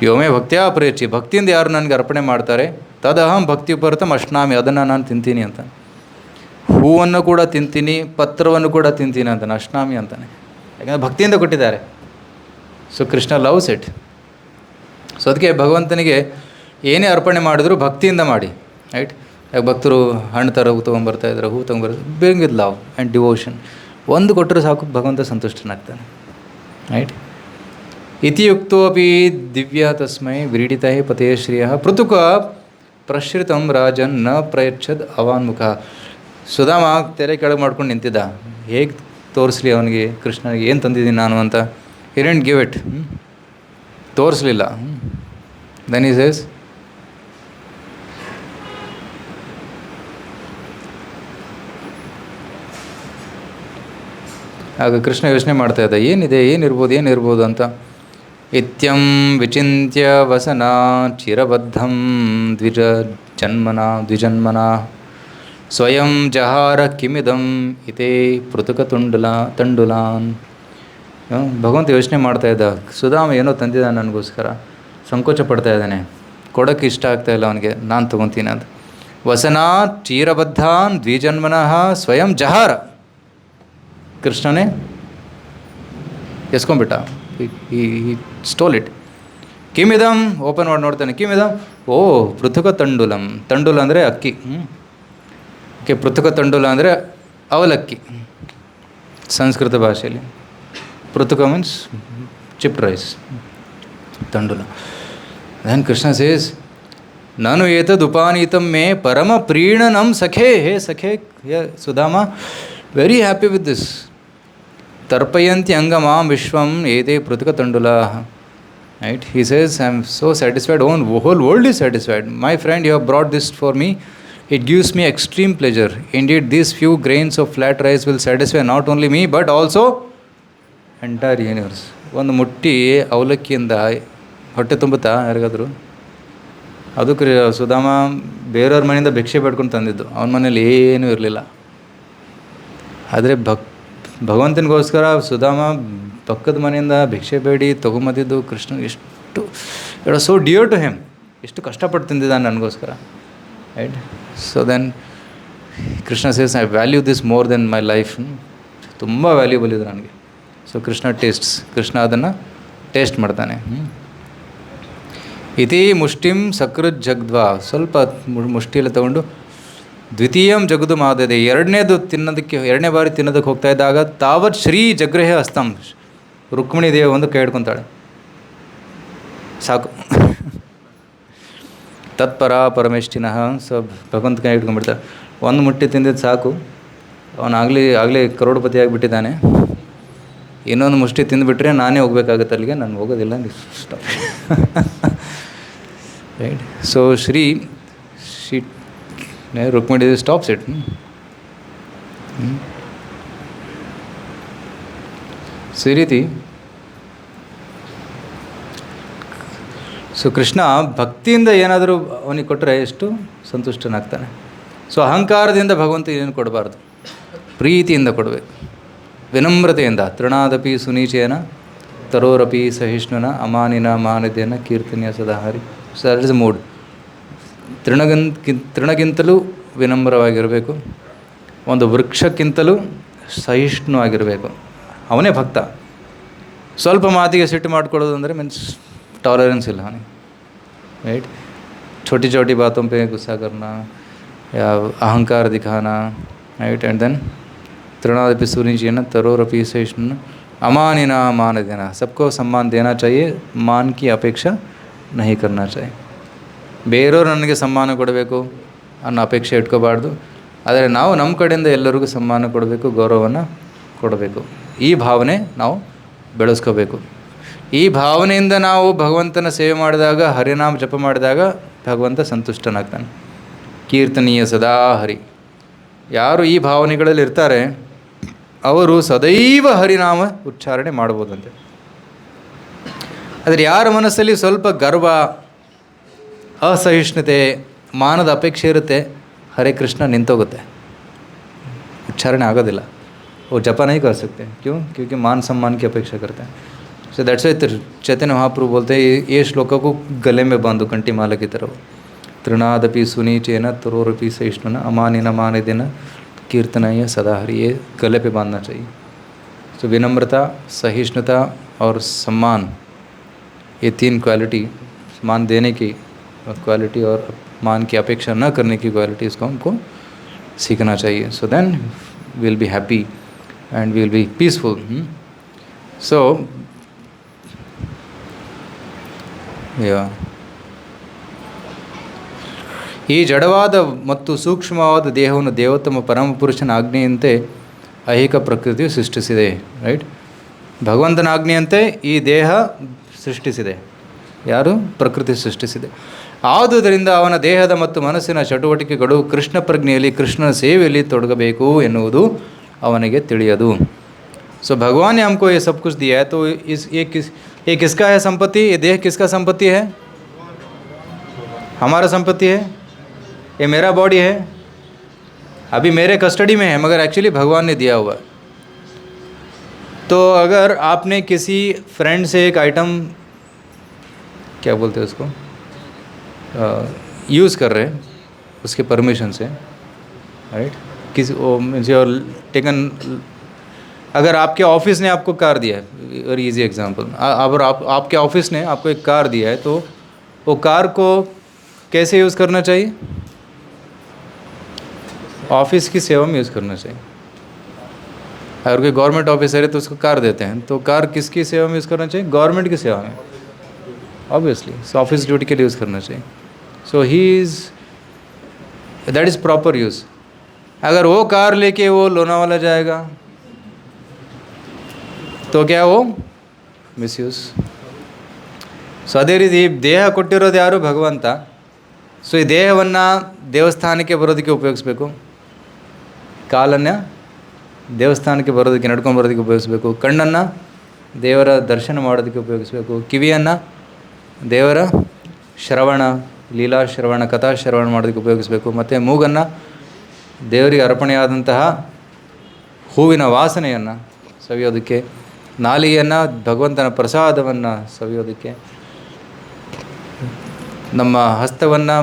ಯೋಮೇ ಭಕ್ತಿಯ ಪ್ರೇಚಿ, ಭಕ್ತಿಯಿಂದ ಯಾರು ನನಗೆ ಅರ್ಪಣೆ ಮಾಡ್ತಾರೆ, ತದಹಂ ಭಕ್ತಿ ಉಪಹೃತಂ ಅಶ್ನಾಮಿ, ಅದನ್ನು ನಾನು ತಿಂತೀನಿ ಅಂತ. ಹೂವನ್ನು ಕೂಡ ತಿಂತೀನಿ, ಪತ್ರವನ್ನು ಕೂಡ ತಿಂತೀನಿ ಅಂತಾನೆ, ಅಶ್ನಾಮಿ ಅಂತಾನೆ. ಯಾಕಂದರೆ ಭಕ್ತಿಯಿಂದ ಕೊಟ್ಟಿದ್ದಾರೆ. So Krishna loves it. So ಅದಕ್ಕೆ ಭಗವಂತನಿಗೆ ಏನೇ ಅರ್ಪಣೆ ಮಾಡಿದ್ರು ಭಕ್ತಿಯಿಂದ ಮಾಡಿ. ರೈಟ್. ಯಾಕೆ ಭಕ್ತರು ಹಣ್ಣು ತೊಗೊಂಬರ್ತಾ ಇದ್ದಾರೆ, ಹೂ ತೊಗೊಂಬರ್ತಾರೆ, ಬೇಂಗ್ ವಿತ್ ಲವ್ ಆ್ಯಂಡ್ ಡಿವೋಷನ್. ಒಂದು ಕೊಟ್ಟರೆ ಸಾಕು, ಭಗವಂತ ಸಂತುಷ್ಟನಾಗ್ತಾನೆ. ರೈಟ್. ಇತಿಯುಕ್ತೋಪಿ ದಿವ್ಯ ತಸ್ಮೈ ವ್ರೀಡಿತ ಪತೇ ಶ್ರಿಯ ಪೃಥುಕ ಪ್ರಶ್ರಿತಂ ರಾಜನ್ ನ ಪ್ರಯಚ್ಛದ್ ಅವಾನ್ಮುಖ. ಸುಧಾಮ ತೆರೆ ಕೆಳಗೆ ಮಾಡ್ಕೊಂಡು ನಿಂತಿದ್ದ. ಹೇಗೆ ತೋರಿಸ್ಲಿ ಅವನಿಗೆ, ಕೃಷ್ಣನಿಗೆ ಏನು ತಂದಿದ್ದೀನಿ ನಾನು ಅಂತ. ಹಿ ಡಿಡ್ಂಟ್ ಗಿವ್ ಇಟ್, ತೋರಿಸ್ಲಿಲ್ಲ. ದೆನ್ ಹಿ ಸೇಸ್, ಆಗ ಕೃಷ್ಣ ಯೋಚನೆ ಮಾಡ್ತಾ ಇದ್ದ, ಏನಿರ್ಬೋದು ಅಂತ. ಇತ್ಯಂ ವಿಚಿಂತ್ಯ ವಸನ ಚಿರಬದ್ಧಂ ದ್ವಿಜನ್ಮನ ಸ್ವಯಂ ಜಹಾರ ಕಿಮಿದಂ ಇತೇ ಪೃಥುಕ ತಂಡುಲಾನ್. ಭಗವಂತ ಯೋಚನೆ ಮಾಡ್ತಾ ಇದ್ದ, ಸುಧಾಮ ಏನೋ ತಂದಿದ್ದ ನನಗೋಸ್ಕರ, ಸಂಕೋಚ ಪಡ್ತಾ ಇದ್ದಾನೆ, ಕೊಡೋಕ್ಕೆ ಇಷ್ಟ ಆಗ್ತಾಯಿಲ್ಲ ಅವನಿಗೆ, ನಾನು ತೊಗೊತೀನಿ ಅಂತ. ವಸನ ಚೀರಬದ್ಧಾನ್ ದ್ವಿಜನ್ಮನಃ ಸ್ವಯಂ ಜಹಾರ, ಕೃಷ್ಣನೇ ಎಸ್ಕೊಂಡ್ಬಿಟ್ಟ. ಈ ಸ್ಟೋಲ್ ಇಟ್. ಕಿಮಿದಂ, ಓಪನ್ ಮಾಡಿ ನೋಡ್ತಾನೆ. ಕಿಮಿದಂ, ಓ ಪೃಥುಕ ತಂಡುಲಂ. ತಂಡುಲ ಅಂದರೆ ಅಕ್ಕಿ. ಓಕೆ, ಪೃಥುಕ ತಂಡುಲ ಅಂದರೆ ಅವಲಕ್ಕಿ ಸಂಸ್ಕೃತ ಭಾಷೆಯಲ್ಲಿ. ಪೃಥುಕ means chipped rice. Tandula. Then Krishna says, Nanu etad upanitam me parama preenanam sakhe. Hey sakhe, yeah, Sudama, very happy with this. Tarpayanti angamam vishwam ete prutika tandula. Right? He says, I am so satisfied, the whole world is satisfied. My friend, you have brought this for me. It gives me extreme pleasure. Indeed, these few grains of flat rice will satisfy not only me, but also entire universe. ಒಂದು ಮುಟ್ಟಿ ಅವಲಕ್ಕಿಯಿಂದ ಹೊಟ್ಟೆ ತುಂಬುತ್ತಾ ಯಾರಿಗಾದ್ರು? ಅದಕ್ಕೆ ಸುಧಾಮ ಬೇರೆಯವ್ರ ಮನೆಯಿಂದ ಭಿಕ್ಷೆ ಬೇಡ್ಕೊಂಡು ತಂದಿದ್ದು. ಅವನ ಮನೇಲಿ ಏನೂ ಇರಲಿಲ್ಲ. ಆದರೆ ಭಗವಂತನಿಗೋಸ್ಕರ ಸುಧಾಮ ಪಕ್ಕದ ಮನೆಯಿಂದ ಭಿಕ್ಷೆ ಬೇಡಿ ತೊಗೊಂಬಂದಿದ್ದು ಕೃಷ್ಣ ಎಷ್ಟು it was so dear to him. ಎಷ್ಟು ಕಷ್ಟಪಟ್ಟು ತಿಂದಿದ್ದಾನೆ ನನಗೋಸ್ಕರ. Right? So then Krishna says I value this more then my life. ತುಂಬ ವ್ಯಾಲ್ಯೂಬಲ್ ಇದು ನನಗೆ. ಸೊ ಕೃಷ್ಣ ಕೃಷ್ಣ ಅದನ್ನು ಟೇಸ್ಟ್ ಮಾಡ್ತಾನೆ. ಇತಿ ಮುಷ್ಟಿಂ ಸಕೃತ್ ಜಗ್ದ್ವಾ, ಸ್ವಲ್ಪ ಮುಷ್ಟಿಯಲ್ಲಿ ತಗೊಂಡು ದ್ವಿತೀಯಂ ಜಗದು ಮಾದದೆ, ಎರಡನೇ ಬಾರಿ ತಿನ್ನೋದಕ್ಕೆ ಹೋಗ್ತಾ ಇದ್ದಾಗ ತಾವತ್ ಶ್ರೀ ಜಗ್ರಹ ಹಸ್ತಂ, ರುಕ್ಮಿಣಿ ದೇವಿ ಒಂದು ಕೈ ಹಿಡ್ಕೊತಾಳೆ. ಸಾಕು. ತತ್ಪರ ಪರಮೇಷ್ಠಿನಃ, ಸೊ ಭಗವಂತ ಕೈ ಹಿಡ್ಕೊಂಡ್ಬಿಡ್ತಾರೆ. ಒಂದು ಮುಟ್ಟಿ ತಿಂದಿದ್ದು ಸಾಕು, ಅವನಾಗಲೇ ಕರೋಡ್ಪತಿ ಆಗಿಬಿಟ್ಟಿದ್ದಾನೆ. ಇನ್ನೊಂದು ಮುಷ್ಟಿ ತಿಂದುಬಿಟ್ರೆ ನಾನೇ ಹೋಗ್ಬೇಕಾಗತ್ತೆ ಅಲ್ಲಿಗೆ, ನಾನು ಹೋಗೋದಿಲ್ಲ. Stop. Right? So Rukmini stops it. So ಈ ರೀತಿ ಸೊ ಕೃಷ್ಣ ಭಕ್ತಿಯಿಂದ ಏನಾದರೂ ಅವನಿಗೆ ಕೊಟ್ಟರೆ ಎಷ್ಟು ಸಂತುಷ್ಟನಾಗ್ತಾನೆ. ಸೊ ಅಹಂಕಾರದಿಂದ ಭಗವಂತ ಏನು ಕೊಡಬಾರ್ದು, ಪ್ರೀತಿಯಿಂದ ಕೊಡಬೇಕು, ವಿನಮ್ರತೆಯಿಂದ. ತೃಣಾದಪಿ ಸುನೀಚೇನ ತರೋರಪಿ ಸಹಿಷ್ಣುನ ಅಮಾನಿನ ಮಾನದೇನ ಕೀರ್ತನೀಯ ಸದಾಹರಿ. So that is mood. ತೃಣಗಿಂತಲೂ ವಿನಮ್ರವಾಗಿರಬೇಕು, ಒಂದು ವೃಕ್ಷಕ್ಕಿಂತಲೂ ಸಹಿಷ್ಣುವಾಗಿರಬೇಕು. ಅವನೇ ಭಕ್ತ. ಸ್ವಲ್ಪ ಮಾತಿಗೆ ಸಿಟ್ಟು ಮಾಡಿಕೊಳ್ಳೋದು ಅಂದರೆ ಮೀನ್ಸ್ टॉलरेंस ಇಲ್ಲ ಅವನಿಗೆ. राइट? छोटी छोटी बातों पे गुस्सा करना या अहंकार दिखाना. राइट? एंड देन तृणादपि सुनिचेन तरोरपि सहिष्णुन अमानिना मान देना. सबको सम्मान देना चाहिए, मान की अपेक्षा नहीं करना चाहिए. ಬೇರೆಯವರು ನನಗೆ ಸಮ್ಮಾನ ಕೊಡಬೇಕು ಅನ್ನೋ ಅಪೇಕ್ಷೆ ಇಟ್ಕೋಬಾರ್ದು. ಆದರೆ ನಾವು ನಮ್ಮ ಕಡೆಯಿಂದ ಎಲ್ಲರಿಗೂ ಸಮ್ಮಾನ ಕೊಡಬೇಕು, ಗೌರವವನ್ನು ಕೊಡಬೇಕು. ಈ ಭಾವನೆ ನಾವು ಬೆಳೆಸ್ಕೋಬೇಕು. ಈ ಭಾವನೆಯಿಂದ ನಾವು ಭಗವಂತನ ಸೇವೆ ಮಾಡಿದಾಗ, ಹರಿನಾಮ ಜಪ ಮಾಡಿದಾಗ ಭಗವಂತ ಸಂತುಷ್ಟನಾಗ್ತಾನೆ. ಕೀರ್ತನೀಯ ಸದಾ ಹರಿ. ಯಾರು ಈ ಭಾವನೆಗಳಲ್ಲಿ ಇರ್ತಾರೆ ಅವರು ಸದೈವ ಹರಿನಾಮ ಉಚ್ಚಾರಣೆ ಮಾಡ್ಬೋದಂತೆ. ಆದರೆ ಯಾರ ಮನಸ್ಸಲ್ಲಿ ಸ್ವಲ್ಪ ಗರ್ವ, असहिष्णुते, मानद अपेक्षे इरुत्ते, हरे कृष्ण निंतोगुत्ते, उच्चारण आगोदिल्ल. वो जप नहीं कर सकते. क्यों? क्योंकि मान सम्मान की अपेक्षा करते हैं. So that's why Chaitanya Mahaprabhu बोलते हैं ये श्लोक को गले में बांधो कंठी माला की तरह. तृणादपि सुनीचेन तरोरपि सहिष्णुना अमानिन मानदेन कीर्तनाय सदा हरि. ये गले पे बांधना चाहिए. सो विनम्रता, सहिष्णुता और सम्मान, ये तीन क्वालिटी, मान देने की क्वालिटी और मान की अपेक्षा न करने की क्वालिटी, इसको हमको सीखना चाहिए. So then will be happy and will be peaceful. So या ಈ ಜಡವಾದ ಮತ್ತು ಸೂಕ್ಷ್ಮವಾದ ದೇಹವನ್ನು ದೇವೋತ್ತಮ ಪರಮಪುರುಷನ ಆಜ್ಞೆಯಂತೆ ಐಹಿಕ ಪ್ರಕೃತಿಯು ಸೃಷ್ಟಿಸಿದೆ. ರೈಟ್? ಭಗವಂತನ ಆಜ್ಞೆಯಂತೆ ಈ ದೇಹ ಸೃಷ್ಟಿಸಿದೆ. ಯಾರು? ಪ್ರಕೃತಿ ಸೃಷ್ಟಿಸಿದೆ. ಆದುದರಿಂದ ಅವನ ದೇಹದ ಮತ್ತು ಮನಸ್ಸಿನ ಚಟುವಟಿಕೆಗಳು ಕೃಷ್ಣ ಪ್ರಜ್ಞೆಯಲ್ಲಿ, ಕೃಷ್ಣನ ಸೇವೆಯಲ್ಲಿ ತೊಡಗಬೇಕು ಎನ್ನುವುದು ಅವನಿಗೆ ತಿಳಿಯದು. ಸೊ ಭಗವಾನ್ ने हमको ये सब कुछ दिया है, तो ये किसका है संपत्ति? ये देह किसका संपत्ति है? हमारा संपत्ति है. ये मेरा बॉडी है, अभी मेरे कस्टडी में है, मगर एक्चुअली भगवान ने दिया हुआ. तो अगर आपने किसी फ्रेंड से एक आइटम, क्या बोलते हैं उसको, यूज़ कर रहे हैं उसके परमिशन से, राइट? किसी मीन्स योर टेकन, अगर आपके ऑफिस ने आपको कार दिया है, वेरी इजी एग्जांपल, अगर आपके ऑफिस ने आपको एक कार दिया है, तो वो कार को कैसे यूज़ करना चाहिए? ऑफिस की सेवा में यूज़ करना चाहिए. अगर कोई गवर्नमेंट ऑफिसर है तो उसको कार देते हैं, तो कार किसकी सेवा में यूज़ करना चाहिए? गवर्नमेंट की सेवा में. ऑब्वियसली, सो ऑफिस ड्यूटी के लिए यूज़ करना चाहिए. So he is, that is proper use. अगर वो कार लेके वो लोनावाला जाएगा तो क्या वो ಮಿಸ್ಯೂಸ್. ಸೊ ಅದೇ ರೀತಿ ದೇಹ ಕೊಟ್ಟಿರೋದು ಯಾರು? ಭಗವಂತ. ಸೊ ಈ ದೇಹವನ್ನು ದೇವಸ್ಥಾನಕ್ಕೆ ಬರೋದಕ್ಕೆ ಉಪಯೋಗಿಸ್ಬೇಕು, ಕಾಲನ್ನು ದೇವಸ್ಥಾನಕ್ಕೆ ಬರೋದಕ್ಕೆ, ನಡ್ಕೊಂಡು ಬರೋದಕ್ಕೆ ಉಪಯೋಗಿಸ್ಬೇಕು, ಕಣ್ಣನ್ನು ದೇವರ ದರ್ಶನ ಮಾಡೋದಕ್ಕೆ ಉಪಯೋಗಿಸ್ಬೇಕು, ಕಿವಿಯನ್ನು ದೇವರ ಶ್ರವಣ, ಲೀಲಾ ಶ್ರವಣ, ಕಥಾ ಶ್ರವಣ ಮಾಡೋದಕ್ಕೆ ಉಪಯೋಗಿಸ್ಬೇಕು, ಮತ್ತು ಮೂಗನ್ನು ದೇವರಿಗೆ ಅರ್ಪಣೆಯಾದಂತಹ ಹೂವಿನ ವಾಸನೆಯನ್ನು ಸವಿಯೋದಕ್ಕೆ, ನಾಲಿಗೆಯನ್ನು ಭಗವಂತನ ಪ್ರಸಾದವನ್ನು ಸವಿಯೋದಕ್ಕೆ, ನಮ್ಮ ಹಸ್ತವನ್ನು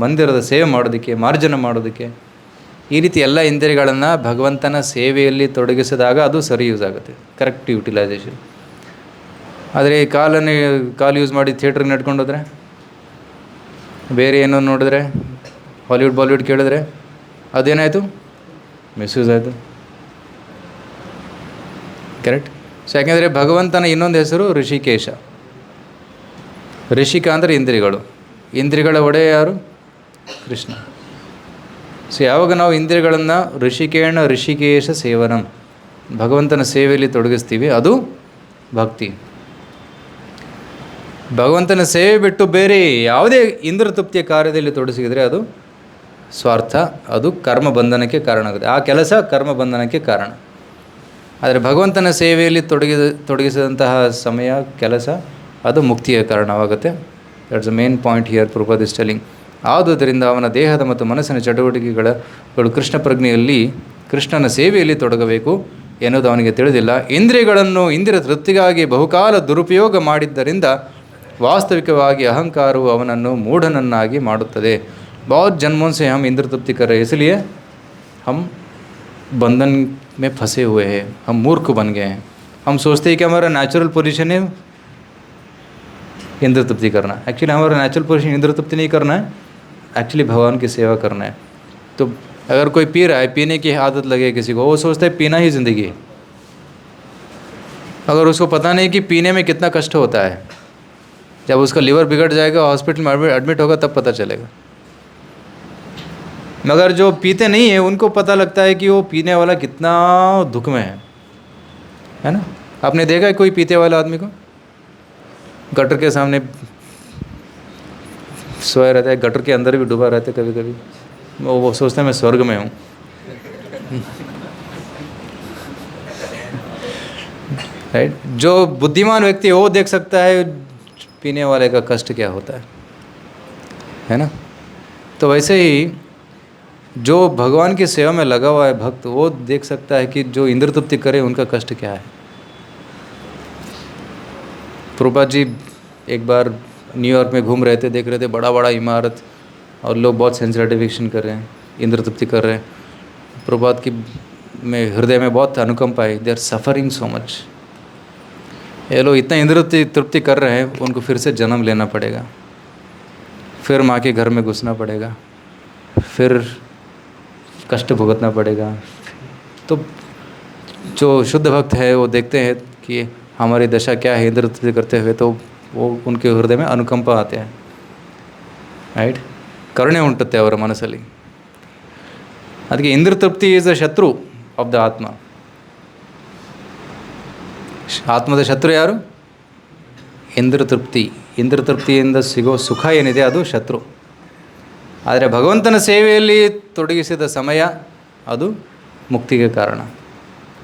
ಮಂದಿರದ ಸೇವೆ ಮಾಡೋದಕ್ಕೆ, ಮಾರ್ಜನ ಮಾಡೋದಕ್ಕೆ, ಈ ರೀತಿ ಎಲ್ಲ ಇಂದ್ರಿಯಗಳನ್ನು ಭಗವಂತನ ಸೇವೆಯಲ್ಲಿ ತೊಡಗಿಸಿದಾಗ ಅದು ಸರಿ ಯೂಸ್ ಆಗುತ್ತೆ, ಕರೆಕ್ಟ್ ಯುಟಿಲೈಸೇಷನ್. ಆದರೆ ಕಾಲು ಯೂಸ್ ಮಾಡಿ ಥಿಯೇಟ್ರಿಗೆ ನಡ್ಕೊಂಡು ಹೋದರೆ, ಬೇರೆ ಏನೋ ನೋಡಿದ್ರೆ, ಬಾಲಿವುಡ್ ಕೇಳಿದ್ರೆ ಅದೇನಾಯಿತು? ಮಿಸ್ಯೂಸ್ ಆಯಿತು. ಕರೆಕ್ಟ್. ಸೊ ಯಾಕೆಂದರೆ ಭಗವಂತನ ಇನ್ನೊಂದು ಹೆಸರು ಋಷಿಕೇಶ. ಋಷಿಕ ಅಂದರೆ ಇಂದ್ರಿಯಗಳು, ಇಂದ್ರಿಯಗಳ ಒಡೆಯ ಯಾರು? ಕೃಷ್ಣ. ಸೊ ಯಾವಾಗ ನಾವು ಇಂದ್ರಿಯಗಳನ್ನು ಋಷಿಕೇಶ ಸೇವನಂ, ಭಗವಂತನ ಸೇವೆಯಲ್ಲಿ ತೊಡಗಿಸ್ತೀವಿ, ಅದು ಭಕ್ತಿ. ಭಗವಂತನ ಸೇವೆ ಬಿಟ್ಟು ಬೇರೆ ಯಾವುದೇ ಇಂದ್ರ ತೃಪ್ತಿಯ ಕಾರ್ಯದಲ್ಲಿ ತೊಡಗಿಸಿದರೆ ಅದು ಸ್ವಾರ್ಥ, ಅದು ಕರ್ಮ ಬಂಧನಕ್ಕೆ ಕಾರಣ ಆಗುತ್ತೆ. ಆ ಕೆಲಸ ಕರ್ಮ ಬಂಧನಕ್ಕೆ ಕಾರಣ. ಆದರೆ ಭಗವಂತನ ಸೇವೆಯಲ್ಲಿ ತೊಡಗಿಸಿದಂತಹ ಸಮಯ, ಕೆಲಸ, ಅದು ಮುಕ್ತಿಯ ಕಾರಣವಾಗುತ್ತೆ. That's the main point here Prabhupad is telling. ಆದುದರಿಂದ ಅವನ ದೇಹದ ಮತ್ತು ಮನಸ್ಸಿನ ಚಟುವಟಿಕೆಗಳು ಕೃಷ್ಣ ಪ್ರಜ್ಞೆಯಲ್ಲಿ, ಕೃಷ್ಣನ ಸೇವೆಯಲ್ಲಿ ತೊಡಗಬೇಕು ಎನ್ನುವುದು ಅವನಿಗೆ ತಿಳಿದಿಲ್ಲ. ಇಂದ್ರಿಯಗಳನ್ನು ಇಂದ್ರಿಯ ತೃಪ್ತಿಗಾಗಿ ಬಹುಕಾಲ ದುರುಪಯೋಗ ಮಾಡಿದ್ದರಿಂದ ವಾಸ್ತವಿಕವಾಗಿ ಅಹಂಕಾರವು ಅವನನ್ನು ಮೂಢನನ್ನಾಗಿ ಮಾಡುತ್ತದೆ. बहुत जन्मों से हम इंद्र तृप्ति कर रहे हैं, इसलिए हम बंधन में फंसे हुए हैं, हम मूर्ख बन गए हैं. हम सोचते हैं कि हमारा नेचुरल पोजीशन है इंद्र तृप्ति करना. एक्चुअली हमारा नेचुरल पोजीशन इंद्र तृप्ति नहीं करना है, एक्चुअली भगवान की सेवा करना है. तो अगर कोई पी रहा है, पीने की आदत लगे किसी को, वो सोचता है पीना ही ज़िंदगी है. अगर उसको पता नहीं कि पीने में कितना कष्ट होता है, जब उसका लीवर बिगड़ जाएगा, हॉस्पिटल में एडमिट होगा, तब पता चलेगा. मगर जो पीते नहीं है उनको पता लगता है कि वो पीने वाला कितना दुख में है ना. आपने देखा है कोई पीते वाला आदमी को? गटर के सामने सोया रहता है, गटर के अंदर भी डूबा रहता है कभी कभी. वो सोचते हैं मैं स्वर्ग में हूँ. राइट. जो बुद्धिमान व्यक्ति है वो देख सकता है पीने वाले का कष्ट क्या होता है ना. तो वैसे ही जो भगवान की सेवा में लगा हुआ है भक्त, वो देख सकता है कि जो इंद्र तृप्ति करे उनका कष्ट क्या है. प्रभुपाद जी एक बार न्यूयॉर्क में घूम रहे थे, देख रहे थे बड़ा बड़ा इमारत और लोग बहुत सेंसिटिफिकेशन कर रहे हैं, इंद्र तृप्ति कर रहे हैं. प्रभुपाद की में हृदय में बहुत अनुकंपा है. They are suffering so much. ये लोग इतना इंद्र तृप्ति कर रहे हैं, उनको फिर से जन्म लेना पड़ेगा, फिर माँ के घर में घुसना पड़ेगा, फिर कष्ट भुगतना पड़ेगा. तो जो शुद्ध भक्त है वो देखते हैं कि हमारी दशा क्या है इंद्र तृप्ति करते हुए, तो वो उनके हृदय में अनुकंಪ आते हैं. ರೈಟ್. ಕರುಣೆ ಉಂಟುತ್ತೆ ಅವರ ಮನಸ್ಸಲ್ಲಿ. ಅದಕ್ಕೆ ಇಂದ್ರ ತೃಪ್ತಿ ಈಸ್ ಅ ಶತ್ರು ಆಫ್ ದ ಆತ್ಮ. ಆತ್ಮದ ಶತ್ರು ಯಾರು? ಇಂದ್ರ ತೃಪ್ತಿ. ಇಂದ್ರ ತೃಪ್ತಿಯಿಂದ ಸಿಗೋ ಸುಖ ಏನಿದೆ ಅದು ಶತ್ರು. ಆದರೆ ಭಗವಂತನ ಸೇವೆಯಲ್ಲಿ ತೊಡಗಿಸಿದ ಸಮಯ ಅದು ಮುಕ್ತಿಗೆ ಕಾರಣ.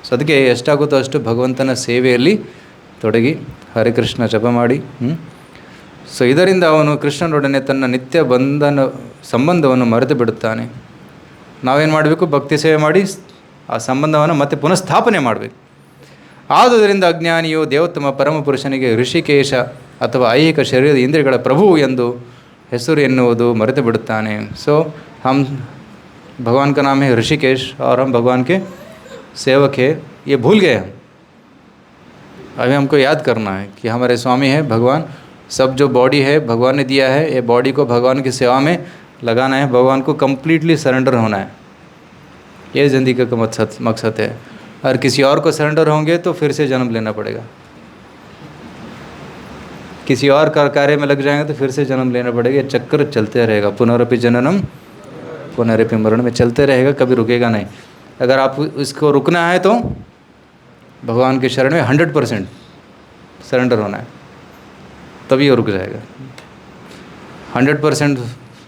ಸೊ ಅದಕ್ಕೆ ಎಷ್ಟಾಗುತ್ತೋ ಅಷ್ಟು ಭಗವಂತನ ಸೇವೆಯಲ್ಲಿ ತೊಡಗಿ ಹರಿಕೃಷ್ಣ ಜಪ ಮಾಡಿ. ಸೊ ಇದರಿಂದ ಅವನು ಕೃಷ್ಣನೊಡನೆ ತನ್ನ ನಿತ್ಯ ಸಂಬಂಧವನ್ನು ಮರೆತು ಬಿಡುತ್ತಾನೆ. ನಾವೇನು ಮಾಡಬೇಕು? ಭಕ್ತಿ ಸೇವೆ ಮಾಡಿ ಆ ಸಂಬಂಧವನ್ನು ಮತ್ತೆ ಪುನಃ ಸ್ಥಾಪನೆ ಮಾಡಬೇಕು. ಆದುದರಿಂದ ಅಜ್ಞಾನಿಯು ದೇವೋತ್ತಮ ಪರಮಪುರುಷನಿಗೆ ಋಷಿಕೇಶ ಅಥವಾ ಐಹಿಕ ಶರೀರದ ಇಂದ್ರಿಯಗಳ ಪ್ರಭು ಎಂದು ಹೆಸರು ಎನ್ನುವುದು ಮರೆತು ಬಿಡುತ್ತಾನೆ. सो हम भगवान का नाम है ऋषिकेश और हम भगवान के सेवक हैं, ये भूल गए हम. अभी हमको याद करना है कि हमारे स्वामी है भगवान. सब जो बॉडी है भगवान ने दिया है, ये बॉडी को भगवान की सेवा में लगाना है, भगवान को कम्प्लीटली सरेंडर होना है. ये ज़िंदगी का मकसद है. और किसी और को सरेंडर होंगे तो फिर से जन्म लेना पड़ेगा. किसी और कार्य में लग जाएंगे तो फिर से जन्म लेना पड़ेगा। ये चक्कर चलते रहेगा, पुनरपि जननम पुनरपि मरण में चलते रहेगा, कभी रुकेगा नहीं। अगर आप इसको रुकना है तो भगवान के शरण में 100% सरेंडर होना है, तभी वो रुक जाएगा। 100%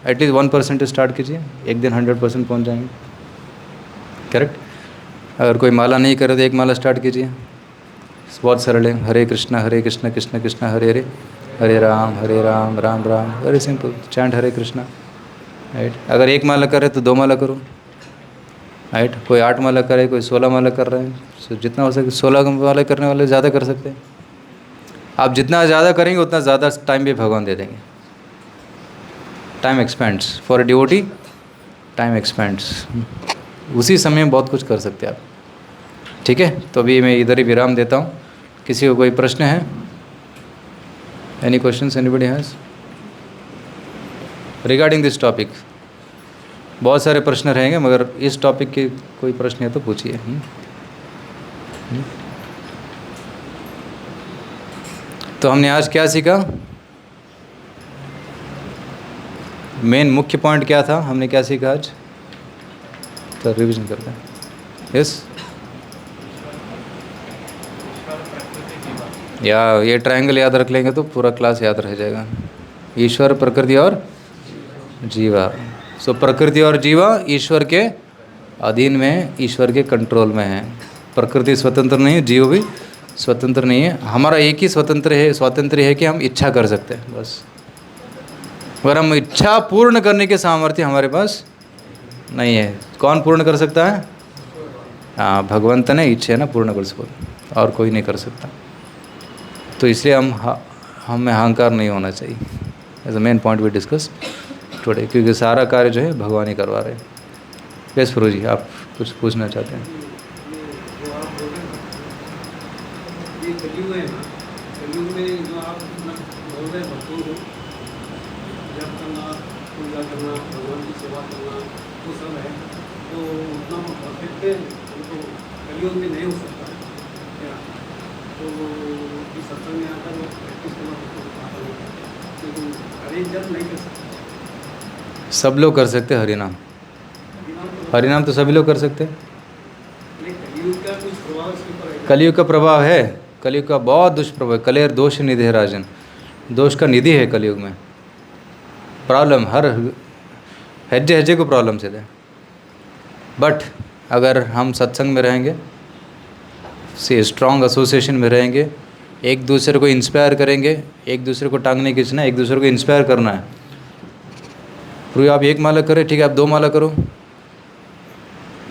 एटलीस्ट 1% स्टार्ट कीजिए, एक दिन 100% पहुंच जाएंगे। करेक्ट। अगर कोई माला नहीं करे तो एक माला स्टार्ट कीजिए, बहुत सरल है। Hare Krishna Krishna Krishna Hare Hare, Hare Ram Ram Ram, very simple chant Hare Krishna. Right. अगर एक माला करे तो 2 माला करो। राइट। कोई 8 माला करे, कोई 16 माला कर रहे हैं, सो जितना हो सके 16 माला करने वाले ज़्यादा कर सकते हैं। आप जितना ज़्यादा करेंगे उतना ज़्यादा टाइम भी भगवान दे देंगे। Time expends for a devotee, time expends. उसी समय में बहुत कुछ कर सकते हैं आप। ठीक है, तो अभी मैं इधर ही विराम देता हूँ। किसी को कोई प्रश्न है? Any questions anybody has regarding this topic? बहुत सारे प्रश्न रहेंगे, मगर इस टॉपिक के कोई प्रश्न है तो पूछिए। तो हमने आज क्या सीखा? मेन मुख्य पॉइंट क्या था, हमने क्या सीखा आज? तो रिवीजन करते हैं। यस, या ये ट्रायंगल याद रख लेंगे तो पूरा क्लास याद रह जाएगा। ईश्वर, प्रकृति और जीवा। सो प्रकृति और जीवा ईश्वर के अधीन में, ईश्वर के कंट्रोल में है। प्रकृति स्वतंत्र नहीं है, जीव भी स्वतंत्र नहीं है। हमारा एक ही स्वातंत्र्य है कि हम इच्छा कर सकते हैं, बस। अगर हम इच्छा पूर्ण करने के सामर्थ्य हमारे पास नहीं है। कौन पूर्ण कर सकता है? हाँ, भगवंत ने इच्छा ना पूर्ण कर सकता, और कोई नहीं कर सकता। तो इसलिए हमें अहंकार नहीं होना चाहिए। As a main point we discuss today, क्योंकि सारा कार्य जो है भगवान ही करवा रहे हैं। यस प्रभु जी, आप कुछ पूछना चाहते हैं? सब लोग कर सकते हैं हरिनाम। हरिनाम तो सभी लोग कर सकते हैं। कलयुग का प्रभाव है, कलयुग का बहुत दुष्प्रभाव है। कलेर दोष निधि है राजन, दोष का निधि है कलयुग में। प्रॉब्लम हर हेज्जे हेज्जे को प्रॉब्लम से है। बट अगर हम सत्संग में रहेंगे, से स्ट्रॉन्ग एसोसिएशन में रहेंगे, एक दूसरे को इंस्पायर करेंगे, एक दूसरे को टांगने खींचना, एक दूसरे को इंस्पायर करना है। प्रभु आप 1 माला करें, ठीक है, आप 2 माला करो।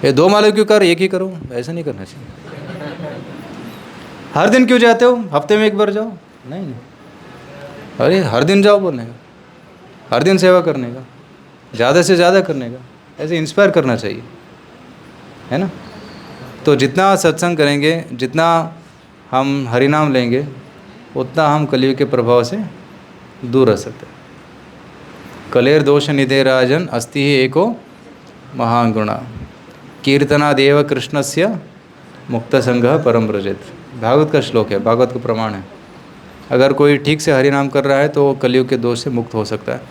ये 2 माला क्यों कर, एक ही करो, ऐसा नहीं करना चाहिए। हर दिन क्यों जाते हो, हफ्ते में 1 बार जाओ। नहीं, अरे हर दिन जाओ बोलने का, हर दिन सेवा करने का, ज़्यादा से ज़्यादा करने का, ऐसे इंस्पायर करना चाहिए, है ना। तो जितना सत्संग करेंगे, जितना हम हरिनाम लेंगे, उतना हम कलयुग के प्रभाव से दूर रह सकते हैं। कलेर दोष निधे राजन अस्ति ही एको महागुणा, कीर्तनादेव कृष्णस्य मुक्त संघ परम व्रजेत। भागवत का श्लोक है, भागवत का प्रमाण है। अगर कोई ठीक से हरिनाम कर रहा है तो वो कलयुग के दोष से मुक्त हो सकता है।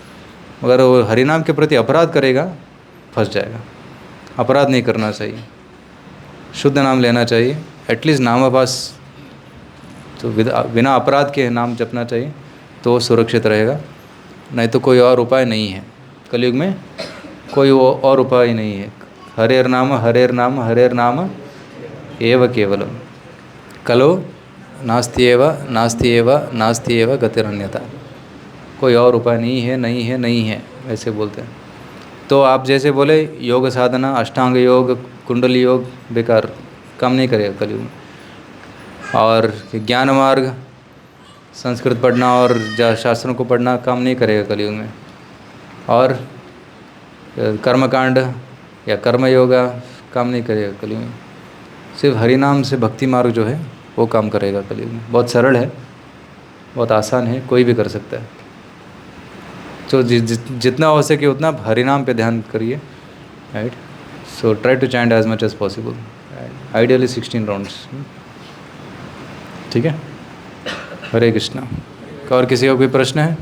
मगर वो हरिनाम के प्रति अपराध करेगा, फंस जाएगा। अपराध नहीं करना चाहिए, शुद्ध नाम लेना चाहिए। एटलीस्ट नामाभास तो बिना अपराध के नाम जपना चाहिए, तो सुरक्षित रहेगा। नहीं तो कोई और उपाय नहीं है कलयुग में, कोई वो और उपाय नहीं है। हरेर नाम हरेर नाम हरेर नाम एव केवलम, कलो नास्ति एव नास्ति एव नास्ति एव गतिरन्यथा। कोई और उपाय नहीं है, नहीं है, नहीं है, ऐसे बोलते हैं। तो आप जैसे बोले योग साधना, अष्टांग योग, कुंडली योग बेकार, काम नहीं करेगा कलयुग में। और ज्ञान मार्ग, संस्कृत पढ़ना और शास्त्रों को पढ़ना काम नहीं करेगा कलयुग में। और कर्मकांड या कर्म योगा काम नहीं करेगा कलयुग में। सिर्फ हरिनाम से भक्ति मार्ग जो है वो काम करेगा कलयुग में। बहुत सरल है, बहुत आसान है, कोई भी कर सकता है। तो जितना हो सके उतना हरिनाम पे ध्यान करिए, right. So try to chant as much as possible, ideally 16 rounds, ठीक है। हरे कृष्णा। और किसी का कोई प्रश्न है?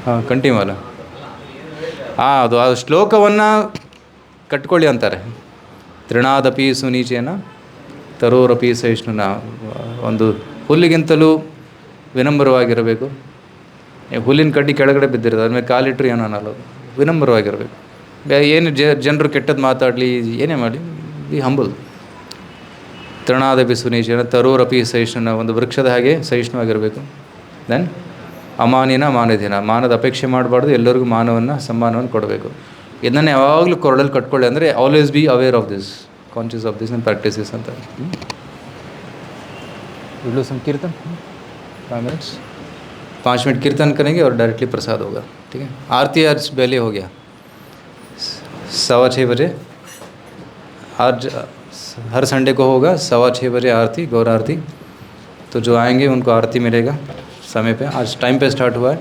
ಹಾಂ ಕಂಟಿನ್ಯೂವಲ್ಲ. ಅದು ಆ ಶ್ಲೋಕವನ್ನು ಕಟ್ಕೊಳ್ಳಿ ಅಂತಾರೆ. ತೃಣಾದಪಿ ಸುನೀಚೇನ ತರೋರಪಿ ಸಹಿಷ್ಣುನ. ಒಂದು ಹುಲ್ಲಿಗಿಂತಲೂ ವಿನಮ್ರವಾಗಿರಬೇಕು. ಹುಲ್ಲಿನ ಕಡ್ಡಿ ಕೆಳಗಡೆ ಬಿದ್ದಿರೋದು, ಅದ್ಮೇಲೆ ಕಾಲಿಟ್ರು ಏನೋ ಅನ್ನೋದು. ವಿನಮ್ರವಾಗಿರಬೇಕು. ಏನು ಜನರು ಕೆಟ್ಟದ್ದು ಮಾತಾಡಲಿ, ಏನೇ ಮಾಡಲಿ, ಬಿ ಹಂಬಲ್. ತೃಣಾದಪಿ ಸುನೀಚೇನ ತರೋರಪಿ ಸಹಿಷ್ಣುನ. ಒಂದು ವೃಕ್ಷದ ಹಾಗೆ ಸಹಿಷ್ಣುವಾಗಿರಬೇಕು. ದೆನ್ ಅಮಾನಿನ ಮಾನದಿನ. ಮಾನದ ಅಪೇಕ್ಷೆ ಮಾಡಬಾರ್ದು, ಎಲ್ಲರಿಗೂ ಮಾನವನ್ನು ಸಮ್ಮಾನವನ್ನು ಕೊಡಬೇಕು. ಇದನ್ನು ಯಾವಾಗಲೂ ಕೊರಡಲ್ಲಿ ಕಟ್ಕೊಳ್ಳಿ. ಅಂದರೆ always be aware of this, conscious of this and practices ಅಂತ. विडो सम कीर्तन 5 मिनट्स, 5 मिनट कीर्तन करेंगे और डायरेक्टली प्रसाद होगा. ठीक है. आरती आज पहले हो गया 6:15 बजे. आज हर संडे को होगा 6:15 बजे आरती, गौर आरती. तो जो आएंगे उनको आरती मिलेगा समय पे. आज टाइम पे स्टार्ट हुआ है.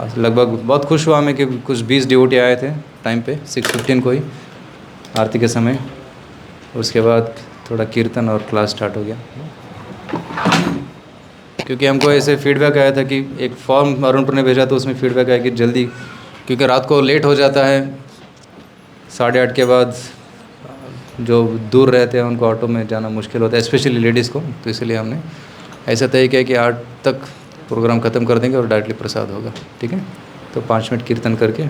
आज लगभग बहुत खुश हुआ मैं कि कुछ 20 डिवोटी आए थे टाइम पे. 6:15 को ही आरती के समय. उसके बाद थोड़ा कीर्तन और क्लास स्टार्ट हो गया. क्योंकि हमको ऐसे फीडबैक आया था कि एक फॉर्म अरुणपुर ने भेजा, तो उसमें फीडबैक आया कि जल्दी, क्योंकि रात को लेट हो जाता है. 8:30 के बाद जो दूर रहते हैं उनको ऑटो में जाना मुश्किल होता है, स्पेशली लेडीज़ को. तो इसलिए हमने ऐसा तय किया कि 8 तक प्रोग्राम ख़त्म कर देंगे और डायरेक्टली प्रसाद होगा. ठीक है. तो 5 मिनट कीर्तन करके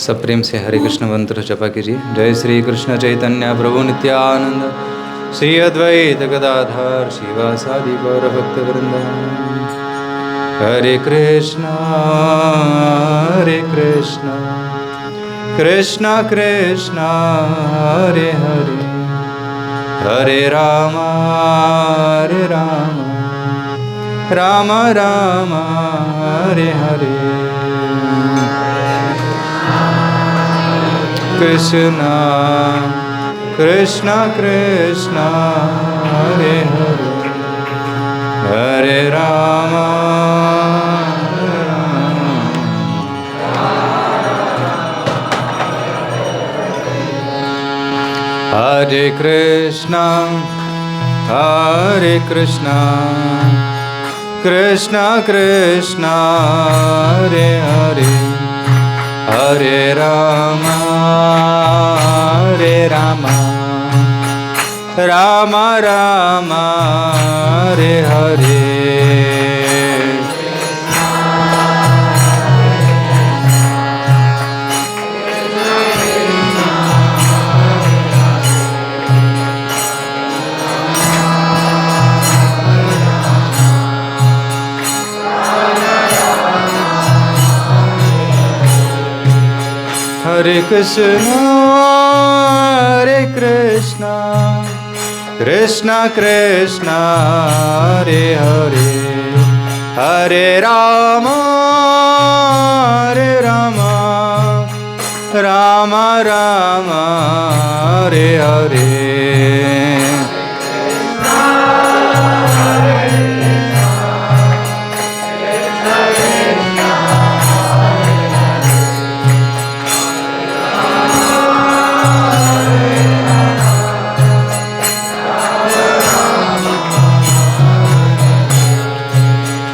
सब प्रेम से हरे कृष्ण मंत्र जपा कीजिए. जय श्री कृष्ण चैतन्य प्रभु नित्यानंद, श्री अद्वैत गदाधर शिवासादि गौर भक्त वृंद. हरे कृष्ण कृष्ण कृष्ण हरे हरे, हरे राम राम राम हरे हरे. कृष्ण कृष्ण कृष्ण हरे हरे, हरे राम हरे कृष्ण कृष्ण कृष्ण हरे हरे, हरे राम राम राम हरे हरे. हरे कृष्ण कृष्ण कृष्ण हरे हरे, हरे राम राम राम हरे हरे.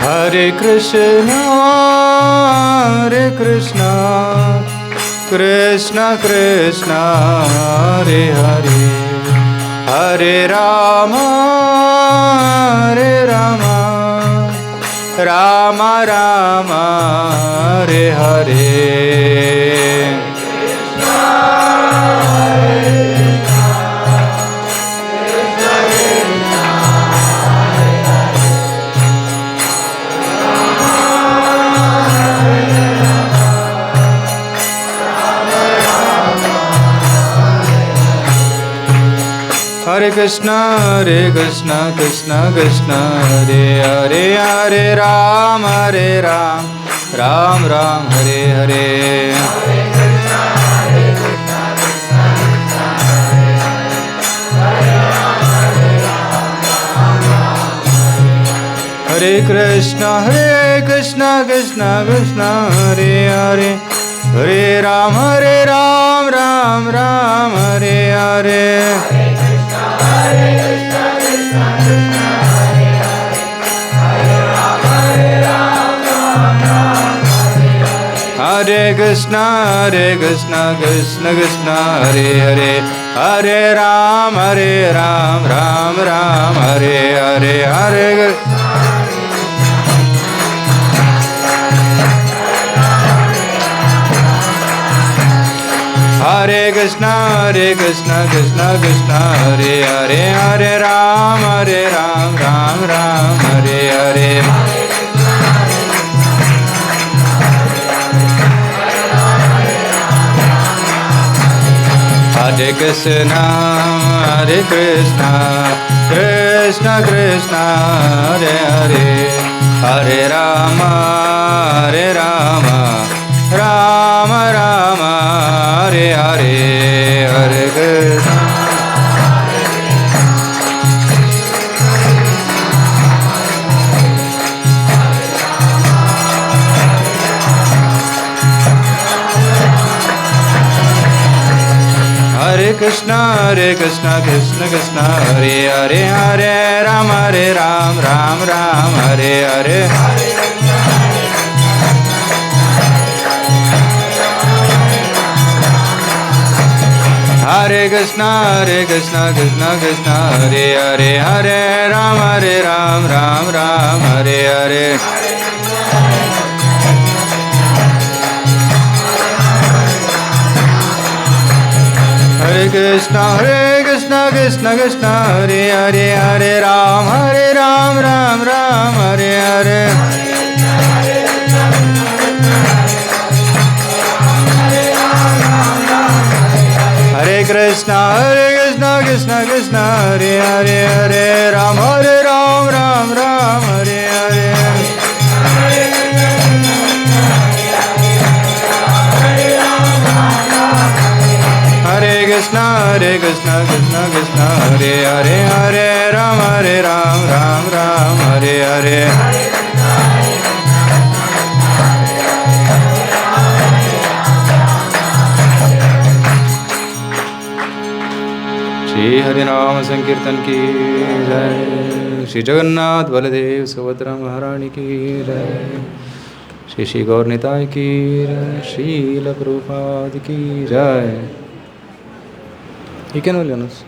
हरे कृष्ण कृष्ण कृष्ण हरे हरे, हरे राम राम राम हरे हरे. हरे कृष्ण कृष्ण कृष्ण हरे हरे, हरे राम राम राम हरे हरे. हरे कृष्ण कृष्ण कृष्ण हरे हरे, Hare Ram, Ram Ram, Hare Hare. Hare Krishna, Krishna Krishna, Hare Hare. Hare Ram, Ram Ram, Hare Hare. Hare Krishna, Krishna Krishna, Hare Hare. Hare Ram, Ram Ram, Hare Hare. Hare Krishna, Krishna Krishna, Hare Hare. Hare Rama, Rama Rama, Hare Hare. Hare Krishna. Hare Krishna, Krishna Krishna, Hare Hare. Hare Ram, Ram Ram, Hare Hare. Hare Krishna, Krishna Krishna, Hare Hare. Hare Ram, Ram Ram, Hare Hare. Hare Krishna, Krishna Krishna, Hare Hare. Hare Ram, Ram Ram, Hare Hare. Hare Krishna, Krishna Krishna, Hare Hare. Hare Ram, Ram Ram, Hare Hare. Hare Krishna, Krishna Krishna, Hare Hare. Hare Ram, Ram Ram, Hare Hare. Shri हरिनाम संकीर्तन की जय। श्री जगन्नाथ बलदेव सुभद्रा महारानी की जय। श्री गौर निताय की जय। श्रील प्रभुपाद की जय। You can only announce.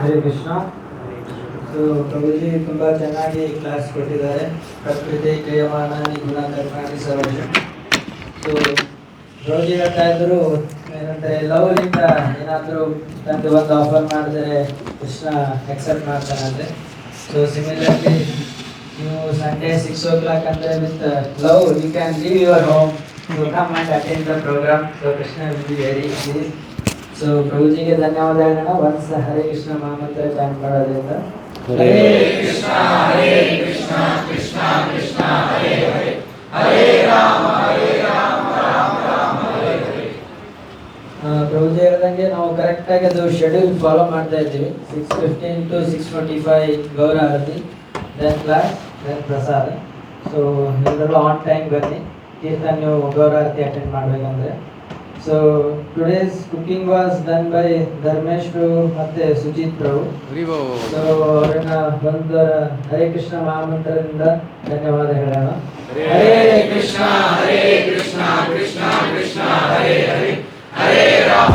Hare Krishna. So Prabhuji ತುಂಬ ಚೆನ್ನಾಗಿ ಕ್ಲಾಸ್ ಕೊಟ್ಟಿದ್ದಾರೆ. ಪ್ರಕೃತಿ ಕ್ರಿಯಮಾನಾನಿ ಗುಣ ಕರ್ಮಾಣಿ ಸರ್ವಜ. ಸೊ ಪ್ರಭುಜಿ ಹೇಳ್ತಾ ಇದ್ರು ಏನಂದ್ರೆ ಲವ್ಲಿಂದ ಏನಾದರೂ ತಂದು ಒಂದು ಆಫರ್ ಮಾಡಿದರೆ ಕೃಷ್ಣ ಅಕ್ಸೆಪ್ಟ್ ಮಾಡ್ತಾನಂತೆ. ಸೊ ಸಿಮಿಲರ್ಲಿ ನೀವು ಸಂಡೇ 6 o'clock ಅಂದರೆ with love you can leave your home to come and attend the programme. So Krishna will be very please. So ಪ್ರಭುಜಿಗೆ ಧನ್ಯವಾದ ಹೇಳೋಣ. ಒನ್ಸ್ ಹರೇ ಕೃಷ್ಣ ಮಹಾಮಂತ್ರ ಚಾಂಟ್ ಮಾಡೋದ್ರಿಂದ. ಹರೇ ಕೃಷ್ಣ ಕೃಷ್ಣ ಕೃಷ್ಣ ಹರೇ ಹರೇ, ಹರೇ ರಾಮ ರಾಮ ರಾಮ ಹರೇ ಹರೇ. ಪ್ರಭುಜಿ ಹೇಳ್ದಂಗೆ ನಾವು ಕರೆಕ್ಟಾಗಿ ಅದು ಶೆಡ್ಯೂಲ್ ಫಾಲೋ ಮಾಡ್ತಾ ಇದ್ದೀವಿ. 6:15 to 6:45 Gaura Arati, then class, then prasada. So ಎಲ್ಲರೂ ಆನ್ ಟೈಮ್ ಬನ್ನಿ. ಕೀರ್ತನ ನೀವು ಗೌರ ಆರತಿ ಅಟೆಂಡ್ ಮಾಡಬೇಕಂದ್ರೆ. So today's cooking was done by Dharmesh Prabhu ಮತ್ತು ಸುಜಿತ್ ಪ್ರಭು. ಸೊ ಅವರನ್ನ ಬಂದ ಹರೇ ಕೃಷ್ಣ ಮಹಾಮಂತ್ರದಿಂದ ಧನ್ಯವಾದ ಹೇಳೋಣ. ಹರೇ ಕೃಷ್ಣ ಕೃಷ್ಣ ಕೃಷ್ಣ ಹರೇ ಹರೇ, ಹರೇ ರಾಮ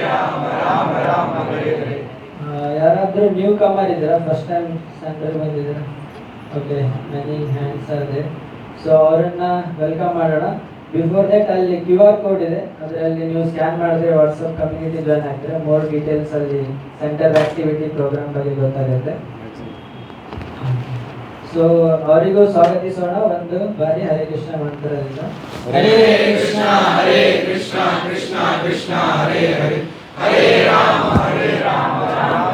ರಾಮ ರಾಮ ಹರೇ ಹರೇ. ಯಾರಾದರೂ ನ್ಯೂ ಕಮರ್ ಇದ್ದೀರಾ? ಫಸ್ಟ್ ಟೈಮ್ ಸೆಂಟರ್ ಬಂದಿದ್ದೀರಾ? Okay, many hands are there. So ಅವರನ್ನ ವೆಲ್ಕಮ್ ಮಾಡೋಣ. ಬಿಫೋರ್ ದಟ್ ಅಲ್ಲಿ QR ಕೋಡ್ ಇದೆ, ಅದರಲ್ಲಿ ನೀವು ಸ್ಕ್ಯಾನ್ ಮಾಡಿದ್ರೆ ವಾಟ್ಸಪ್ ಕಮ್ಯುನಿಟಿ ಜಾಯ್ನ್ ಆಗ್ತಾರೆ. ಮೋರ್ ಡೀಟೇಲ್ಸ್ ಅಲ್ಲಿ ಸೆಂಟರ್ ಆಕ್ಟಿವಿಟಿ ಪ್ರೋಗ್ರಾಮ್ ಬಗ್ಗೆ ಗೊತ್ತಾಗುತ್ತೆ. ಸೊ ಅವರಿಗೂ ಸ್ವಾಗತಿಸೋಣ ಒಂದು ಬಾರಿ ಹರೇ ಕೃಷ್ಣ ಮಂತ್ರದಿಂದ. Hare Krishna Krishna Krishna Hare Hare, Hare Rama Rama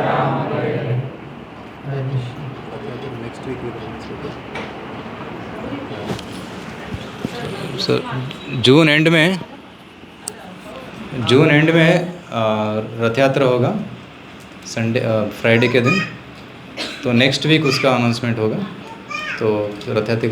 Rama Hare Hare. Hare Krishna. Next week sir June end में रथ यात्रा होगा संडे फ्राइडे के दिन, तो नेक्स्ट वीक उसका अनाउंसमेंट होगा। तो रथ यात्रा